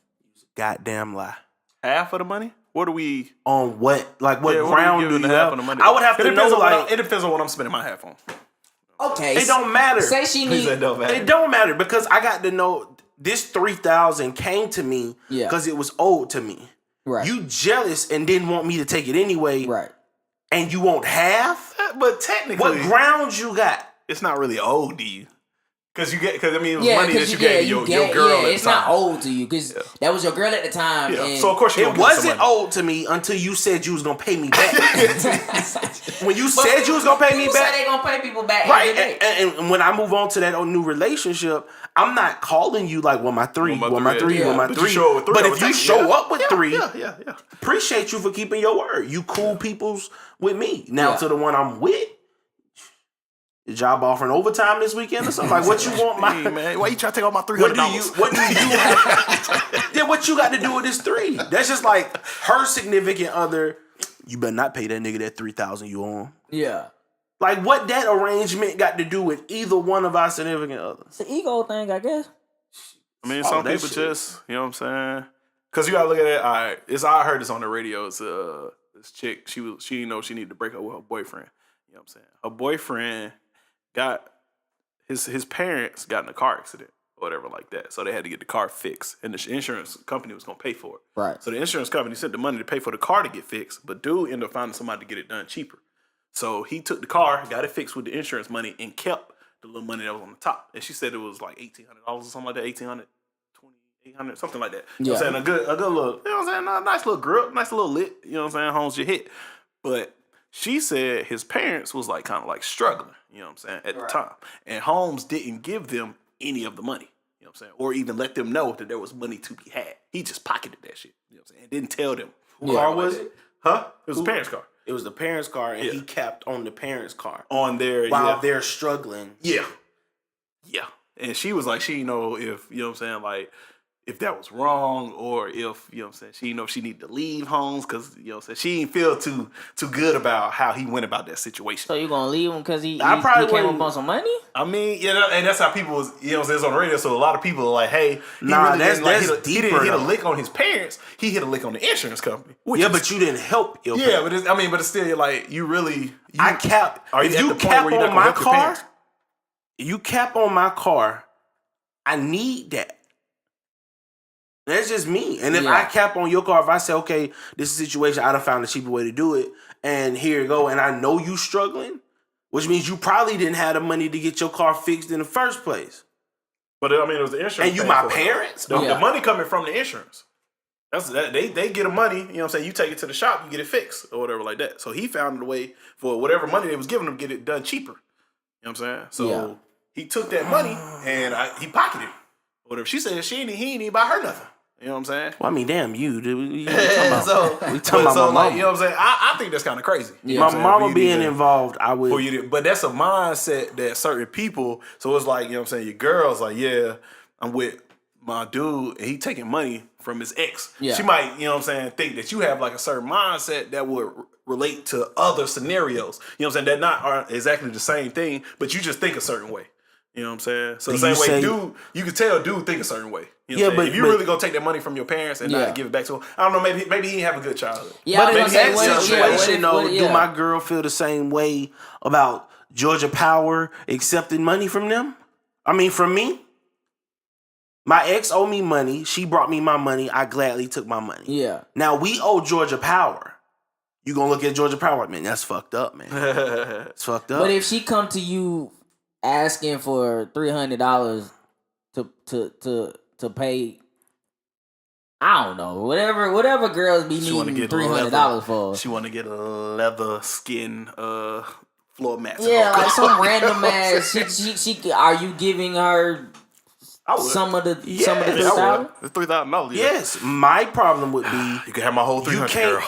Goddamn lie. Half of the money? What do we? On what? Like what Yeah, what are we ground giving do the you half have? of the money? I would have It to depends know. on what Like it depends on what I'm spending my half on. Okay, it don't matter. Say she Please, need. it don't matter. It don't matter because I got to know this 3,000 came to me Yeah. because it was owed to me. Right. You jealous and didn't want me to take it anyway. Right. And you want half? But technically, What grounds you got? it's not really owed to you. Because I mean, it was Yeah, money that you gave your girl at the it's time. not old to you because that was your girl at the time. Yeah. And So of course you It gonna give us some wasn't money. owed to me until you said you was gonna pay me back. When you said you was gonna pay me people back, say they gonna pay people back right? every day. And when I move on to that new relationship, I'm not calling you like, well, my three, Well, well, my three, yeah. well, my But you three. show up with three, But I if would you take- show yeah. up with three, Yeah. appreciate you for keeping your word. You cool peoples with me. Now Yeah. to the one I'm with, the job offering overtime this weekend or something. Like what you want my Hey, man, why you trying to take all my $300? what do you then what you got to do with this three? That's just like her significant other. You better not pay that nigga that 3,000 you owe him. Yeah, Like what that arrangement got to do with either one of our significant others? it's an ego thing, I guess. I mean, Oh, some that people shit. just, you know what I'm saying? Because you gotta look at it. All right, I heard this on the radio. It's this chick. She didn't know she needed to break up with her boyfriend. You know what I'm saying? Her boyfriend got his parents got in a car accident or whatever like that. So they had to get the car fixed, and the insurance company was gonna pay for it. Right. So the insurance company sent the money to pay for the car to get fixed, but dude ended up finding somebody to get it done cheaper. So he took the car, got it fixed with the insurance money, and kept the little money that was on the top. And she said it was like $1,800 or something like that, $1,800, $2,800, something like that. You know what I'm saying? A good little, you know what I'm saying? A nice little grip, nice little lit, you know what I'm saying? Homes you hit. But she said his parents was like kind of like struggling, you know what I'm saying, at the time. And Holmes didn't give them any of the money, you know what I'm saying, or even let them know that there was money to be had. He just pocketed that shit, you know what I'm saying, and didn't tell them. Whose car was it? Huh? It was his parents' car. It was the parents' car, and Yeah. he capped on the parents' car On their, while they're struggling. Yeah. And she was like, she didn't know if, you know what I'm saying, like, if that was wrong or if, you know what I'm saying, she didn't know if she needed to leave Holmes because, you know what I'm saying, she didn't feel too good about how he went about that situation. So you gonna leave him because he probably came wouldn't- up on some money? I mean, you know, and that's how people was, you know what I'm saying, it's on the radio, so a lot of people are like, hey, he Nah, really that's- didn't, like, that's he didn't deeper, hit a though. lick on his parents, he hit a lick on the insurance company. Which Yeah, is- but you didn't help your yeah, parents. but it's still like, you really, I cap. are you If at you the point cap where you're not on gonna my help your car, parents? you cap on my car, I need that. That's just me. And if Yeah. I cap on your car, if I say, okay, this is a situation, I done found a cheaper way to do it, and here you go, and I know you struggling, which means you probably didn't have the money to get your car fixed in the first place. But I mean, it was the insurance. And you paying my for it. parents? The Yeah. money coming from the insurance. That's that they get the money, you know what I'm saying? You take it to the shop, you get it fixed or whatever like that. So he found a way for whatever money they was giving him to get it done cheaper. You know what I'm saying? So Yeah. he took that money and he pocketed it. Whatever she said, he ain't even buy her nothing. You know what I'm saying? Well, I mean, damn you, dude. We talking about, we talking about my mama. You know what I'm saying? I think that's kind of crazy. Yeah. My mama being involved, I would. But that's a mindset that certain people. So it's like, you know what I'm saying? Your girl's like, yeah, I'm with my dude, and he taking money from his ex. Yeah. She might, you know what I'm saying, think that you have like a certain mindset that would relate to other scenarios. You know what I'm saying? That aren't exactly the same thing, but you just think a certain way. You know what I'm saying? So the same way, dude, you can tell dude think a certain way. You know but if you really gonna take that money from your parents and not give it back to him, I don't know. Maybe he didn't have a good childhood. Yeah, but in that situation, though, do my girl feel the same way about Georgia Power accepting money from them? I mean, from me. My ex owed me money. She brought me my money. I gladly took my money. Yeah. Now we owe Georgia Power. You gonna look at Georgia Power, man? That's fucked up, man. It's fucked up. But if she come to you asking for $300 to pay, I don't know, whatever girls be needing $300 for. She want to get a leather skin floor mat. Yeah, like some random ass. She are you giving her some of the $3,000? The $3,000. Yes, my problem would be you can have my whole $300, girl.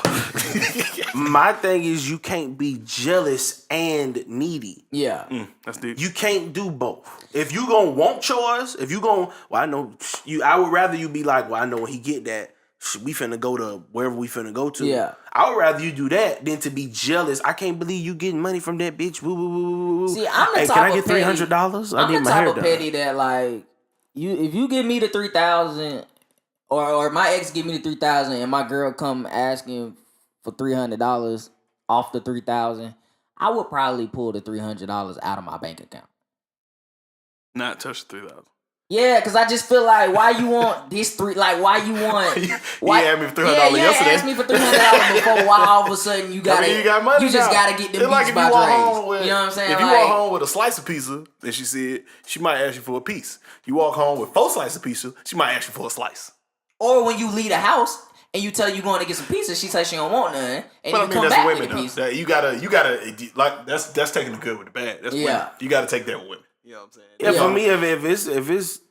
My thing is you can't be jealous and needy. Yeah, that's deep. You can't do both. If you gonna want yours, if you gonna, well, I know you. I would rather you be like, well, I know when he get that, we finna go to wherever we finna go to. Yeah, I would rather you do that than to be jealous. I can't believe you getting money from that bitch. Woo, woo, woo, woo. See, I'm the hey, type can I of get $300? I need my hair done. I'm the type of petty that like if you give me the $3,000 or my ex give me the $3,000 and my girl come asking for $300 off the $3,000, I would probably pull the $300 out of my bank account. Not touch the $3,000. Yeah, because I just feel like, why you want this why you want... Why, you asked me for $300 yesterday. Asked me for $300 before, why all of a sudden you got you got money you just got to get them beats by Dre's. You know what I'm saying? If you walk home with a slice of pizza, and she said, she might ask you for a piece. You walk home with 4 slices of pizza, she might ask you for a slice. Or when you leave the house and you tell her you going to get some pizza, she says she don't want none, and you come back with the pizza. You gotta like that's taking the good with the bad. That's women. You gotta take that with women. You know what I'm saying? Yeah, for me, if it's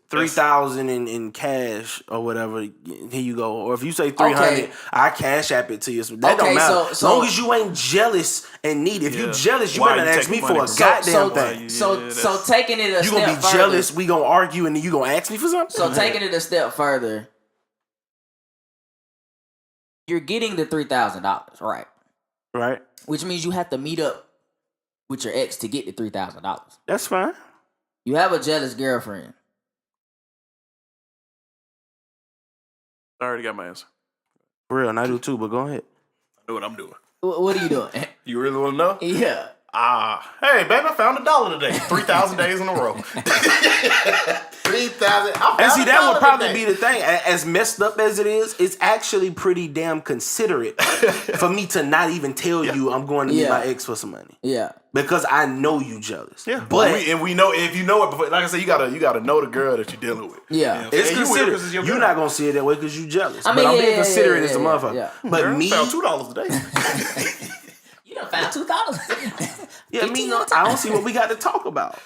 $3,000 in cash or whatever, here you go. Or if you say $300, I cash app it to you. So that don't matter. As long as you ain't jealous and needy. If you jealous, you better not ask me for a goddamn thing. So taking it a step further. You gonna be jealous, we gonna argue, and then you gonna ask me for something? So taking it a step further, you're getting the $3,000, right? Right. Which means you have to meet up with your ex to get the $3,000. That's fine. You have a jealous girlfriend. I already got my answer. For real, and I do too, but go ahead. I know what I'm doing. What are you doing? You really want to know? Yeah. Hey, baby, I found $1 today. 3,000 days in a row. 3,000. And see, that would probably be the thing. As messed up as it is, it's actually pretty damn considerate for me to not even tell you I'm going to meet my ex for some money. Yeah. Because I know you jealous. Yeah. But we know, if you know it before, like I said, you gotta know the girl that you're dealing with. Yeah. You know it's considerate. You're not gonna see it that way because you jealous. I mean, but I'm being considerate as a motherfucker. Yeah. But girl, me, found $2 today. You done found $2. Yeah, me, I don't see what we got to talk about.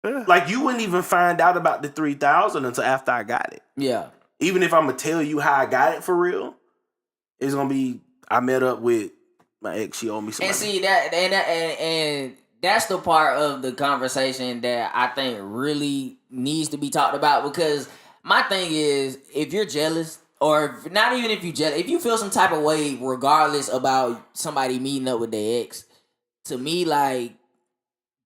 Yeah. Like, you wouldn't even find out about the $3,000 until after I got it. Yeah. Even if I'm gonna tell you how I got it for real, it's gonna be I met up with my ex. She owed me some money. And see that, and that's the part of the conversation that I think really needs to be talked about, because my thing is, if you're jealous, or not even if you're jealous, if you feel some type of way regardless about somebody meeting up with their ex, to me, like,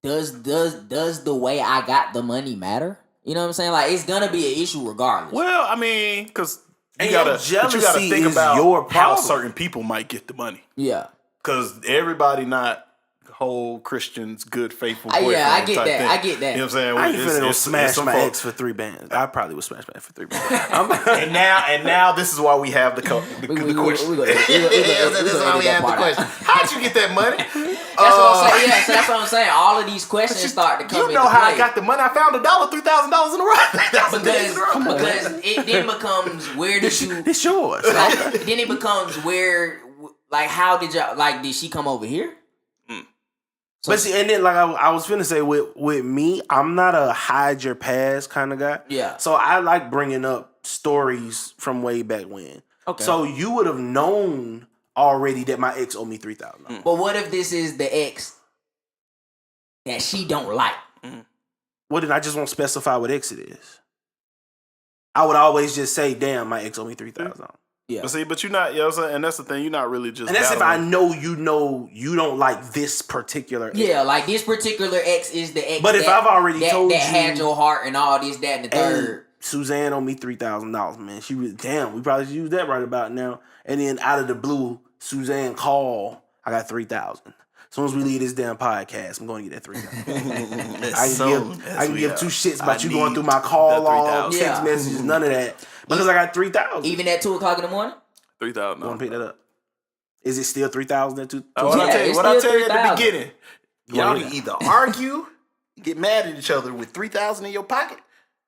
does the way I got the money matter? You know what I'm saying? Like, it's gonna be an issue regardless. Well, I mean, because you gotta think is about your how problem. certain people might get the money. Yeah. Because everybody not whole Christians, good, faithful boyfriend. Yeah, I get type that. thing. I get that. You know what I'm saying? I ain't finna go smash my folks. ex for 3 bands. I probably would smash my ex for 3 bands. and now this is why we have the question. This is why we have the question. How'd you get that money? That's what I'm saying. Yeah, so that's what I'm saying. All of these questions start to come into play. You know how I got the money? I found $1, $3,000 in a row. Because it then becomes, where did you? It's yours. Then it becomes where, like, how did y'all, like, did she come over here? So, But see, and then like I was finna say with me, I'm not a hide your past kind of guy. Yeah. So I like bringing up stories from way back when. Okay. So you would have known already that my ex owed me $3,000. But what if this is the ex that she don't like? Well, then I just won't specify what ex it is. I would always just say, "Damn, my ex owed me $3,000." Yeah. But see, but you're not, you know what I'm saying? And that's the thing, you're not really just And that's battling. if I know you don't like this particular ex. Yeah, like this particular ex is the ex. But if I've already told that you had your heart and all this, that, and the Hey, third. Suzanne owed me $3,000, man. She was damn. We probably should use that right about now. And then out of the blue, Suzanne called. I got $3,000. As soon as we leave this damn podcast, I'm going to get that $3,000. I can give two shits about you going through my call log, text Yeah. messages, none of that, because I got $3,000. Even at 2:00 in the morning. 3,000. Want to pick that up? Is it still $3,000 at 2? What Yeah, it's I still tell you at the 3,000. beginning, You y'all wanna can hear either argue, get mad at each other with 3,000 in your pocket,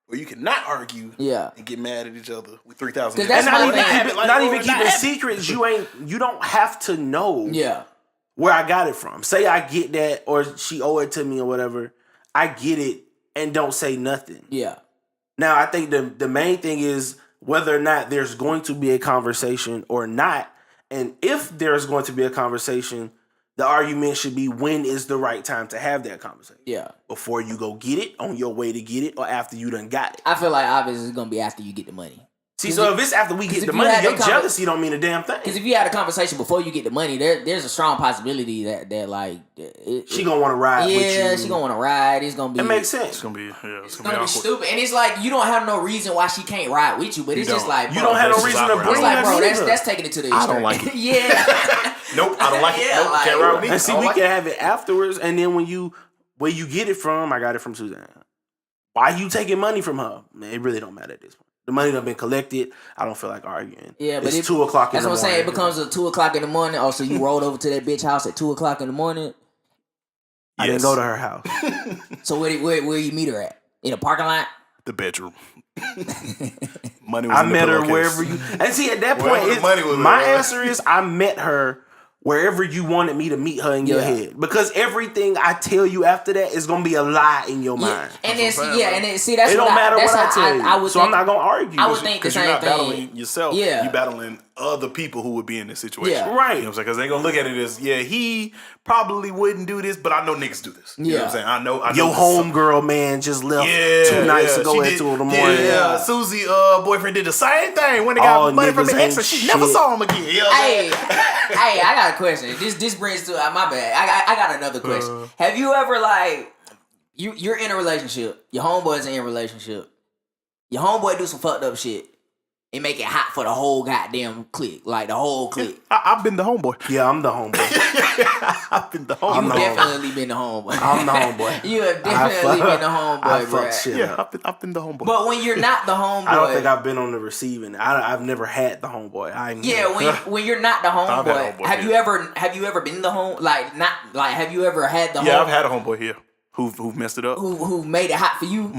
or you cannot argue Yeah. and get mad at each other with 3,000. 'Cause in your that's pocket. my thing. Not even keeping secrets. You don't have to know. Yeah. Where I got it from. Say I get that or she owe it to me or whatever. I get it and don't say nothing. Yeah. Now, I think the main thing is whether or not there's going to be a conversation or not. And if there's going to be a conversation, the argument should be when is the right time to have that conversation. Yeah. Before you go get it, on your way to get it, or after you done got it. I feel like obviously it's gonna be after you get the money. See, so if it's after we get if the you money, had your that jealousy don't mean a damn thing. Because if you had a conversation before you get the money, there's a strong possibility that like She gonna want to ride with you. Yeah, she gonna want to ride. It's gonna be. It makes sense. It's gonna be, It's gonna be stupid, and it's like you don't have no reason why she can't ride with you, but it's just like, bro, you don't have no this is reason to awkward. bring it's like, that bro, either. that's taking it to the extreme. I don't like it. Yeah. Nope, I don't like it. Yeah, Nope, like- can't ride with me. And see, I don't we like can it. have it afterwards, and then where you get it from, I got it from Suzanne. Why you taking money from her? Man, it really don't matter at this point. The money done been collected. I don't feel like arguing. Yeah, but it's 2:00 in the morning. That's what I'm saying. It becomes a 2:00 in the morning. Also, you rolled over to that bitch house at 2:00 in the morning. I didn't go to her house. So where you meet her at? In a parking lot? The bedroom. Money was I in the met her pillowcase. wherever you. And see, at that Wherever point, the money was my at. answer is I met her wherever you wanted me to meet her in your Yeah. head. Because everything I tell you after that is gonna be a lie in your mind. And That's then what I'm saying, and then see that's It what don't matter that's what I how tell you. I would So think, I'm not gonna argue. I would think the Because you're same not thing. battling yourself. Yeah. You're battling other people who would be in this situation. Yeah. You know Right. what I'm saying? Because they're going to look at it as, yeah, he probably wouldn't do this, but I know niggas do this. You know what I'm Yeah. saying? I know Your this- homegirl man just left 2 nights ago She at did- 2 in the morning. Yeah, Susie boyfriend did the same thing when they All got money from niggas the ex ain't and she never shit. saw him again. You know what I'm Hey, saying? hey, I got a question. This brings to my bad. I got another question. Have you ever like you're in a relationship, your homeboy's in a relationship, your homeboy do some fucked up shit and make it hot for the whole goddamn clique, like the whole clique. I've been the homeboy. Yeah, I'm the homeboy. I've been the You homeboy. definitely been the homeboy. I'm the homeboy. You have definitely been the I homeboy, bro. fuck shit Yeah, up. I've been the homeboy. But when you're not the homeboy, I don't think I've been on the receiving. I've never had the homeboy. when you're not the I've had homeboy, homeboy, have yeah. you ever been the home like not like have you ever had the Yeah, home I've had a homeboy here who messed it up. who made it hot for you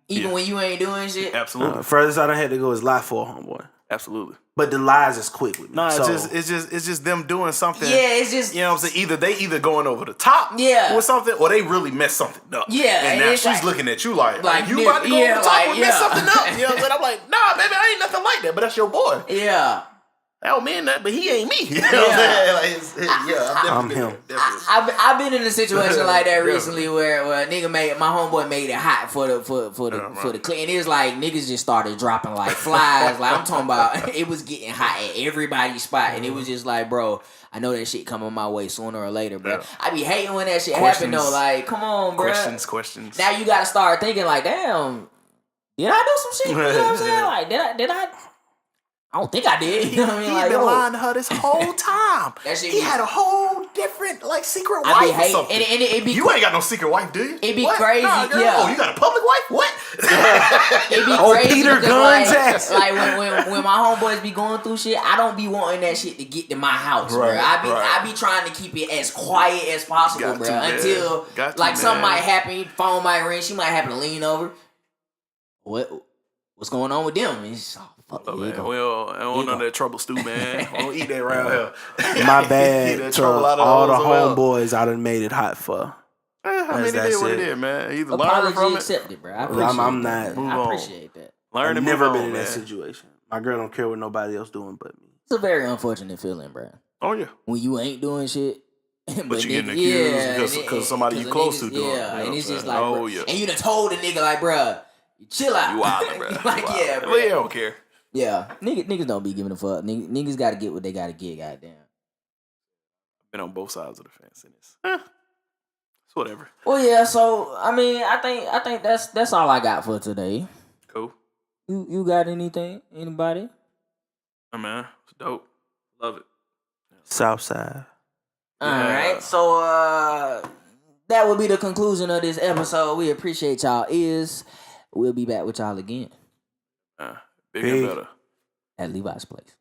even Yeah. when you ain't doing shit? Absolutely. Furthest I done had to go is lie for a homeboy. Absolutely. But the lies is quick with me. No, so, it's just them doing something. Yeah, it's just You know what I'm saying? They either going over the top Yeah. with something or they really messed something up. Yeah, And and now it's she's like- looking at you like you yeah, about to go over the top like, and mess yeah. something up. You know what I'm saying? I'm like, nah, baby, I ain't nothing like that, but that's your boy. yeah. I don't mean that, but he ain't me. You know what I'm saying? Like, I've I'm definitely him. been there. Definitely. I've been in a situation like that Yeah. recently where a nigga my homeboy made it hot for the clique, and it was like niggas just started dropping like flies. Like I'm talking about, it was getting hot at everybody's spot, and it was just like, bro, I know that shit coming my way sooner or later, bro. Yeah. I be hating when that shit happen though. Questions. Like, come on, bro. Questions. Now you gotta start thinking like, damn, did I do some shit? You know what I'm saying? Like, did I? I don't think I did. You know what I mean? He Like, been yo, lying to her this whole time. That shit He be- had a whole different secret I be wife or hating, something. and it be You ain't got no secret wife, do you? It be What? crazy, Nah, girl. yeah. Oh, you got a public wife? What? It be Oh, crazy Peter because, Gunn's like, ass. like when my homeboys be going through shit, I don't be wanting that shit to get to my house, bro. Right, I be trying to keep it as quiet as possible, Got bro. to, man. Until Got to, like something man. might happen, phone might ring, she might happen to lean over. What what's going on with them? And it's fuck. Oh, Here you man. go. Well, I don't know that trouble stew, man. I don't eat that around here. My Eat bad that to trouble out of all the those well. homeboys I done made it hot for. I mean, it That's is what it it. is, man. Either learn Apology from it. accepted, bro. I appreciate I'm that. not- Move I on. appreciate that. Learn I've and never move been on, in man. that situation. My girl don't care what nobody else doing but me. It's a very unfortunate feeling, bro. Oh, yeah. When you ain't doing shit. But you getting accused because somebody you close to doing it. Yeah, You know and it's what I'm just saying? like, Oh, bro. yeah. And you done told the nigga, like, bro, chill out. You wildin', bro. Like, You yeah, wildin'. bro. Well, yeah, I don't care. Yeah, niggas don't be giving a fuck. Niggas got to get what they got to get, goddamn. Been on both sides of the fence in this. It's whatever. Well, yeah. So I mean, I think that's all I got for today. Cool. You got anything? Anybody? Oh, man. It's dope. Love it. Southside. All Yeah. right. So that will be the conclusion of this episode. We appreciate y'all ears. We'll be back with y'all again Bigger and Big. better. at Levi's place.